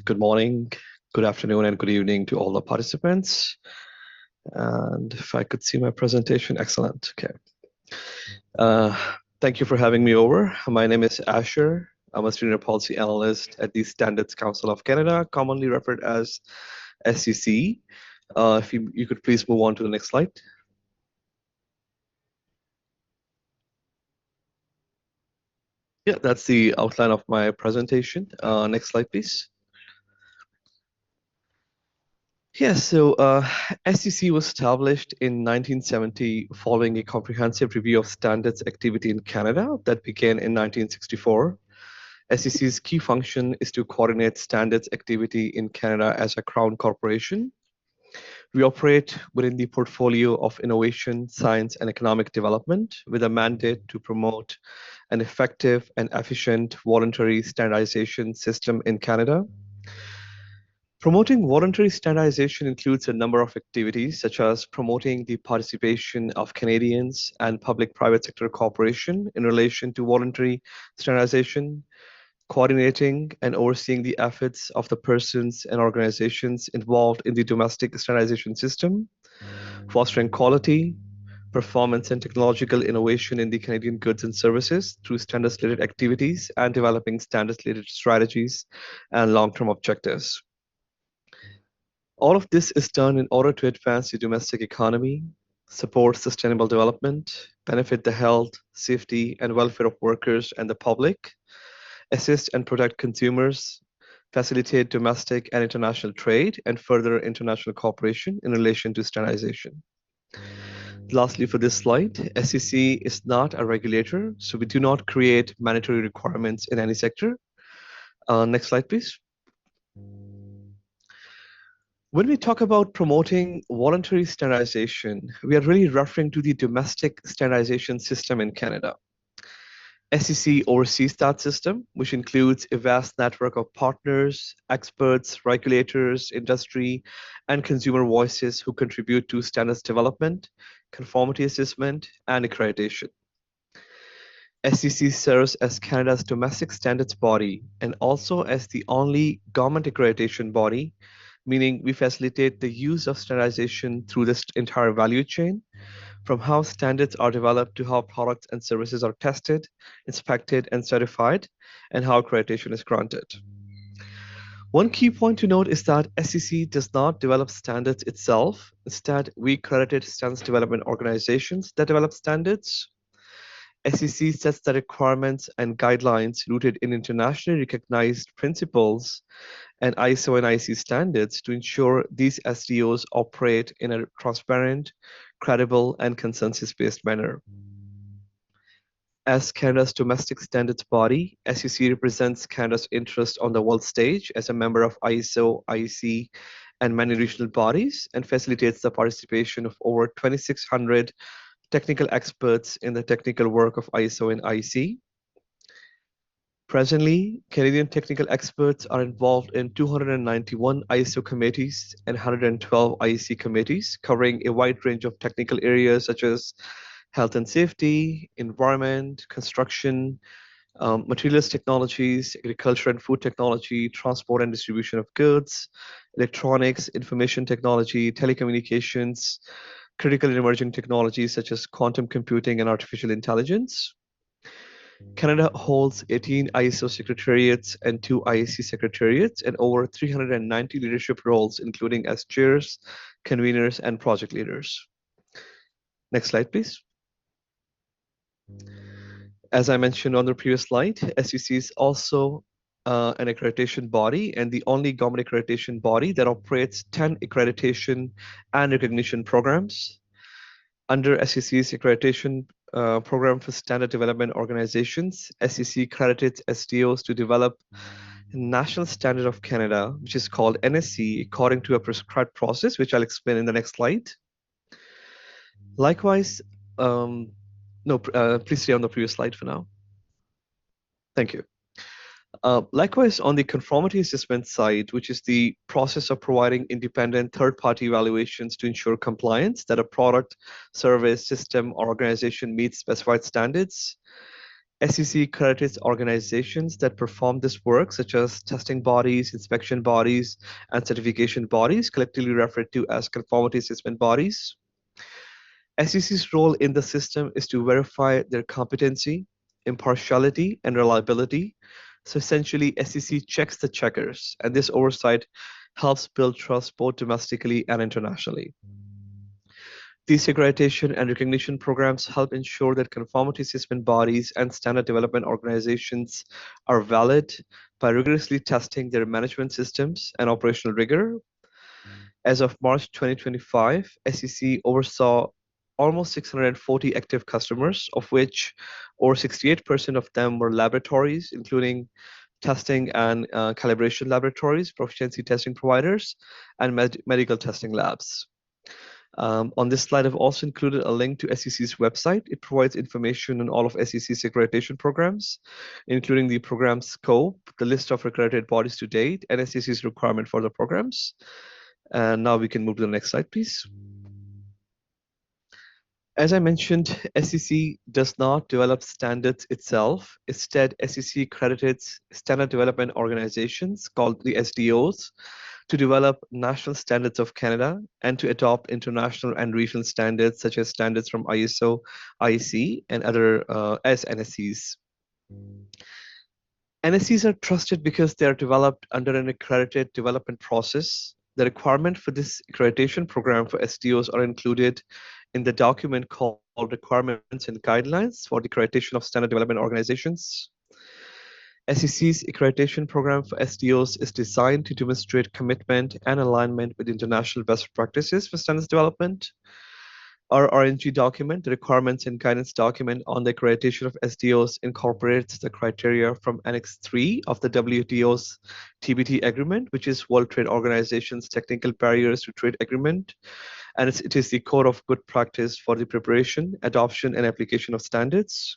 Good morning, good afternoon, and good evening to all the participants. And if I could see my presentation, excellent. Okay. Thank you for having me over. My name is Asher. I'm a senior policy analyst at the Standards Council of Canada, commonly referred as SCC. If you could please move on to the next slide. Yeah, that's the outline of my presentation. Next slide, please. Yes, so SCC was established in 1970 following a comprehensive review of standards activity in Canada that began in 1964. SCC's key function is to coordinate standards activity in Canada as a Crown corporation. We operate within the portfolio of innovation, science, and economic development with a mandate to promote an effective and efficient voluntary standardization system in Canada. Promoting voluntary standardization includes a number of activities, such as promoting the participation of Canadians and public-private sector cooperation in relation to voluntary standardization, coordinating and overseeing the efforts of the persons and organizations involved in the domestic standardization system, fostering quality, performance, and technological innovation in the Canadian goods and services through standards-related activities, and developing standards-related strategies and long-term objectives. All of this is done in order to advance the domestic economy, support sustainable development, benefit the health, safety, and welfare of workers and the public, assist and protect consumers, facilitate domestic and international trade, and further international cooperation in relation to standardization. Lastly, for this slide, SCC is not a regulator, so we do not create mandatory requirements in any sector. Next slide, please. When we talk about promoting voluntary standardization, we are really referring to the domestic standardization system in Canada. SCC oversees that system, which includes a vast network of partners, experts, regulators, industry, and consumer voices who contribute to standards development, conformity assessment, and accreditation. SCC serves as Canada's domestic standards body and also as the only government accreditation body, meaning we facilitate the use of standardization through this entire value chain, from how standards are developed to how products and services are tested, inspected, and certified, and how accreditation is granted. One key point to note is that SEC does not develop standards itself. Instead, we credited standards development organizations that develop standards. SEC sets the requirements and guidelines rooted in internationally recognized principles and ISO and IC standards to ensure these SDOs operate in a transparent, credible, and consensus-based manner. As Canada's domestic standards body, SEC represents Canada's interest on the world stage as a member of ISO, IC, and many regional bodies, and facilitates the participation of over 2,600 technical experts in the technical work of ISO and IC. Presently, Canadian technical experts are involved in 291 ISO committees and 112 IC committees, covering a wide range of technical areas such as health and safety, environment, construction, materials technologies, agriculture and food technology, transport and distribution of goods, electronics, information technology, telecommunications, critical and emerging technologies such as quantum computing and artificial intelligence. Canada holds 18 ISO secretariats and 2 IEC secretariats and over 390 leadership roles, including as chairs, conveners, and project leaders. Next slide, please. As I mentioned on the previous slide, SEC is also an accreditation body and the only government accreditation body that operates 10 accreditation and recognition programs. Under SEC's accreditation program for standard development organizations, SEC accredits SDOs to develop a national standard of Canada, which is called NSC, according to a prescribed process, which I'll explain in the next slide. Likewise, please stay on the previous slide for now. Thank you. Likewise, on the conformity assessment side, which is the process of providing independent third-party evaluations to ensure compliance that a product, service, system, or organization meets specified standards, SEC credits organizations that perform this work, such as testing bodies, inspection bodies, and certification bodies, collectively referred to as conformity assessment bodies. SEC's role in the system is to verify their competency, impartiality, and reliability. So essentially, SEC checks the checkers, and this oversight helps build trust both domestically and internationally. These accreditation and recognition programs help ensure that conformity assessment bodies and standard development organizations are valid by rigorously testing their management systems and operational rigor. As of March 2025, SEC oversaw almost 640 active customers, of which over 68% of them were laboratories, including testing and calibration laboratories, proficiency testing providers, and medical testing labs. On this slide, I've also included a link to SEC's website. It provides information on all of SEC's accreditation programs, including the program scope, the list of accredited bodies to date, and SEC's requirement for the programs. And now we can move to the next slide, please. As I mentioned, SEC does not develop standards itself. Instead, SEC accredits standard development organizations called the SDOs to develop national standards of Canada and to adopt international and regional standards such as standards from ISO, IEC, and other NSCs. NSCs are trusted because they are developed under an accredited development process. The requirement for this accreditation program for SDOs are included in the document called Requirements and Guidelines for the Accreditation of Standard Development Organizations. SEC's accreditation program for SDOs is designed to demonstrate commitment and alignment with international best practices for standards development. Our RNG document, the Requirements and Guidance document on the accreditation of SDOs, incorporates the criteria from Annex 3 of the WTO's TBT agreement, which is World Trade Organization's Technical Barriers to Trade Agreement, and it is the code of good practice for the preparation, adoption, and application of standards.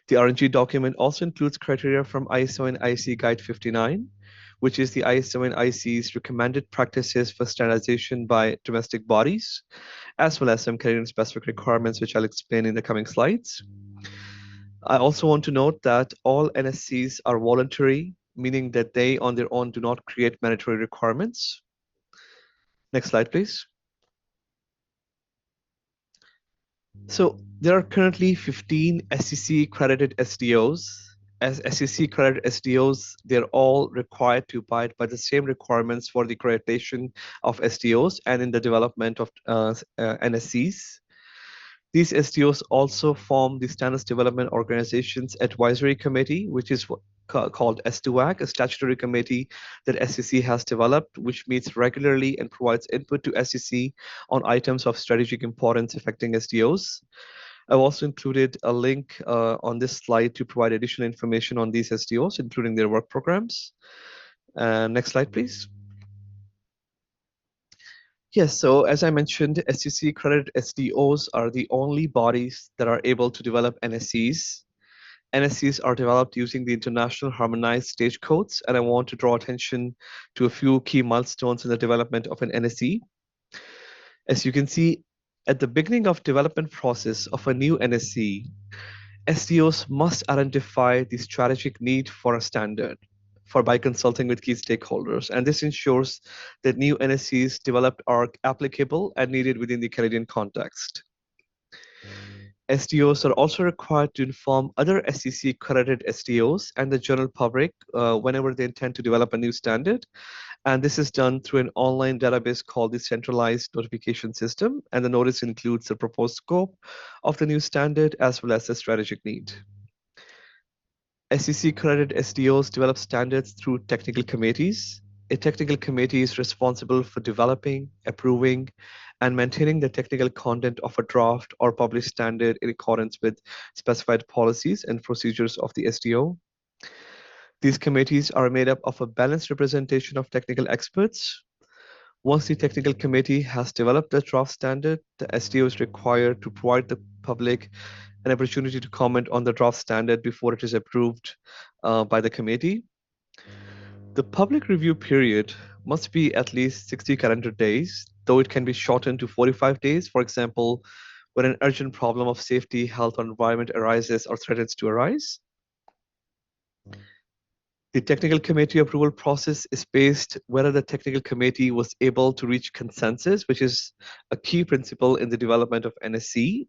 The RNG document also includes criteria from ISO and IC Guide 59, which is the ISO and IC's recommended practices for standardization by domestic bodies, as well as some Canadian-specific requirements, which I'll explain in the coming slides. I also want to note that all NSCs are voluntary, meaning that they on their own do not create mandatory requirements. Next slide, please. So there are currently 15 SEC accredited SDOs, as SEC accredited SDOs, they're all required to abide by the same requirements for the accreditation of SDOs and in the development of NSCs. These SDOs also form the Standards Development Organization's Advisory Committee, which is called S2AC, a statutory committee that SEC has developed, which meets regularly and provides input to SEC on items of strategic importance affecting SDOs. I've also included a link on this slide to provide additional information on these SDOs, including their work programs. Next slide, please. Yes, so as I mentioned, SEC accredited SDOs are the only bodies that are able to develop NSCs. NSCs are developed using the International Harmonized Stage Codes, and I want to draw attention to a few key milestones in the development of an NSC. As you can see, at the beginning of development process of a new NSC, SDOs must identify the strategic need for a standard by consulting with key stakeholders. And this ensures that new NSCs developed are applicable and needed within the Canadian context. SDOs are also required to inform other SEC accredited SDOs and the general public whenever they intend to develop a new standard. And this is done through an online database called the Centralized Notification System. And the notice includes the proposed scope of the new standard as well as the strategic need. SEC accredited SDOs develop standards through technical committees. A technical committee is responsible for developing, approving, and maintaining the technical content of a draft or published standard in accordance with specified policies and procedures of the SDO. These committees are made up of a balanced representation of technical experts. Once the technical committee has developed the draft standard, the SDO is required to provide the public an opportunity to comment on the draft standard before it is approved by the committee. The public review period must be at least 60 calendar days, though it can be shortened to 45 days, for example, when an urgent problem of safety, health, or environment arises or threatens to arise. The technical committee approval process is based whether the technical committee was able to reach consensus, which is a key principle in the development of NSC.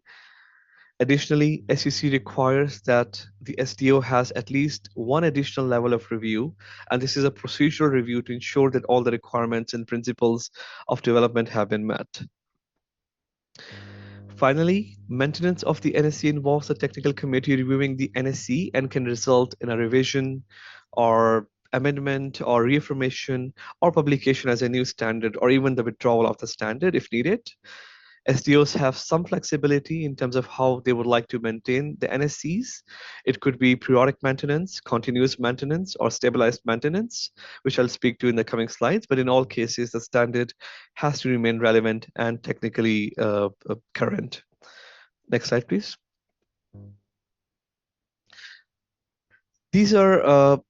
Additionally, SEC requires that the SDO has at least one additional level of review, and this is a procedural review to ensure that all the requirements and principles of development have been met. Finally, maintenance of the NSC involves the technical committee reviewing the NSC and can result in a revision or amendment or reaffirmation or publication as a new standard or even the withdrawal of the standard if needed. SDOs have some flexibility in terms of how they would like to maintain the NSCs. It could be periodic maintenance, continuous maintenance, or stabilized maintenance, which I'll speak to in the coming slides. But in all cases, the standard has to remain relevant and technically current. Next slide, please. These are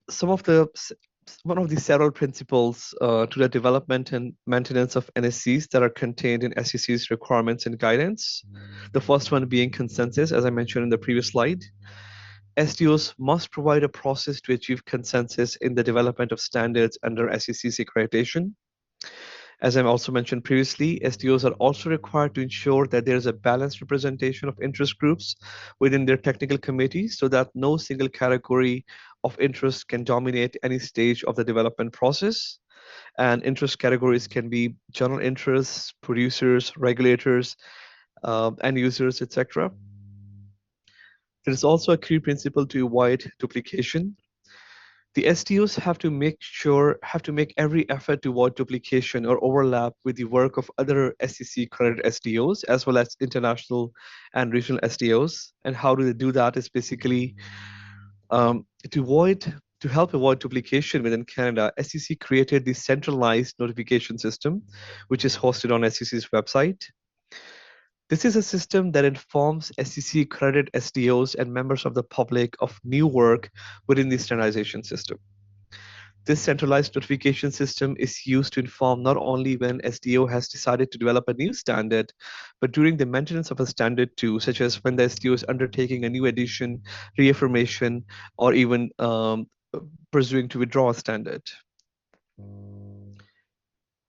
one of the several principles to the development and maintenance of NSCs that are contained in SEC's requirements and guidance. The first one being consensus, as I mentioned in the previous slide. SDOs must provide a process to achieve consensus in the development of standards under SEC's accreditation. As I also mentioned previously, SDOs are also required to ensure that there is a balanced representation of interest groups within their technical committees so that no single category of interest can dominate any stage of the development process. And interest categories can be general interests, producers, regulators, end users, etc. There is also a key principle to avoid duplication. The SDOs have to make every effort to avoid duplication or overlap with the work of other SEC accredited SDOs as well as international and regional SDOs. And how do they do that is basically to help avoid duplication within Canada, SEC created the centralized notification system, which is hosted on SEC's website. This is a system that informs SEC accredited SDOs and members of the public of new work within the standardization system. This centralized notification system is used to inform not only when SDO has decided to develop a new standard, but during the maintenance of a standard too, such as when the SDO is undertaking a new addition, reaffirmation, or even pursuing to withdraw a standard.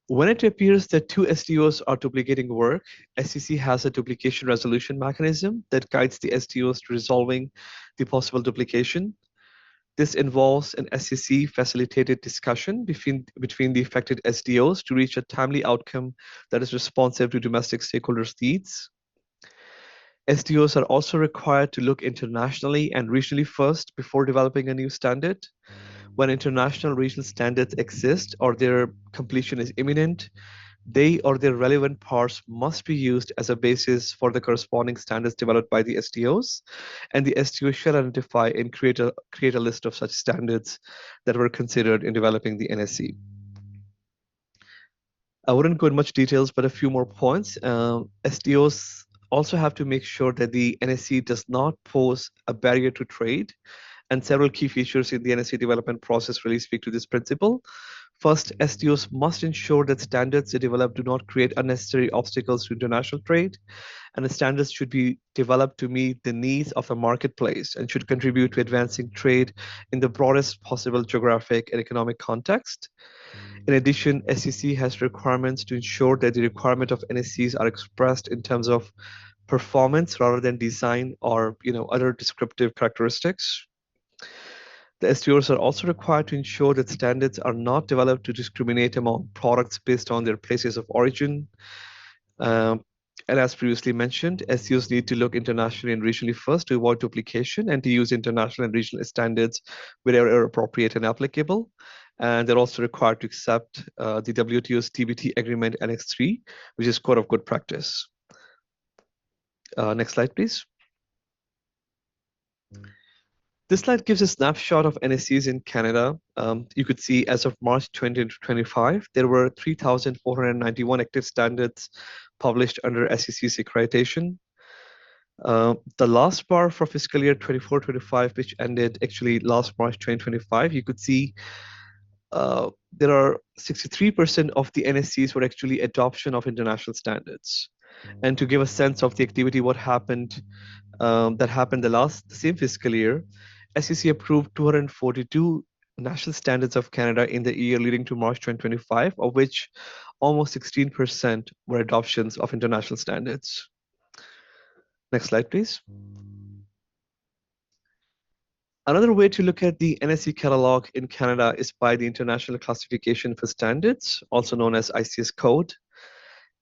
When it appears that two SDOs are duplicating work, SEC has a duplication resolution mechanism that guides the SDOs to resolving the possible duplication. This involves an SEC-facilitated discussion between the affected SDOs to reach a timely outcome that is responsive to domestic stakeholders' needs. SDOs are also required to look internationally and regionally first before developing a new standard. When international regional standards exist or their completion is imminent, they or their relevant parts must be used as a basis for the corresponding standards developed by the SDOs, and the SDO shall identify and create a list of such standards that were considered in developing the NSC. I wouldn't go in much details, but a few more points. SDOs also have to make sure that the NSC does not pose a barrier to trade, and several key features in the NSC development process really speak to this principle. First, SDOs must ensure that standards they develop do not create unnecessary obstacles to international trade, and the standards should be developed to meet the needs of the marketplace and should contribute to advancing trade in the broadest possible geographic and economic context. In addition, SEC has requirements to ensure that the requirement of NSCs are expressed in terms of performance rather than design or other descriptive characteristics. The SDOs are also required to ensure that standards are not developed to discriminate among products based on their places of origin. And as previously mentioned, SDOs need to look internationally and regionally first to avoid duplication and to use international and regional standards wherever appropriate and applicable. And they're also required to accept the WTO's TBT Agreement Annex 3, which is Code of Good Practice. Next slide, please. This slide gives a snapshot of NSCs in Canada. You could see as of March 2025, there were 3,491 active standards published under SEC's accreditation. The last bar for fiscal year 24-25, which ended actually last March 2025, you could see there are 63% of the NSCs were actually adoption of international standards. And to give a sense of the activity, what happened that happened the same fiscal year, SEC approved 242 national standards of Canada in the year leading to March 2025, of which almost 16% were adoptions of international standards. Next slide, please. Another way to look at the NSC catalog in Canada is by the International Classification for Standards, also known as ICS code.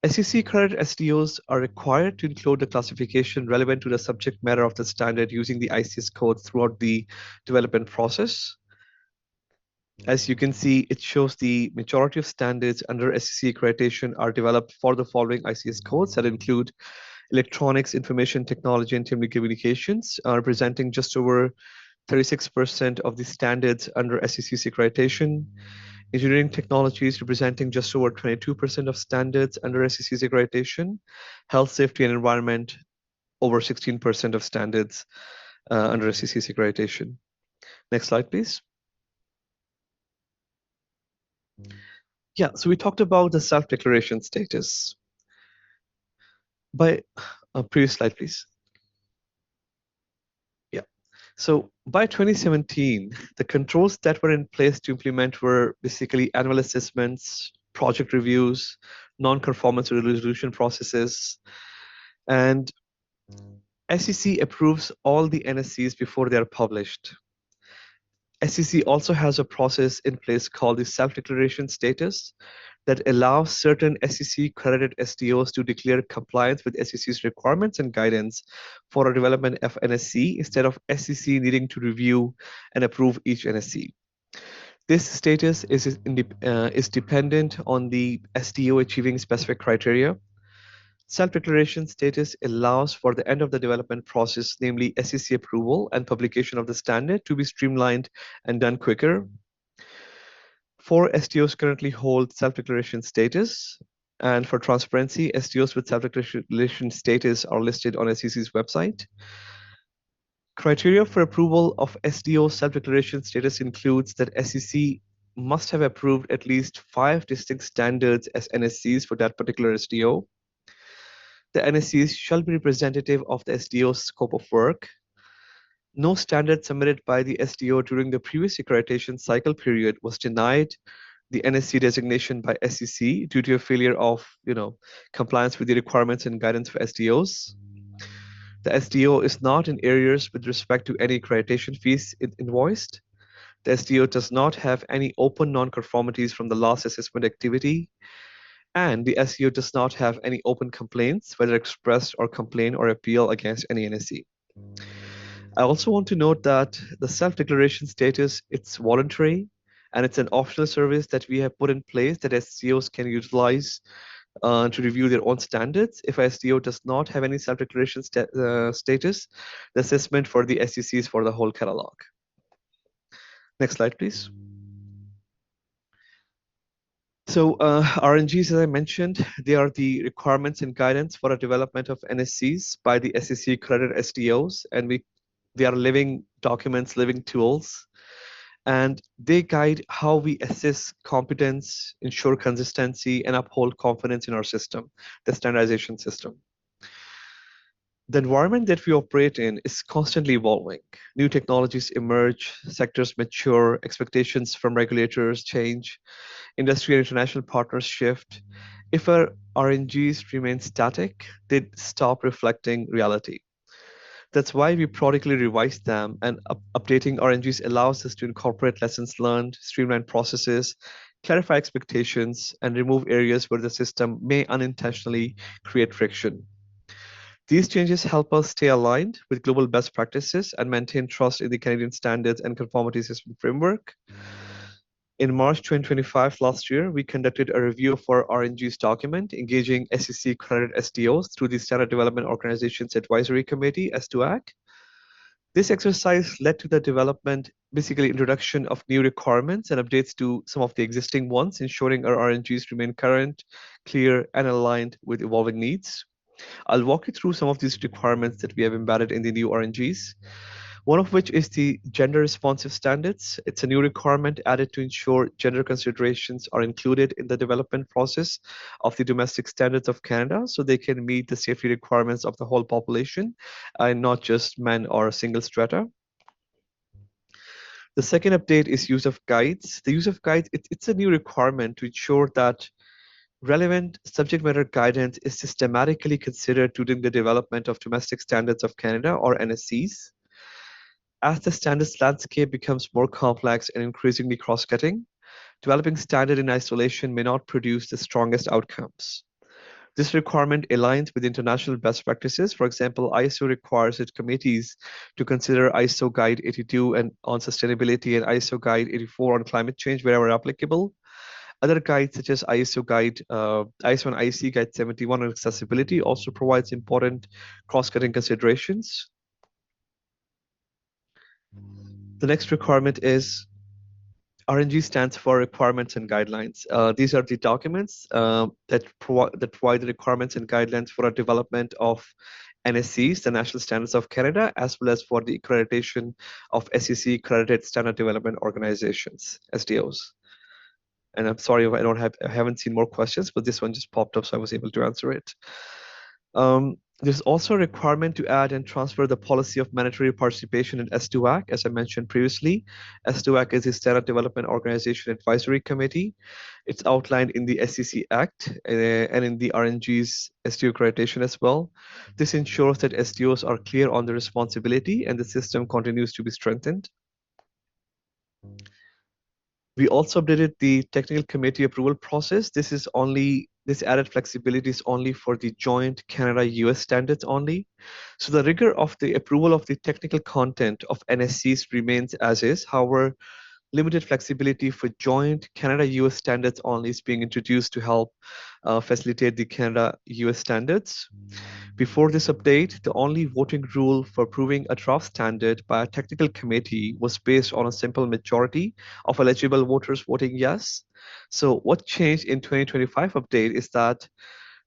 SEC accredited SDOs are required to include the classification relevant to the subject matter of the standard using the ICS code throughout the development process. As you can see, it shows the majority of standards under SEC accreditation are developed for the following ICS codes that include electronics, information technology, and telecommunications, representing just over 36% of the standards under SEC's accreditation. Engineering technologies representing just over 22% of standards under SEC's accreditation. Health, safety, and environment, over 16% of standards under SEC's accreditation. Next slide, please. Yeah, so we talked about the self-declaration status. Previous slide, please. So by 2017, the controls that were in place to implement were basically annual assessments, project reviews, non-conformance resolution processes, and SEC approves all the NSCs before they are published. SEC also has a process in place called the self-declaration status that allows certain SEC-credited SDOs to declare compliance with SEC's requirements and guidance for a development of NSC instead of SEC needing to review and approve each NSC. This status is dependent on the SDO achieving specific criteria. Self-declaration status allows for the end of the development process, namely SEC approval and publication of the standard, to be streamlined and done quicker. 4 SDOs currently hold self-declaration status, and for transparency, SDOs with self-declaration status are listed on SEC's website. Criteria for approval of SDO self-declaration status includes that SEC must have approved at least 5 distinct standards as NSCs for that particular SDO. The NSCs shall be representative of the SDO's scope of work. No standard submitted by the SDO during the previous accreditation cycle period was denied the NSC designation by SEC due to a failure of compliance with the requirements and guidance for SDOs. The SDO is not in arrears with respect to any accreditation fees it invoiced. The SDO does not have any open non-conformities from the last assessment activity, and the SEO does not have any open complaints, whether expressed or complaint or appeal against any NSE. I also want to note that the self-declaration status, it's voluntary, and it's an optional service that we have put in place that SEOs can utilize to review their own standards. If SEO does not have any self-declaration status, the assessment for the SEC is for the whole catalog. Next slide, please. So RNGs, as I mentioned, they are the requirements and guidance for a development of NSCs by the SEC accredited SDOs, and they are living documents, living tools, and they guide how we assess competence, ensure consistency, and uphold confidence in our system, the standardization system. The environment that we operate in is constantly evolving. New technologies emerge, sectors mature, expectations from regulators change, industry and international partners shift. If our RNGs remain static, they stop reflecting reality. That's why we periodically revise them, and updating RNGs allows us to incorporate lessons learned, streamline processes, clarify expectations, and remove areas where the system may unintentionally create friction. These changes help us stay aligned with global best practices and maintain trust in the Canadian standards and conformity system framework. In March 2025, last year, we conducted a review of our RNG's document, engaging SEC accredited SDOs through the Standard Development Organization's Advisory Committee, S2AC. This exercise led to the development, basically introduction of new requirements and updates to some of the existing ones, ensuring our RNGs remain current, clear, and aligned with evolving needs. I'll walk you through some of these requirements that we have embedded in the new RNGs. One of which is the gender responsive standards. It's a new requirement added to ensure gender considerations are included in the development process of the domestic standards of Canada, so they can meet the safety requirements of the whole population and not just men or single strata. The second update is use of guides. The use of guides, it's a new requirement to ensure that relevant subject matter guidance is systematically considered during the development of domestic standards of Canada, or NSCs. As the standards landscape becomes more complex and increasingly cross-cutting, developing standard in isolation may not produce the strongest outcomes. This requirement aligns with international best practices. For example, ISO requires its committees to consider ISO Guide 82 on sustainability and ISO Guide 84 on climate change wherever applicable. Other guides such as ISO and IC Guide 71 on accessibility also provides important cross-cutting considerations. The next requirement is RNG stands for requirements and guidelines. These are the documents that provide the requirements and guidelines for a development of NSCs, the National Standards of Canada, as well as for the accreditation of SEC accredited standard development organizations, SDOs. And I'm sorry if I haven't seen more questions, but this one just popped up, so I was able to answer it. There's also a requirement to add and transfer the policy of mandatory participation in S2AC, as I mentioned previously. S2AC is the Standard Development Organization Advisory Committee. It's outlined in the SEC Act and in the RNG's SDO accreditation as well. This ensures that SDOs are clear on their responsibility and the system continues to be strengthened. We also updated the technical committee approval process. This added flexibility is only for the joint Canada-US standards only. So the rigor of the approval of the technical content of NSCs remains as is. However, limited flexibility for joint Canada-US standards only is being introduced to help facilitate the Canada-US standards. Before this update, the only voting rule for approving a draft standard by a technical committee was based on a simple majority of eligible voters voting yes. So what changed in 2025 update is that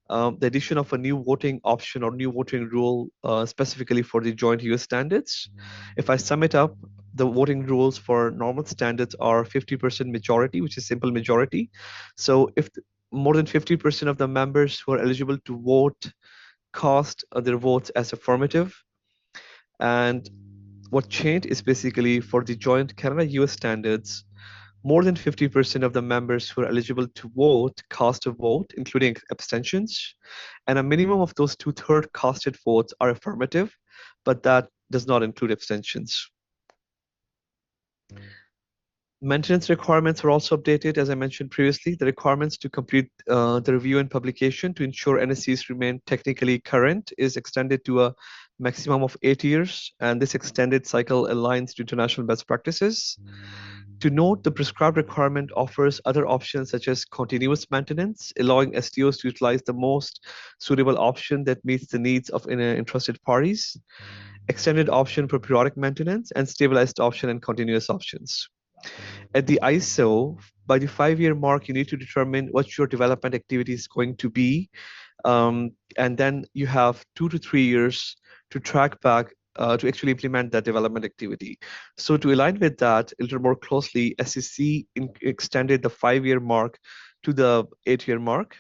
the addition of a new voting option or new voting rule specifically for the joint US standards. If I sum it up, the voting rules for normal standards are 50% majority, which is simple majority. So if more than 50% of the members who are eligible to vote cast their votes as affirmative, and what changed is basically for the joint Canada-US standards, more than 50% of the members who are eligible to vote cast a vote, including abstentions, and a minimum of those 2/3 casted votes are affirmative, but that does not include abstentions. Maintenance requirements were also updated, as I mentioned previously. The requirements to complete the review and publication to ensure NSCs remain technically current is extended to a maximum of 8 years, and this extended cycle aligns to international best practices. To note, the prescribed requirement offers other options such as continuous maintenance, allowing STOs to utilize the most suitable option that meets the needs of interested parties, extended option for periodic maintenance, and stabilized option and continuous options. At the ISO, by the 5-year mark, you need to determine what your development activity is going to be. And then you have 2 to 3 years to track back to actually implement that development activity. So to align with that a little more closely, SEC extended the 5-year mark to the 8-year mark.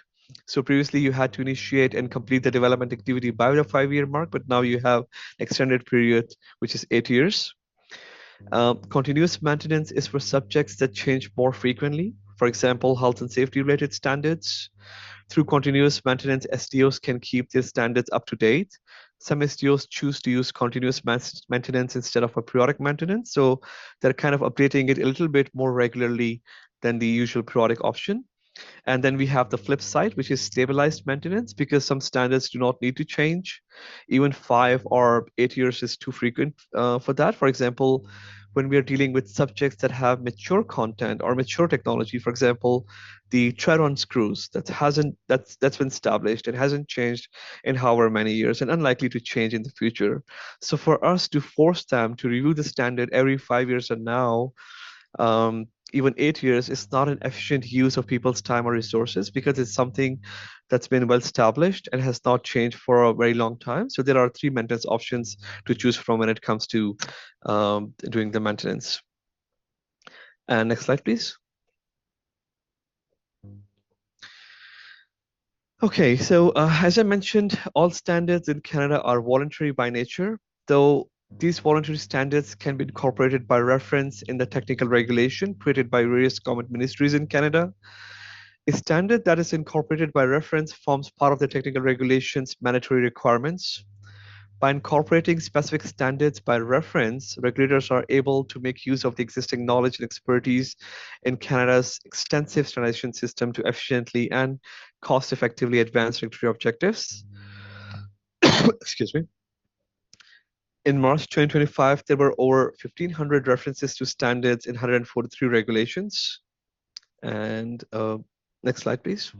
So previously you had to initiate and complete the development activity by the 5-year mark, but now you have extended period, which is 8 years. Continuous maintenance is for subjects that change more frequently. For example, health and safety related standards. Through continuous maintenance, SDOs can keep their standards up to date. Some SDOs choose to use continuous maintenance instead of a periodic maintenance. So they're kind of updating it a little bit more regularly than the usual periodic option. And then we have the flip side, which is stabilized maintenance, because some standards do not need to change. Even 5 or 8 years is too frequent for that. For example, when we are dealing with subjects that have mature content or mature technology, for example, the tread-on screws that's been established and hasn't changed in however many years and unlikely to change in the future. So for us to force them to review the standard every 5 years and now, even 8 years is not an efficient use of people's time or resources, because it's something that's been well established and has not changed for a very long time. So there are 3 maintenance options to choose from when it comes to doing the maintenance. And next slide, please. Okay, so as I mentioned, all standards in Canada are voluntary by nature, though these voluntary standards can be incorporated by reference in the technical regulation created by various government ministries in Canada. A standard that is incorporated by reference forms part of the technical regulation's mandatory requirements. By incorporating specific standards by reference, regulators are able to make use of the existing knowledge and expertise in Canada's extensive standardization system to efficiently and cost-effectively advance regulatory objectives. Excuse me. In March 2025, there were over 1,500 references to standards in 143 regulations. And next slide, please.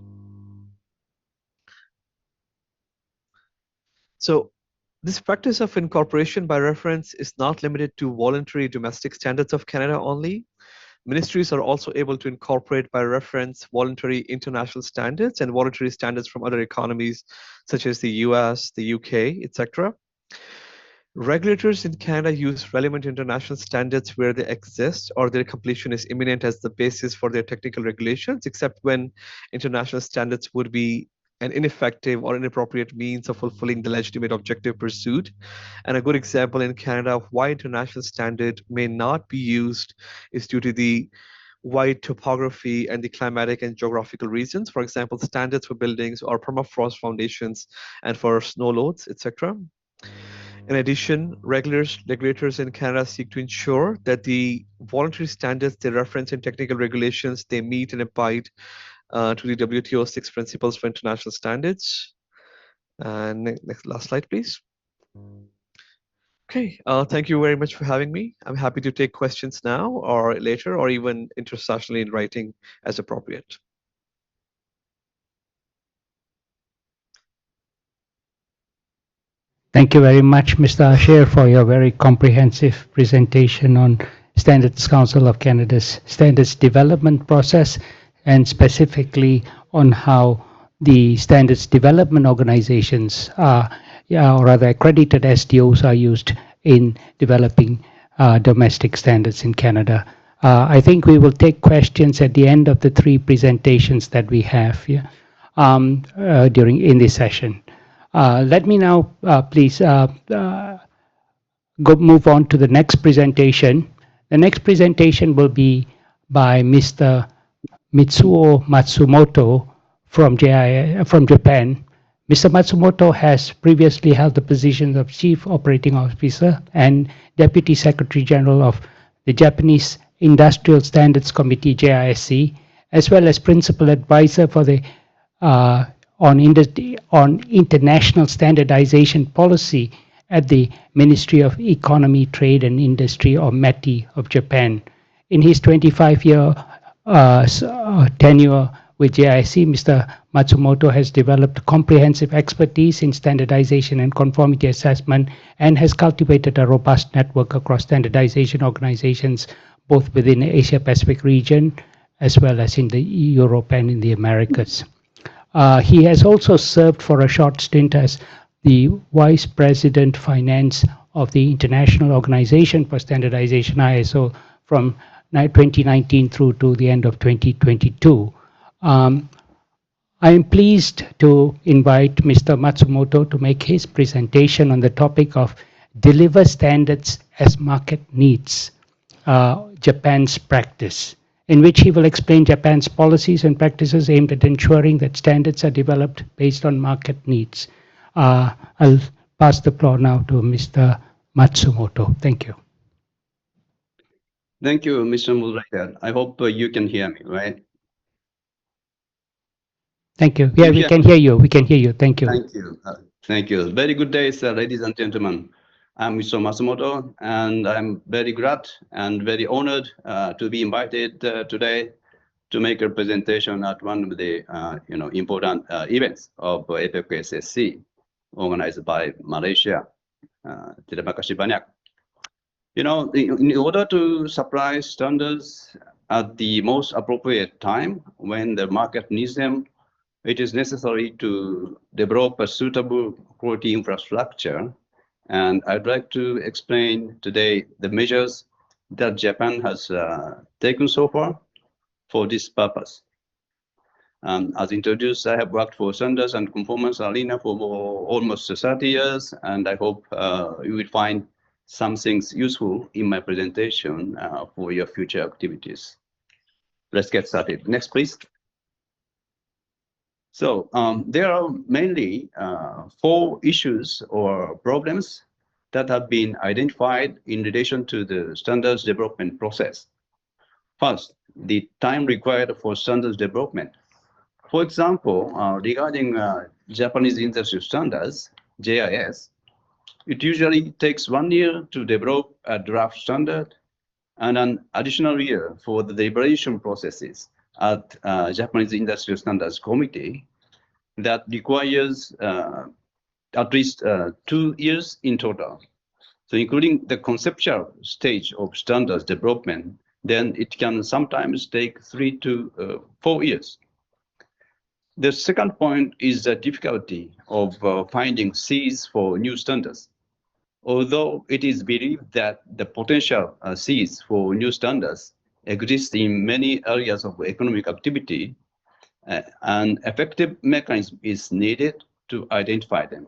So this practice of incorporation by reference is not limited to voluntary domestic standards of Canada only. Ministries are also able to incorporate by reference voluntary international standards and voluntary standards from other economies, such as the US, the UK, etc. Regulators in Canada use relevant international standards where they exist or their completion is imminent as the basis for their technical regulations, except when international standards would be an ineffective or inappropriate means of fulfilling the legitimate objective pursued. And a good example in Canada of why international standard may not be used is due to the wide topography and the climatic and geographical reasons. For example, standards for buildings or permafrost foundations and for snow loads, etc. In addition, regulators in Canada seek to ensure that the voluntary standards they reference in technical regulations, they meet and abide to the WTO 6 principles for international standards. And last slide, please. Okay, thank you very much for having me. I'm happy to take questions now or later, or even intersessionally in writing as appropriate.
Thank you very much, Mr. Asher, for your very comprehensive presentation on Standards Council of Canada's standards development process, and specifically on how the standards development organizations are, or rather accredited SDOs, are used in developing domestic standards in Canada. I think we will take questions at the end of the 3 presentations that we have here during in this session. Let me now please move on to the next presentation. The next presentation will be by Mr. Mitsuo Matsumoto from Japan. Mr. Matsumoto has previously held the positions of Chief Operating Officer and Deputy Secretary General of the Japanese Industrial Standards Committee, JISC, as well as Principal Advisor for the on international standardization policy at the Ministry of Economy, Trade and Industry, or METI, of Japan. In his 25-year tenure with JIC, Mr. Matsumoto has developed comprehensive expertise in standardization and conformity assessment and has cultivated a robust network across standardization organizations, both within the Asia-Pacific region as well as in the Europe and in the Americas. He has also served for a short stint as the Vice President Finance of the International Organization for Standardization, ISO, from 2019 through to the end of 2022. I am pleased to invite Mr. Matsumoto to make his presentation on the topic of Deliver Standards as Market Needs, Japan's practice, in which he will explain Japan's policies and practices aimed at ensuring that standards are developed based on market needs. I'll pass the floor now to Mr. Matsumoto. Thank you.
Thank you, Mr. Moderator. I hope you can hear me, right?
Thank you. Yeah, we can hear you. We can hear you. Thank you.
Thank you. Thank you. Very good day, ladies and gentlemen. I'm Mr. Matsumoto, and I'm very glad and very honored to be invited today to make a presentation at one of the important events of APEC SSC organized by Malaysia. Terima kasih banyak. In order to supply standards at the most appropriate time when the market needs them, it is necessary to develop a suitable quality infrastructure. And I'd like to explain today the measures that Japan has taken so far for this purpose. As introduced, I have worked for standards and conformance arena for almost 30 years, and I hope you will find some things useful in my presentation for your future activities. Let's get started. Next, please. So there are mainly 4 issues or problems that have been identified in relation to the standards development process. First, the time required for standards development. For example, regarding Japanese industry standards, JIS, it usually takes 1 year to develop a draft standard and an additional year for the deliberation processes at Japanese Industrial Standards Committee that requires at least 2 years in total. So including the conceptual stage of standards development, then it can sometimes take 3 to 4 years. The second point is the difficulty of finding Cs for new standards. Although it is believed that the potential Cs for new standards exist in many areas of economic activity, an effective mechanism is needed to identify them.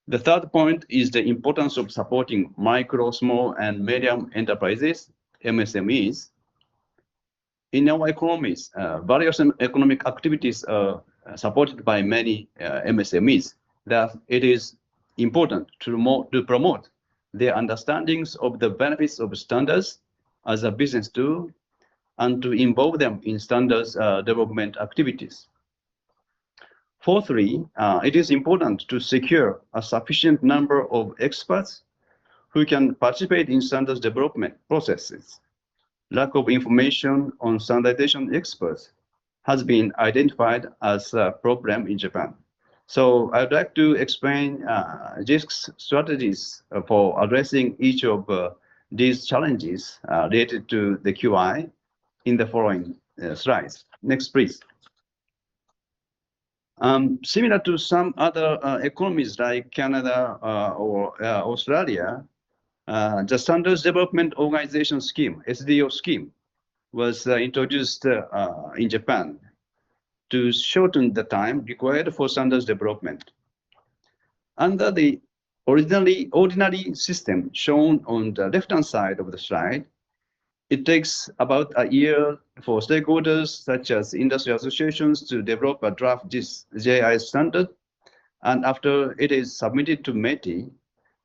The third point is the importance of supporting micro, small, and medium enterprises, MSMEs. In our economies, various economic activities are supported by many MSMEs. That it is important to promote their understandings of the benefits of standards as a business tool and to involve them in standards development activities. Fourthly, it is important to secure a sufficient number of experts who can participate in standards development processes. Lack of information on standardization experts has been identified as a problem in Japan. So I'd like to explain JISC's strategies for addressing each of these challenges related to the QI in the following slides. Next, please. Similar to some other economies like Canada or Australia, the Standards Development Organization Scheme, SDO scheme, was introduced in Japan to shorten the time required for standards development. Under the ordinary system shown on the left-hand side of the slide, it takes about a year for stakeholders such as industry associations to develop a draft JIS standard. And after it is submitted to METI,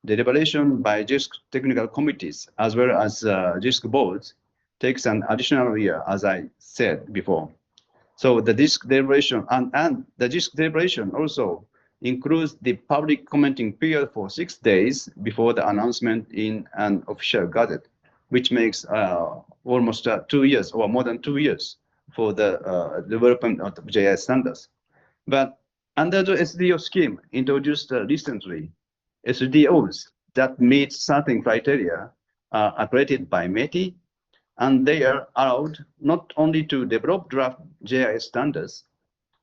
deliberation by JISC technical committees as well as JISC boards takes an additional year, as I said before. So the JISC deliberation and the JISC deliberation also includes the public commenting period for 6 days before the announcement in an official gazette, which makes almost 2 years or more than 2 years for the development of the GIS standards. But under the SDO scheme introduced recently, SDOs that meet certain criteria are accredited by METI, and they are allowed not only to develop draft GIS standards,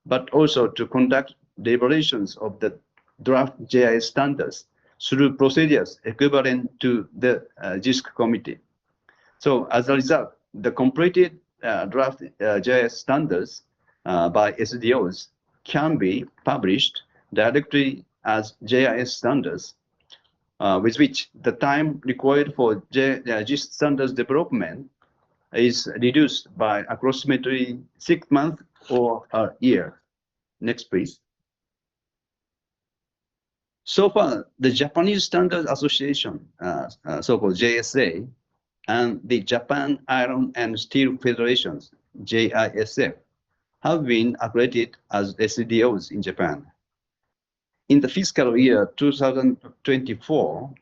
but also to conduct deliberations of the draft GIS standards through procedures equivalent to the JISC committee. So as a result, the completed draft GIS standards by SDOs can be published directly as GIS standards, with which the time required for GIS standards development is reduced by approximately 6 months or a year. Next, please. So far, the Japanese Standards Association, so-called JSA, and the Japan Iron and Steel Federations, JISF, have been accredited as SDOs in Japan. In the fiscal year 2024,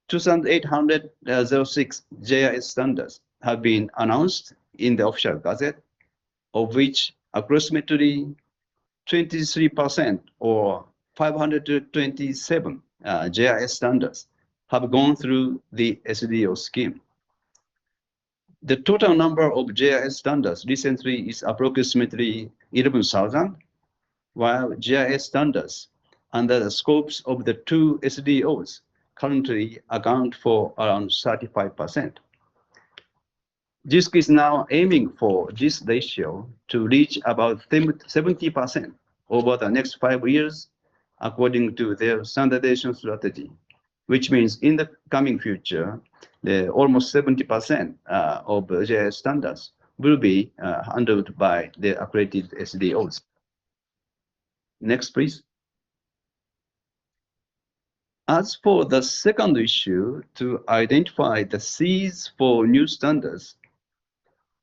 2,806 JIS standards have been announced in the official gazette, of which approximately 23% or 527 GIS standards have gone through the SDO scheme. The total number of GIS standards recently is approximately 11,000, while GIS standards under the scopes of the 2 SDOs currently account for around 35%. JISC is now aiming for this ratio to reach about 70% over the next 5 years, according to their standardization strategy, which means in the coming future, almost 70% of GIS standards will be handled by the accredited SDOs. Next, please. As for the second issue, to identify the seeds for new standards,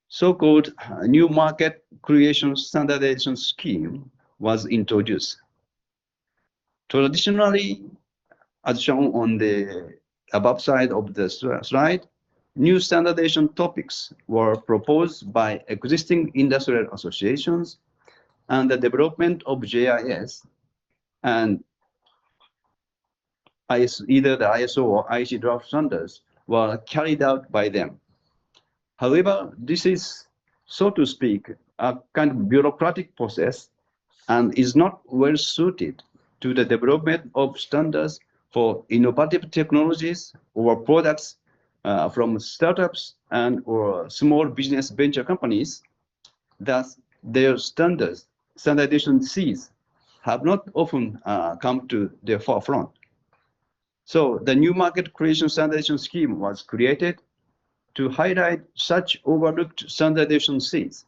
so-called New Market Creation Standardization Scheme was introduced. Traditionally, as shown on the above side of the slide, new standardization topics were proposed by existing industrial associations, and the development of GIS and either the ISO or IEC draft standards were carried out by them. However, this is, so to speak, a kind of bureaucratic process and is not well suited to the development of standards for innovative technologies or products from startups and or small business venture companies. Thus, their standardization seeds have not often come to the forefront. So the new market creation standardization scheme was created to highlight such overlooked standardization seeds.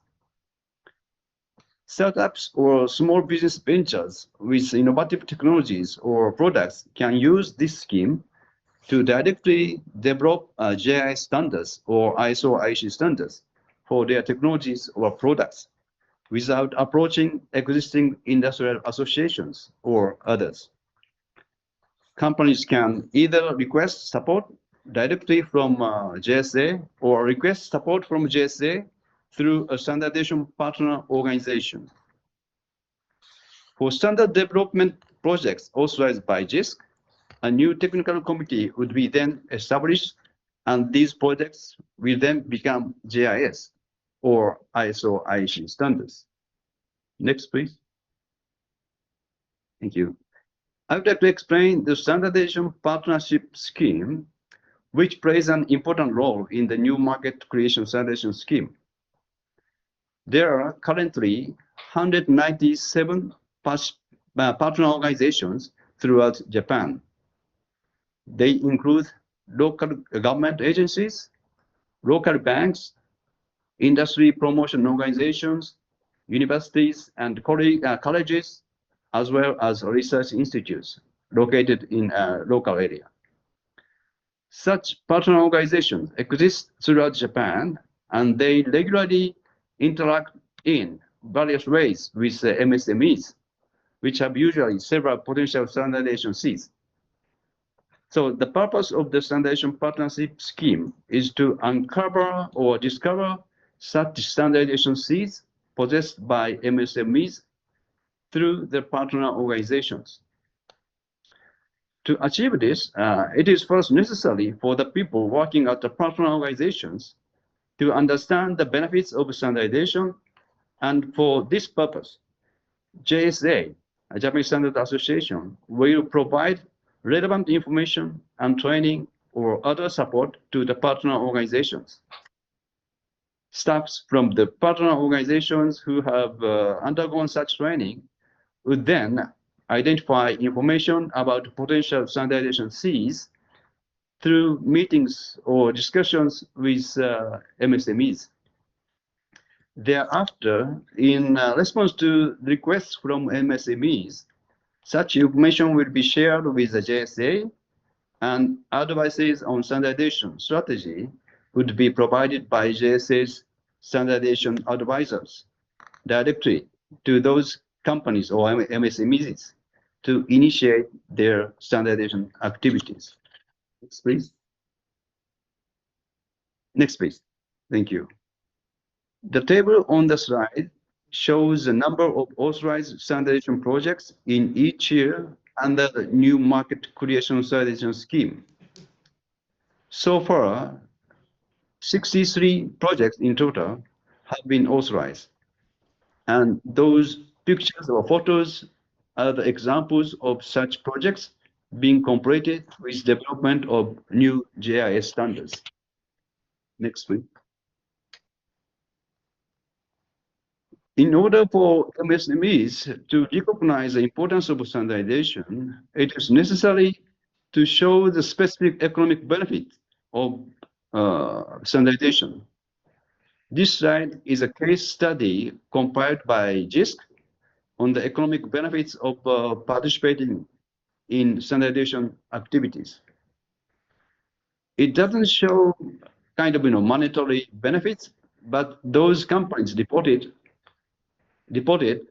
Startups or small business ventures with innovative technologies or products can use this scheme to directly develop GIS standards or ISO IEC standards for their technologies or products without approaching existing industrial associations or others. Companies can either request support directly from JSA or request support from JSA through a standardization partner organization. For standard development projects authorized by JISC, a new technical committee would be then established, and these projects will then become GIS or ISO IEC standards. Next, please. Thank you. I would like to explain the standardization partnership scheme, which plays an important role in the new market creation standardization scheme. There are currently 197 partner organizations throughout Japan. They include local government agencies, local banks, industry promotion organizations, universities and colleges, as well as research institutes. located in a local area. Such partner organizations exist throughout Japan, and they regularly interact in various ways with the MSMEs, which have usually several potential standardization seats. So the purpose of the standardization partnership scheme is to uncover or discover such standardization seeds possessed by MSMEs through their partner organizations. To achieve this, it is first necessary for the people working at the partner organizations to understand the benefits of standardization, and for this purpose, JSA, a Japanese Standard Association, will provide relevant information and training or other support to the partner organizations. Staffs from the partner organizations who have undergone such training would then identify information about potential standardization Cs through meetings or discussions with MSMEs. Thereafter, in response to requests from MSMEs, such information will be shared with the JSA, and advices on standardization strategy would be provided by JSA's standardization advisors directly to those companies or MSMEs to initiate their standardization activities. Next, please. Next, please. Thank you. The table on the slide shows the number of authorized standardization projects in each year under the new market creation standardization scheme. So far, 63 projects in total have been authorized. And those pictures or photos are the examples of such projects being completed with development of new GIS standards. Next, please. In order for MSMEs to recognize the importance of standardization, it is necessary to show the specific economic benefit of standardization. This slide is a case study compiled by JISC on the economic benefits of participating in standardization activities. It doesn't show kind of monetary benefits, but those companies reported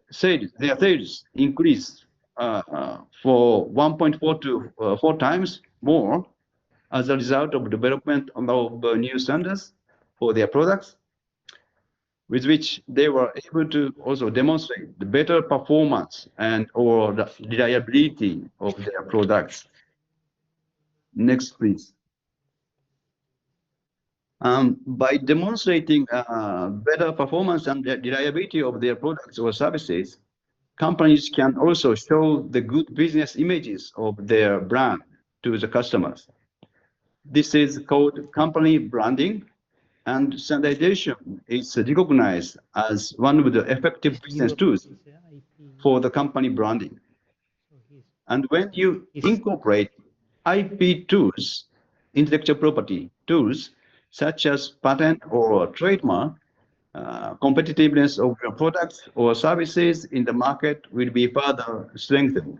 said their sales increased for 1.4 to 4 times more as a result of development of new standards for their products, with which they were able to also demonstrate the better performance and or the reliability of their products. Next, please. By demonstrating better performance and reliability of their products or services, companies can also show the good business images of their brand to the customers. This is called company branding, and standardization is recognized as one of the effective business tools for the company branding. And when you incorporate IP tools, intellectual property tools, such as patent or trademark, competitiveness of your products or services in the market will be further strengthened.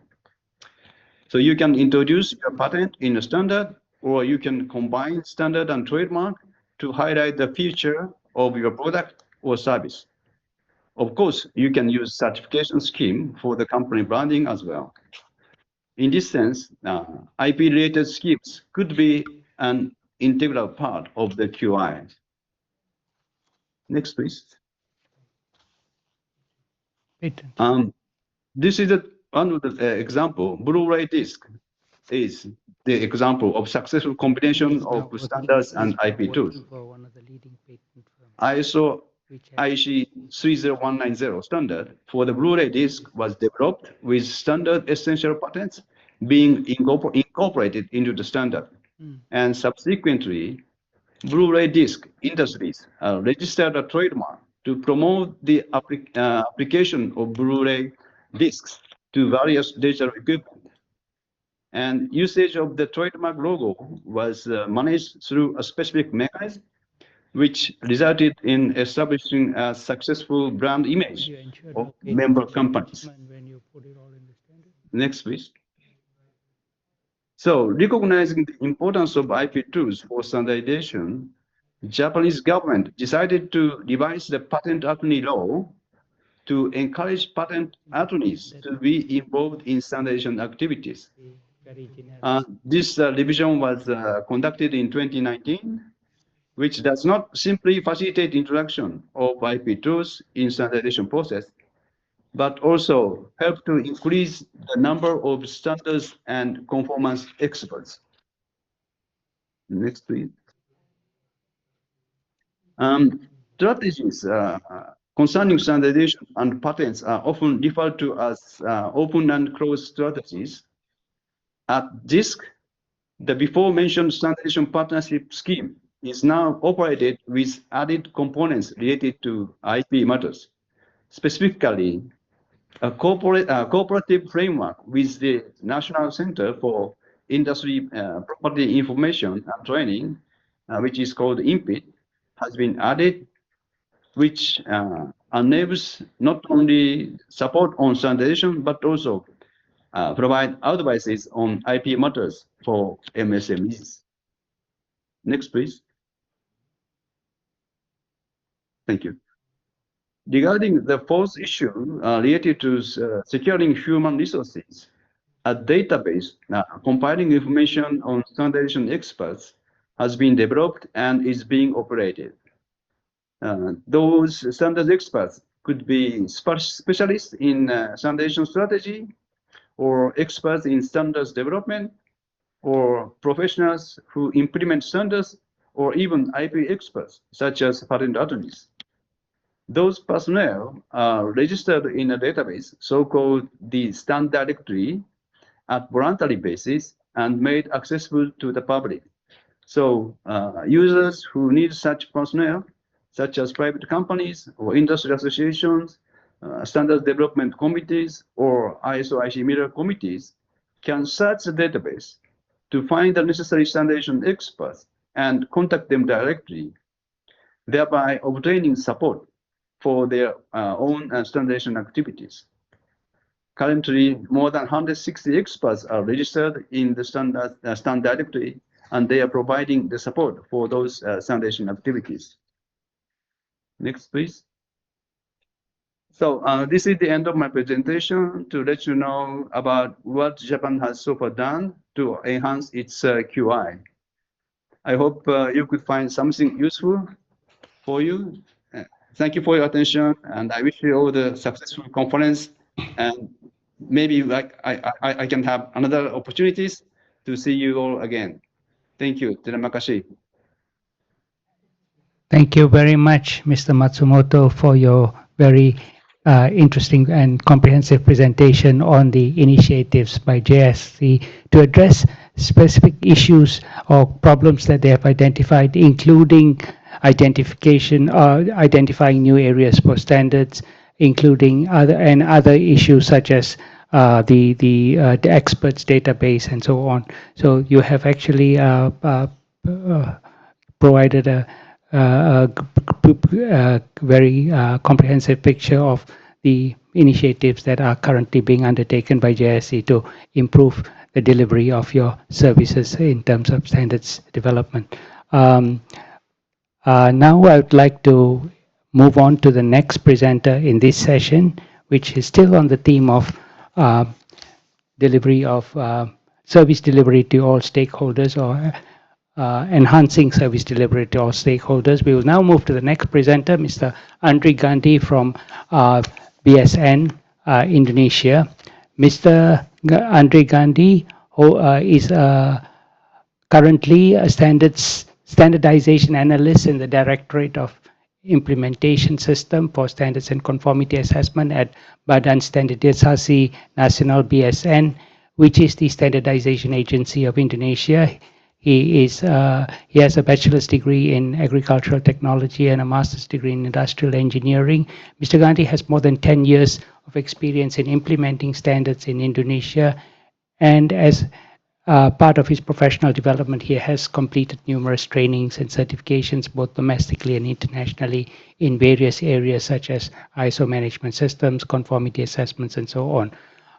So you can introduce your patent in a standard, or you can combine standard and trademark to highlight the feature of your product or service. Of course, you can use certification scheme for the company branding as well. In this sense, IP-related schemes could be an integral part of the QI. Next, please. This is one of the example. Blu-ray disc is the example of successful combination of standards and IP tools. ISO IC 30190 standard for the Blu-ray disc was developed with standard essential patents being incorporated into the standard. And subsequently, Blu-ray disc industries registered a trademark to promote the application of Blu-ray discs to various digital equipment. And usage of the trademark logo was managed through a specific mechanism, which resulted in establishing a successful brand image of member companies. Next, please. So recognizing the importance of IP tools for standardization, the Japanese government decided to revise the patent attorney law to encourage patent attorneys to be involved in standardization activities. This revision was conducted in 2019, which does not simply facilitate introduction of IP tools in standardization process, but also help to increase the number of standards and conformance experts. Next, please. Strategies concerning standardization and patents are often referred to as open and closed strategies. At DISC, the before-mentioned standardization partnership scheme is now operated with added components related to IP matters, specifically a cooperative framework with the National Center for Industry Property Information and Training, which is called INPIT, has been added, which enables not only support on standardization, but also provide advices on IP matters for MSMEs. Next, please. Thank you. Regarding the fourth issue related to securing human resources, a database compiling information on standardization experts has been developed and is being operated. Those standards experts could be specialists in standardization strategy, or experts in standards development, or professionals who implement standards, or even IP experts, such as patent attorneys. Those personnel are registered in a database, so-called the stand directory, at voluntary basis and made accessible to the public. So users who need such personnel, such as private companies or industry associations, standards development committees, or ISO/IC mirror committees, can search the database to find the necessary standardization experts and contact them directly, thereby obtaining support for their own standardization activities. Currently, more than 160 experts are registered in the stand directory, and they are providing the support for those standardization activities. Next, please. So this is the end of my presentation to let you know about what Japan has so far done to enhance its QI. I hope you could find something useful for you. Thank you for your attention, and I wish you all the successful conference, and maybe I can have another opportunities to see you all again. Thank you. Terima kasih.
Thank you very much, Mr. Matsumoto, for your very interesting and comprehensive presentation on the initiatives by JSC to address specific issues or problems that they have identified, including identification, identifying new areas for standards, including other issues such as the experts database and so on. So you have actually provided a very comprehensive picture of the initiatives that are currently being undertaken by JSC to improve the delivery of your services in terms of standards development. Now I would like to move on to the next presenter in this session, which is still on the theme of delivery of service delivery to all stakeholders, or enhancing service delivery to all stakeholders. We will now move to the next presenter, Mr. Andri Gandhi from BSN Indonesia. Mr. Andri Gandhi is currently a standardization analyst in the Directorate of Implementation System for Standards and Conformity Assessment at Badan Standardisasi Nasional BSN, which is the standardization agency of Indonesia. He has a bachelor's degree in agricultural technology and a master's degree in industrial engineering. Mr. Gandhi has more than 10 years of experience in implementing standards in Indonesia, and as part of his professional development, he has completed numerous trainings and certifications, both domestically and internationally, in various areas such as ISO management systems, conformity assessments, and so on.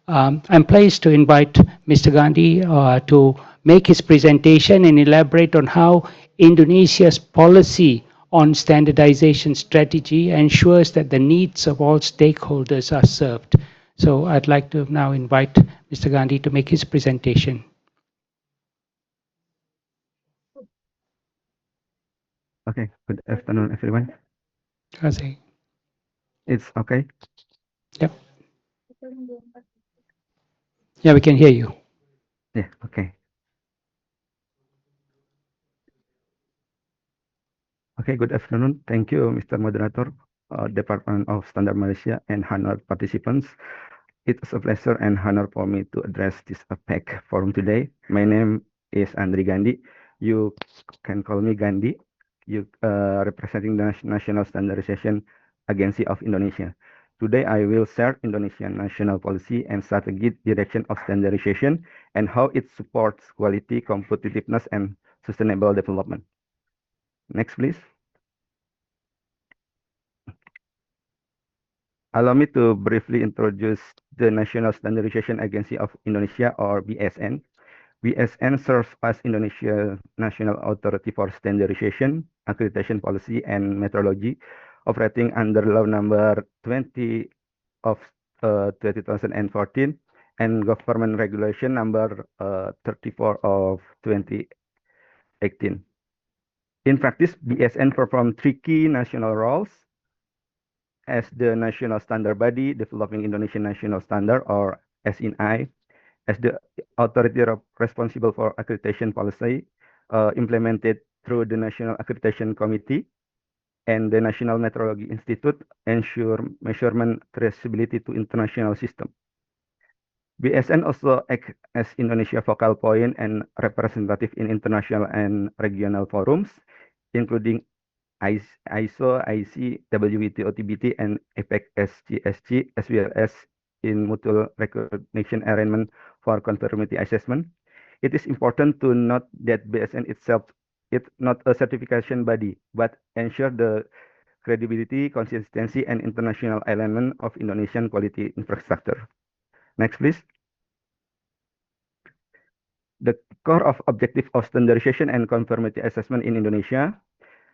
I'm pleased to invite Mr. Gandhi to make his presentation and elaborate on how Indonesia's policy on standardization strategy ensures that the needs of all stakeholders are served. So I'd like to now invite Mr. Gandhi to make his presentation.
Okay, good afternoon, everyone.
Kazi.
It's okay.
Yep. Yeah, we can hear you.
Yeah, okay. Okay, good afternoon. Thank you, Mr. Moderator, Department of Standard Malaysia, and honored participants. It's a pleasure and honor for me to address this APEC forum today. My name is Andri Gandhi. You can call me Gandhi. You representing the National Standardization Agency of Indonesia. Today, I will share Indonesian national policy and strategic direction of standardization and how it supports quality, competitiveness, and sustainable development. Next, please. Allow me to briefly introduce the National Standardization Agency of Indonesia, or BSN. BSN serves as Indonesia's national authority for standardization, accreditation policy, and methodology, operating under Law Number 20 of 2014 and Government Regulation Number 34 of 2018. In practice, BSN performs three key national roles as the national standard body developing Indonesian national standard, or SNI, as the authority responsible for accreditation policy implemented through the National Accreditation Committee and the National Metrology Institute ensure measurement traceability to international system. BSN also acts as Indonesia focal point and representative in international and regional forums, including ISO, IC, WTO, TBT, and APEC SGSG, as well as in mutual recognition arrangement for conformity assessment. It is important to note that BSN itself is not a certification body, but ensure the credibility, consistency, and international alignment of Indonesian quality infrastructure. Next, please. The core of objective of standardization and conformity assessment in Indonesia.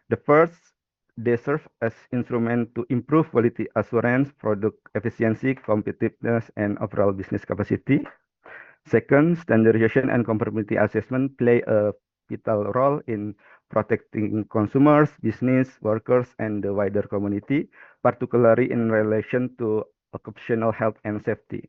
The first, they serve as instrument to improve quality assurance, product efficiency, competitiveness, and overall business capacity. Second, standardization and conformity assessment play a vital role in protecting consumers, business, workers, and the wider community, particularly in relation to occupational health and safety.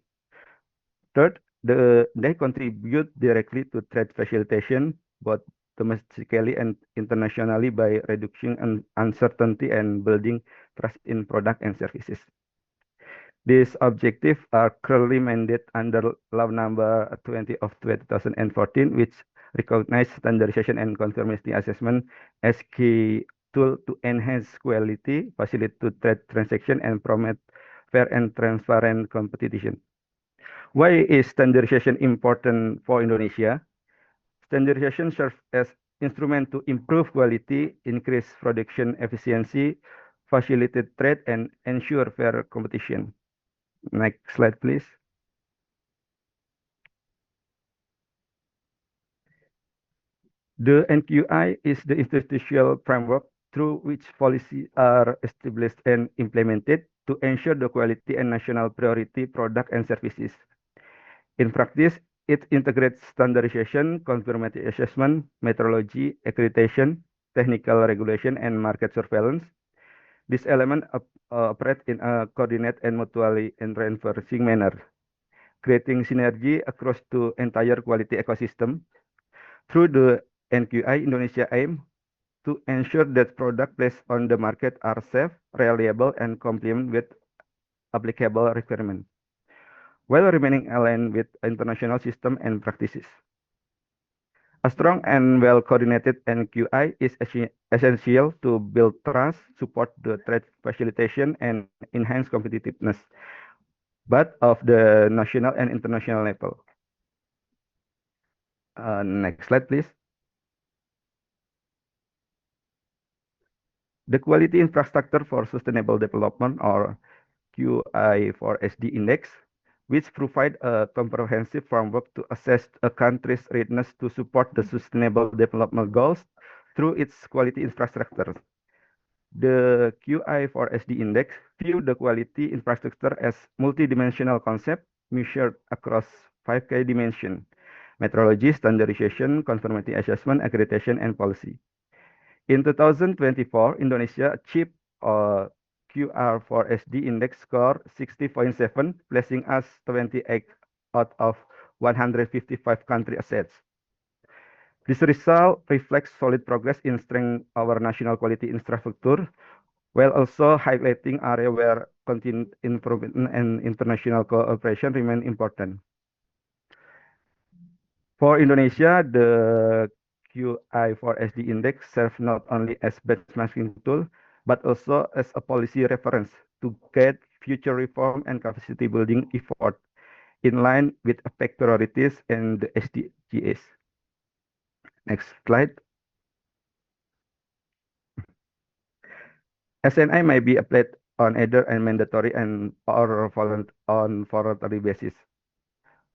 Third, they contribute directly to trade facilitation, both domestically and internationally, by reducing uncertainty and building trust in product and services. These objectives are clearly mandated under Law Number 20 of 2014, which recognize standardization and conformity assessment as key tool to enhance quality, facilitate trade transaction, and promote fair and transparent competition. Why is standardization important for Indonesia? Standardization serves as instrument to improve quality, increase production efficiency, facilitate trade, and ensure fair competition. Next slide, please. The NQI is the institutional framework through which policies are established and implemented to ensure the quality and national priority product and services. In practice, it integrates standardization, conformity assessment, metrology, accreditation, technical regulation, and market surveillance. This element operate in a coordinated and mutually reinforcing manner, creating synergy across the entire quality ecosystem. Through the NQI, Indonesia aim to ensure that products placed on the market are safe, reliable, and comply with applicable requirements, while remaining aligned with international system and practices. A strong and well-coordinated NQI is essential to build trust, support the trade facilitation, and enhance competitiveness, both of the national and international level. Next slide, please. The Quality Infrastructure for Sustainable Development, or QI4SD Index, which provide a comprehensive framework to assess a country's readiness to support the sustainable development goals through its quality infrastructure. The QI4SD index view the quality infrastructure as multidimensional concept measured across 5 key dimensions: metrology, standardization, conformity assessment, accreditation, and policy. In 2024, Indonesia achieved a QR4SD index score 60.7, placing us 28 out of 155 country assets. This result reflects solid progress in strengthening our national quality infrastructure, while also highlighting areas where continued improvement and international cooperation remain important. For Indonesia, the QI4SD index serves not only as benchmarking tool, but also as a policy reference to guide future reform and capacity building effort in line with APEC priorities and the SDGs. Next slide. SNI may be applied on either a mandatory and or on voluntary basis.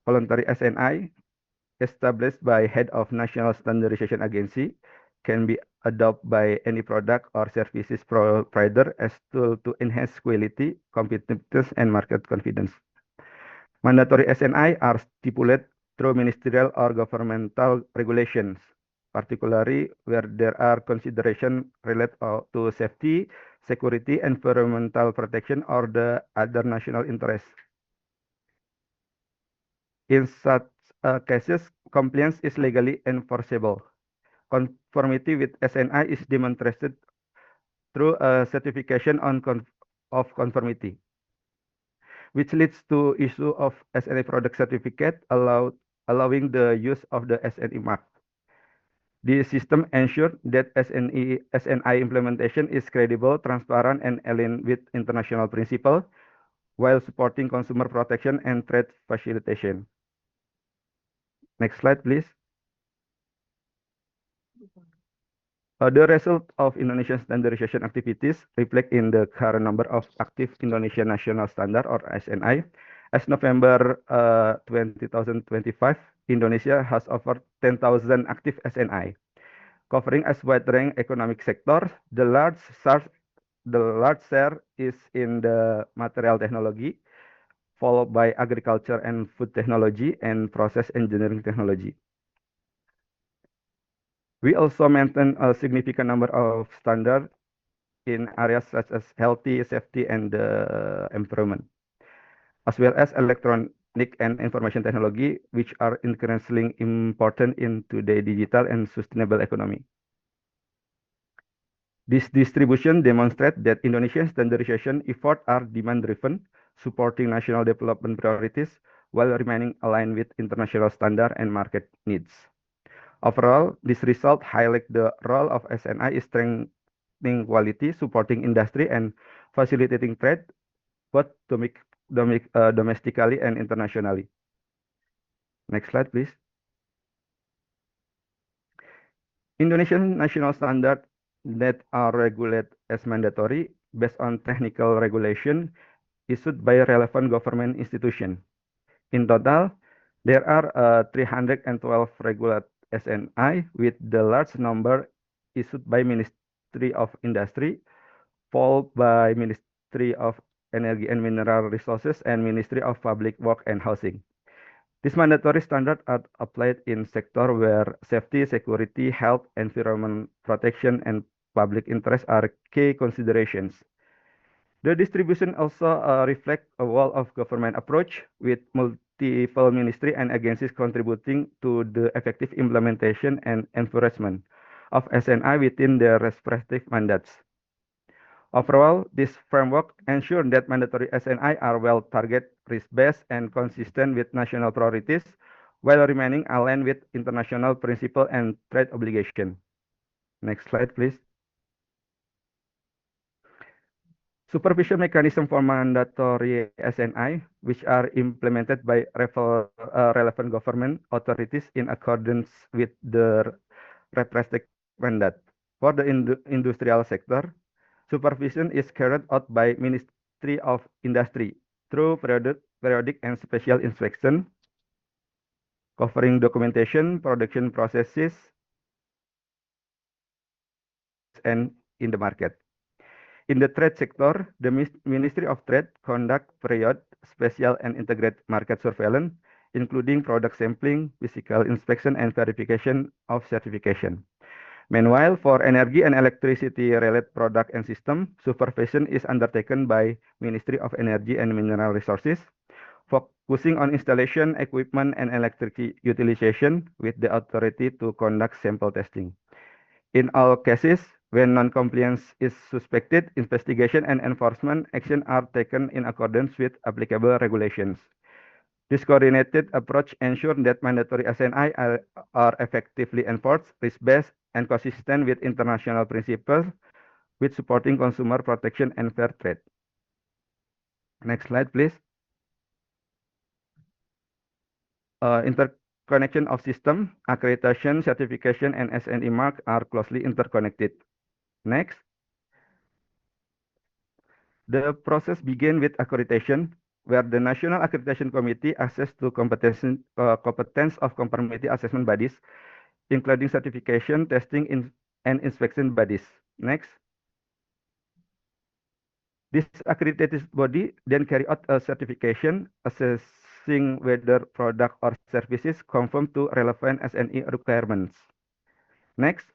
Voluntary SNI, established by head of National Standardization Agency, can be adopted by any product or services provider as tool to enhance quality, competitiveness, and market confidence. Mandatory SNI are stipulated through ministerial or governmental regulations, particularly where there are considerations related to safety, security, environmental protection, or the other national interests. In such cases, compliance is legally enforceable. Conformity with SNI is demonstrated through a certification of conformity, which leads to issue of SNI product certificate allowing the use of the SNI mark. This system ensures that SNI implementation is credible, transparent, and aligned with international principles, while supporting consumer protection and trade facilitation. Next slide, please. The result of Indonesian standardization activities reflect in the current number of active Indonesian National Standard or SNI. As November 2025, Indonesia has over 10,000 active SNI, covering a wide range economic sectors. The large share is in the material technology, followed by agriculture and food technology and process engineering technology. We also maintain a significant number of standards in areas such as healthy, safety, and environment, as well as electronic and information technology, which are increasingly important in today's digital and sustainable economy. This distribution demonstrates that Indonesian standardization efforts are demand-driven, supporting national development priorities while remaining aligned with international standards and market needs. Overall, this result highlights the role of SNI in strengthening quality, supporting industry, and facilitating trade, both domestically and internationally. Next slide, please. Indonesian national standards that are regulated as mandatory based on technical regulation issued by relevant government institutions. In total, there are 312 regulated SNI, with the large number issued by Ministry of Industry, followed by Ministry of Energy and Mineral Resources and Ministry of Public Works and Housing. These mandatory standards are applied in sectors where safety, security, health, environment protection, and public interest are key considerations. The distribution also reflects a whole of government approach, with multiple ministry and agencies contributing to the effective implementation and enforcement of SNI within their respective mandates. Overall, this framework ensures that mandatory SNI are well targeted, risk-based, and consistent with national priorities, while remaining aligned with international principles and trade obligations. Next slide, please. Supervision mechanism for mandatory SNI, which are implemented by relevant government authorities in accordance with the respective mandate. For the industrial sector, supervision is carried out by Ministry of Industry through periodic and special inspection, covering documentation, production processes, and in the market. In the trade sector, the Ministry of Trade conduct period, special and integrated market surveillance, including product sampling, physical inspection, and verification of certification. Meanwhile, for energy and electricity-related product and system, supervision is undertaken by Ministry of Energy and Mineral Resources, focusing on installation, equipment, and electricity utilization with the authority to conduct sample testing. In all cases, when non-compliance is suspected, investigation and enforcement action are taken in accordance with applicable regulations. This coordinated approach ensures that mandatory SNI are effectively enforced, risk-based, and consistent with international principles, with supporting consumer protection and fair trade. Next slide, please. Interconnection of system, accreditation, certification, and SNE mark are closely interconnected. Next. The process begins with accreditation, where the National Accreditation Committee assesses to competence of conformity assessment bodies, including certification, testing, and inspection bodies. Next. This accredited body then carry out a certification assessing whether product or services conform to relevant SNE requirements. Next.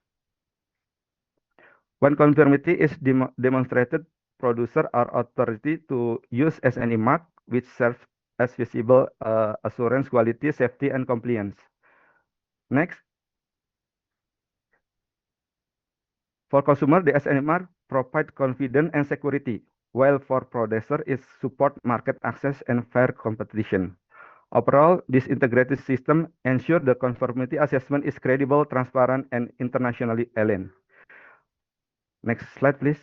When conformity is demonstrated, producer or authority to use SNE mark, which serves as visible assurance, quality, safety, and compliance. Next. For consumer, the SNE mark provide confidence and security, while for producer it support market access and fair competition. Overall, this integrated system ensures the conformity assessment is credible, transparent, and internationally aligned. Next slide, please.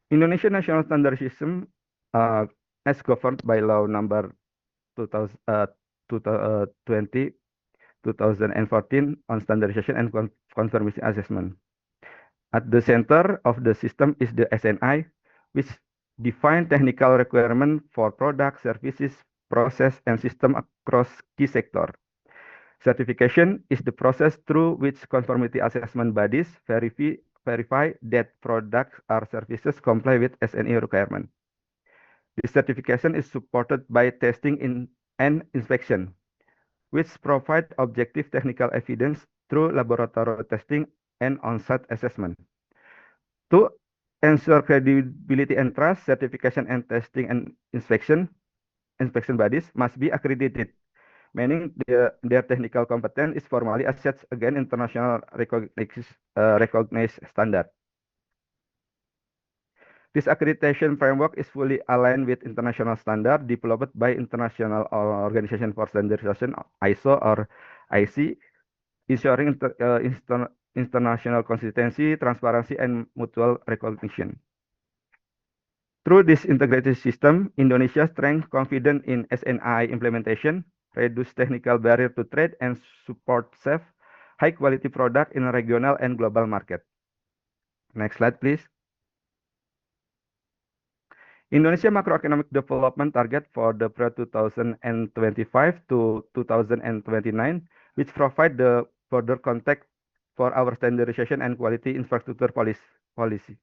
Indonesia National Standard System, as governed by Law Number 2014 on standardization and conformity assessment. At the center of the system is the SNI, which define technical requirement for product, services, process, and system across key sector. Certification is the process through which conformity assessment bodies verify that products or services comply with SNE requirement. This certification is supported by testing and inspection, which provide objective technical evidence through laboratory testing and on-site assessment. To ensure credibility and trust, certification and testing and inspection bodies must be accredited, meaning their technical competence is formally assessed against international recognized standard. This accreditation framework is fully aligned with international standard developed by International Organization for Standardization, ISO or IC, ensuring international consistency, transparency, and mutual recognition. Through this integrated system, Indonesia strengthens confidence in SNI implementation, reduce technical barrier to trade, and support safe, high-quality product in a regional and global market. Next slide, please. Indonesia macroeconomic development target for the period 2025 to 2029, which provide the further context for our standardization and quality infrastructure policy.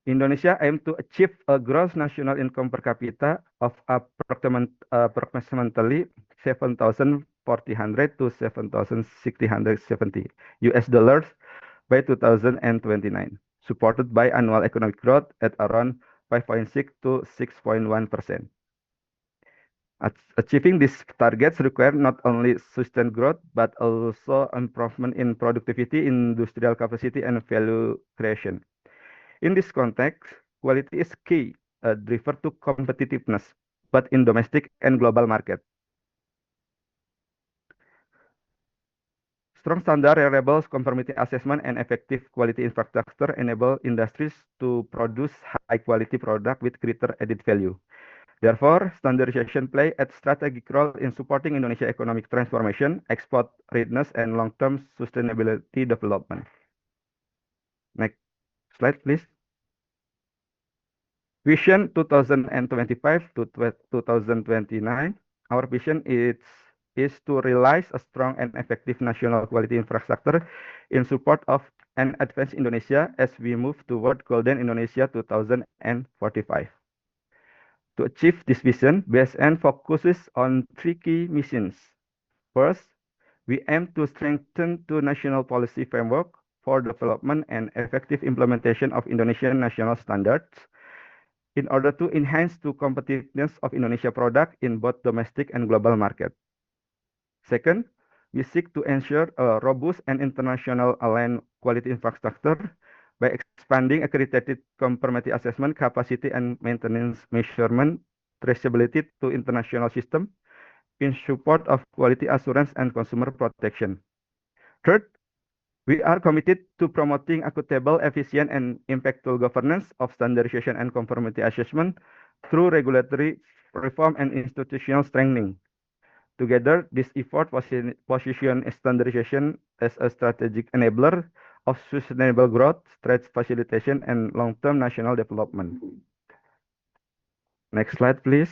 Indonesia aims to achieve a gross national income per capita of approximately $7,400 to $7,670 by 2029, supported by annual economic growth at around 5.6 to 6.1%. Achieving these targets require not only sustained growth, but also improvement in productivity, industrial capacity, and value creation. In this context, quality is key driver to competitiveness, both in domestic and global market. Strong standard, reliable conformity assessment, and effective quality infrastructure enable industries to produce high-quality product with greater added value. Therefore, standardization play a strategic role in supporting Indonesia economic transformation, export readiness, and long-term sustainability development. Next slide, please. Vision 2025 to 2029. Our vision is to realize a strong and effective national quality infrastructure in support of an advanced Indonesia as we move toward Golden Indonesia 2045. To achieve this vision, BSN focuses on three key missions. First, we aim to strengthen the national policy framework for development and effective implementation of Indonesian national standards in order to enhance the competitiveness of Indonesia product in both domestic and global market. Second, we seek to ensure a robust and international aligned quality infrastructure by expanding accredited conformity assessment capacity and maintenance measurement traceability to international system in support of quality assurance and consumer protection. Third, we are committed to promoting equitable, efficient, and impactful governance of standardization and conformity assessment through regulatory reform and institutional strengthening. Together, this effort position standardization as a strategic enabler of sustainable growth, trade facilitation, and long-term national development. Next slide, please.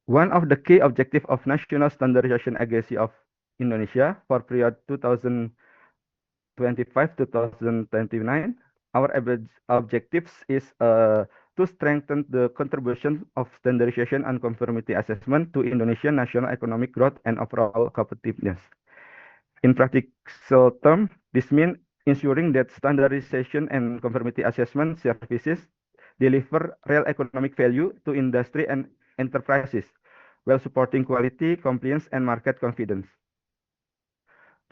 One of the key objectives of National Standardization Agency of Indonesia for period 2025-2029, our objectives is to strengthen the contribution of standardization and conformity assessment to Indonesian national economic growth and overall competitiveness. In practical terms, this means ensuring that standardization and conformity assessment services deliver real economic value to industry and enterprises, while supporting quality, compliance, and market confidence.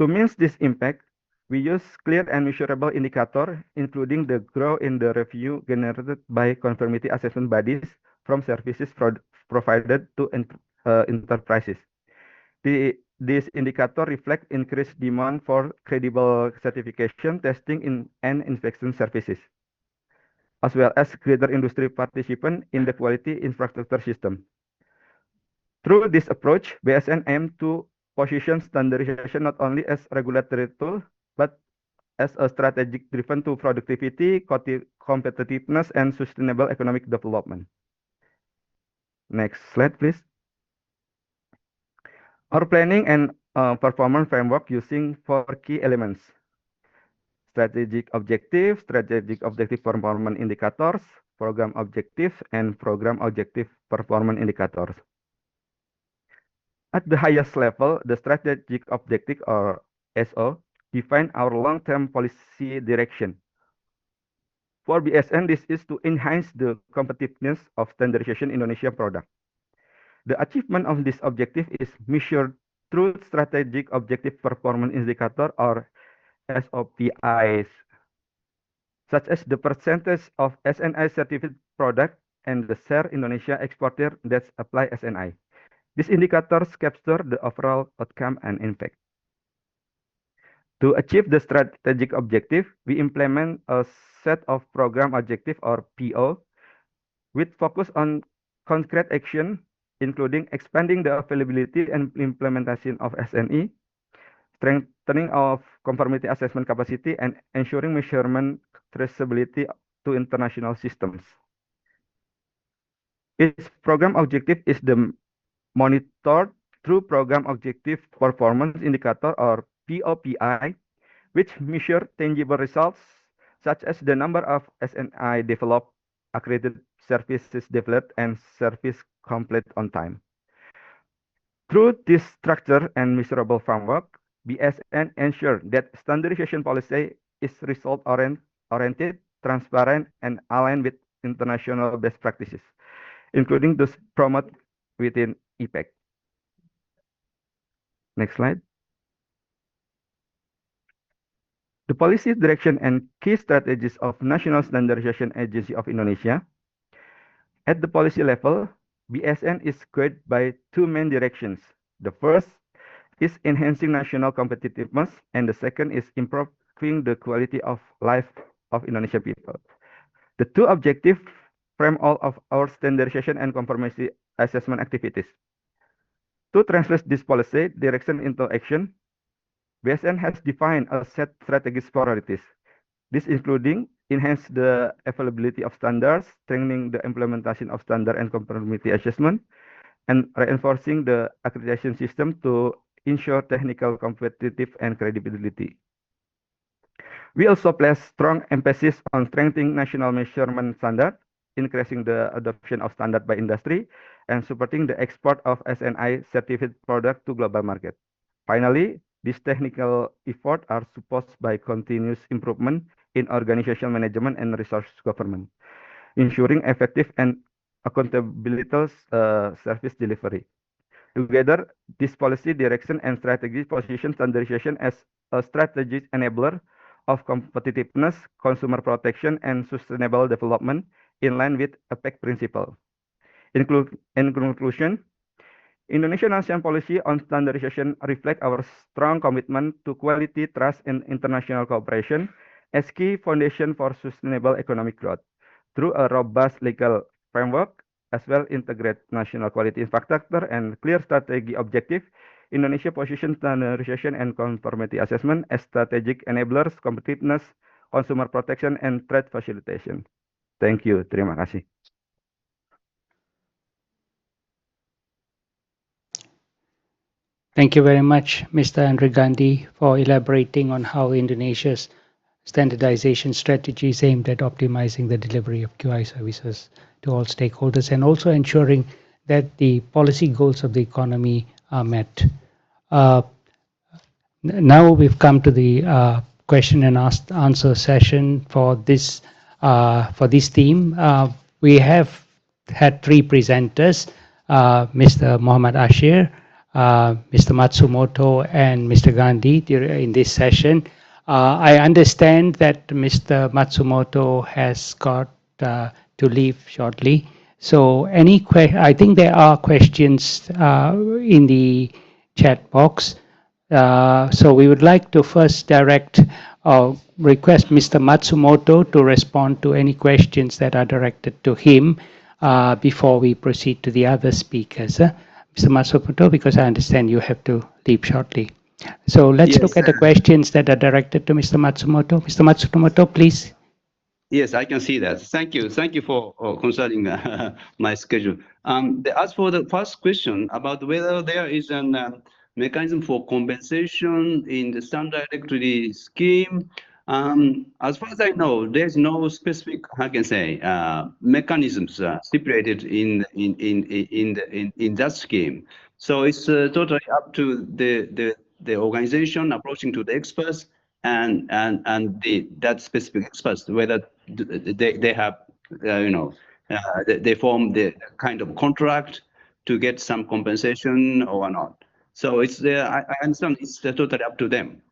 To meet this impact, we use clear and measurable indicators, including the growth in the revenue generated by conformity assessment bodies from services provided to enterprises. These indicators reflect increased demand for credible certification, testing, and inspection services, as well as greater industry participation in the quality infrastructure system. Through this approach, BSN aims to position standardization not only as a regulatory tool, but as a strategic driven to productivity, competitiveness, and sustainable economic development. Next slide, please. Our planning and performance framework using four key elements: strategic objective performance indicators, program objectives, and program objective performance indicators. At the highest level, the strategic objective, or SO, define our long-term policy direction. For BSN, this is to enhance the competitiveness of standardization Indonesian product. The achievement of this objective is measured through strategic objective performance indicator, or SOPIs, such as the percentage of SNI certified product and the share Indonesia exporter that apply SNI. These indicators capture the overall outcome and impact. To achieve the strategic objective, we implement a set of program objective, or PO, with focus on concrete action, including expanding the availability and implementation of SNE, strengthening of conformity assessment capacity, and ensuring measurement traceability to international systems. Its program objective is monitored through program objective performance indicator, or POPI, which measure tangible results such as the number of SNI developed, accredited services developed, and service complete on time. Through this structure and measurable framework, BSN ensure that standardization policy is result-oriented, transparent, and aligned with international best practices, including those promoted within IPEC. Next slide. The policy direction and key strategies of National Standardization Agency of Indonesia. At the policy level, BSN is guided by two main directions. The first is enhancing national competitiveness, and the second is improving the quality of life of Indonesian people. The two objectives frame all of our standardization and conformity assessment activities. To translate this policy direction into action, BSN has defined a set strategic priorities. This including enhance the availability of standards, strengthening the implementation of standard and conformity assessment, and reinforcing the accreditation system to ensure technical competitive and credibility. We also place strong emphasis on strengthening national measurement standard, increasing the adoption of standard by industry, and supporting the export of SNI certified product to global market. Finally, these technical efforts are supported by continuous improvement in organizational management and resource government, ensuring effective and accountable service delivery. Together, this policy direction and strategy position standardization as a strategic enabler of competitiveness, consumer protection, and sustainable development in line with APEC principle. In conclusion, Indonesian national policy on standardization reflect our strong commitment to quality, trust, and international cooperation as key foundation for sustainable economic growth. Through a robust legal framework, as well integrate national quality infrastructure and clear strategy objective, Indonesia positions standardization and conformity assessment as strategic enablers, competitiveness, consumer protection, and trade facilitation. Thank you. Terima kasih.
Thank you very much, Mr. Andre Gandhi, for elaborating on how Indonesia's standardization strategy is aimed at optimizing the delivery of QI services to all stakeholders and also ensuring that the policy goals of the economy are met. Now we've come to the question and answer session for this theme. We have had three presenters, Mr. Muhammad Ashir, Mr. Matsumoto, and Mr. Gandhi in this session. I understand that Mr. Matsumoto has got to leave shortly. So I think there are questions in the chat box. So we would like to first request Mr. Matsumoto to respond to any questions that are directed to him before we proceed to the other speakers. Mr. Matsumoto, because I understand you have to leave shortly. So let's look at the questions that are directed to Mr. Matsumoto. Mr. Matsumoto, please.
Yes, I can see that. Thank you. Thank you for considering my schedule. As for the first question about whether there is a mechanism for compensation in the standard electricity scheme, as far as I know, there's no specific, I can say, mechanisms stipulated in that scheme. So it's totally up to the organization approaching to the experts and that specific experts whether they have they form the kind of contract to get some compensation or not. So it's I understand it's totally up to them.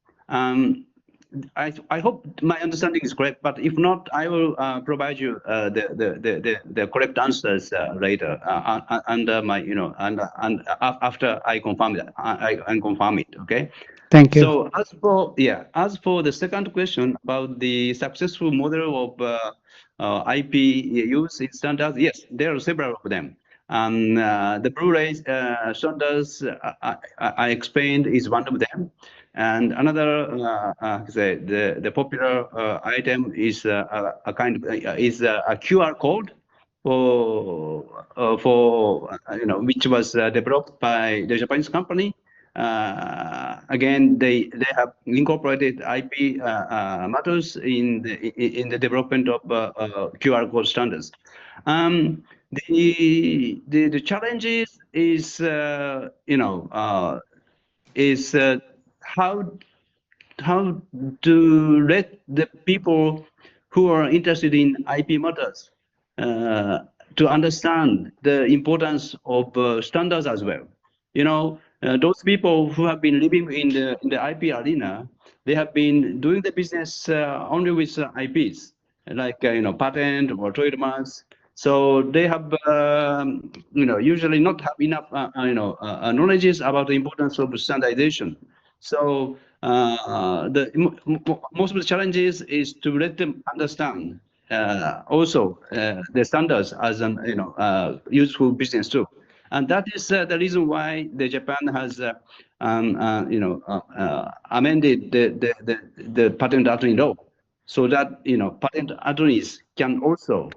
I hope my understanding is correct, but if not, I will provide you the correct answers later under my and after I confirm that I confirm it. Okay.
Thank you.
So as for the second question about the successful model of IP use in standards, yes, there are several of them. The Blu-ray standards I explained is one of them, and another the popular item is a kind of is a QR code for which was developed by the Japanese company. Again, they have incorporated IP matters in the development of QR code standards. The challenges is how to let the people who are interested in IP matters to understand the importance of standards as well. Those people who have been living in the IP arena, they have been doing the business only with IPs, like patent or trademarks. So they have usually not have enough knowledge about the importance of standardization. So most of the challenges is to let them understand also the standards as an useful business too. And that is the reason why the Japan has amended the patent attorney law so that patent attorneys can also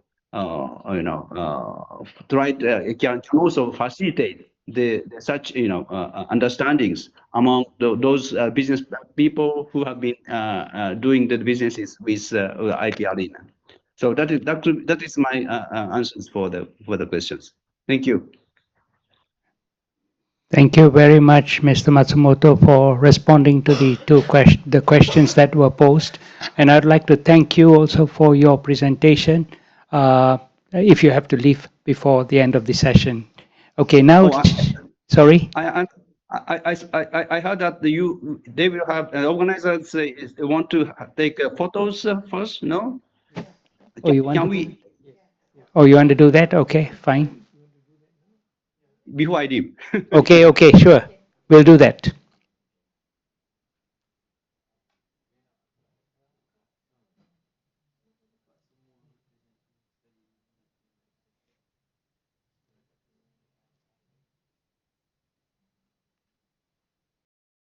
try to, can also facilitate the such understandings among those business people who have been doing the businesses with IP arena. So that is my answers for the questions. Thank you.
Thank you very much, Mr. Matsumoto, for responding to the questions that were posed. And I'd like to thank you also for your presentation, if you have to leave before the end of the session. Okay, now, sorry?
I heard that they will have organizers want to take photos first. No?
Oh, you want to do that? Okay, fine.
Before I leave.
Okay, sure. We'll do that.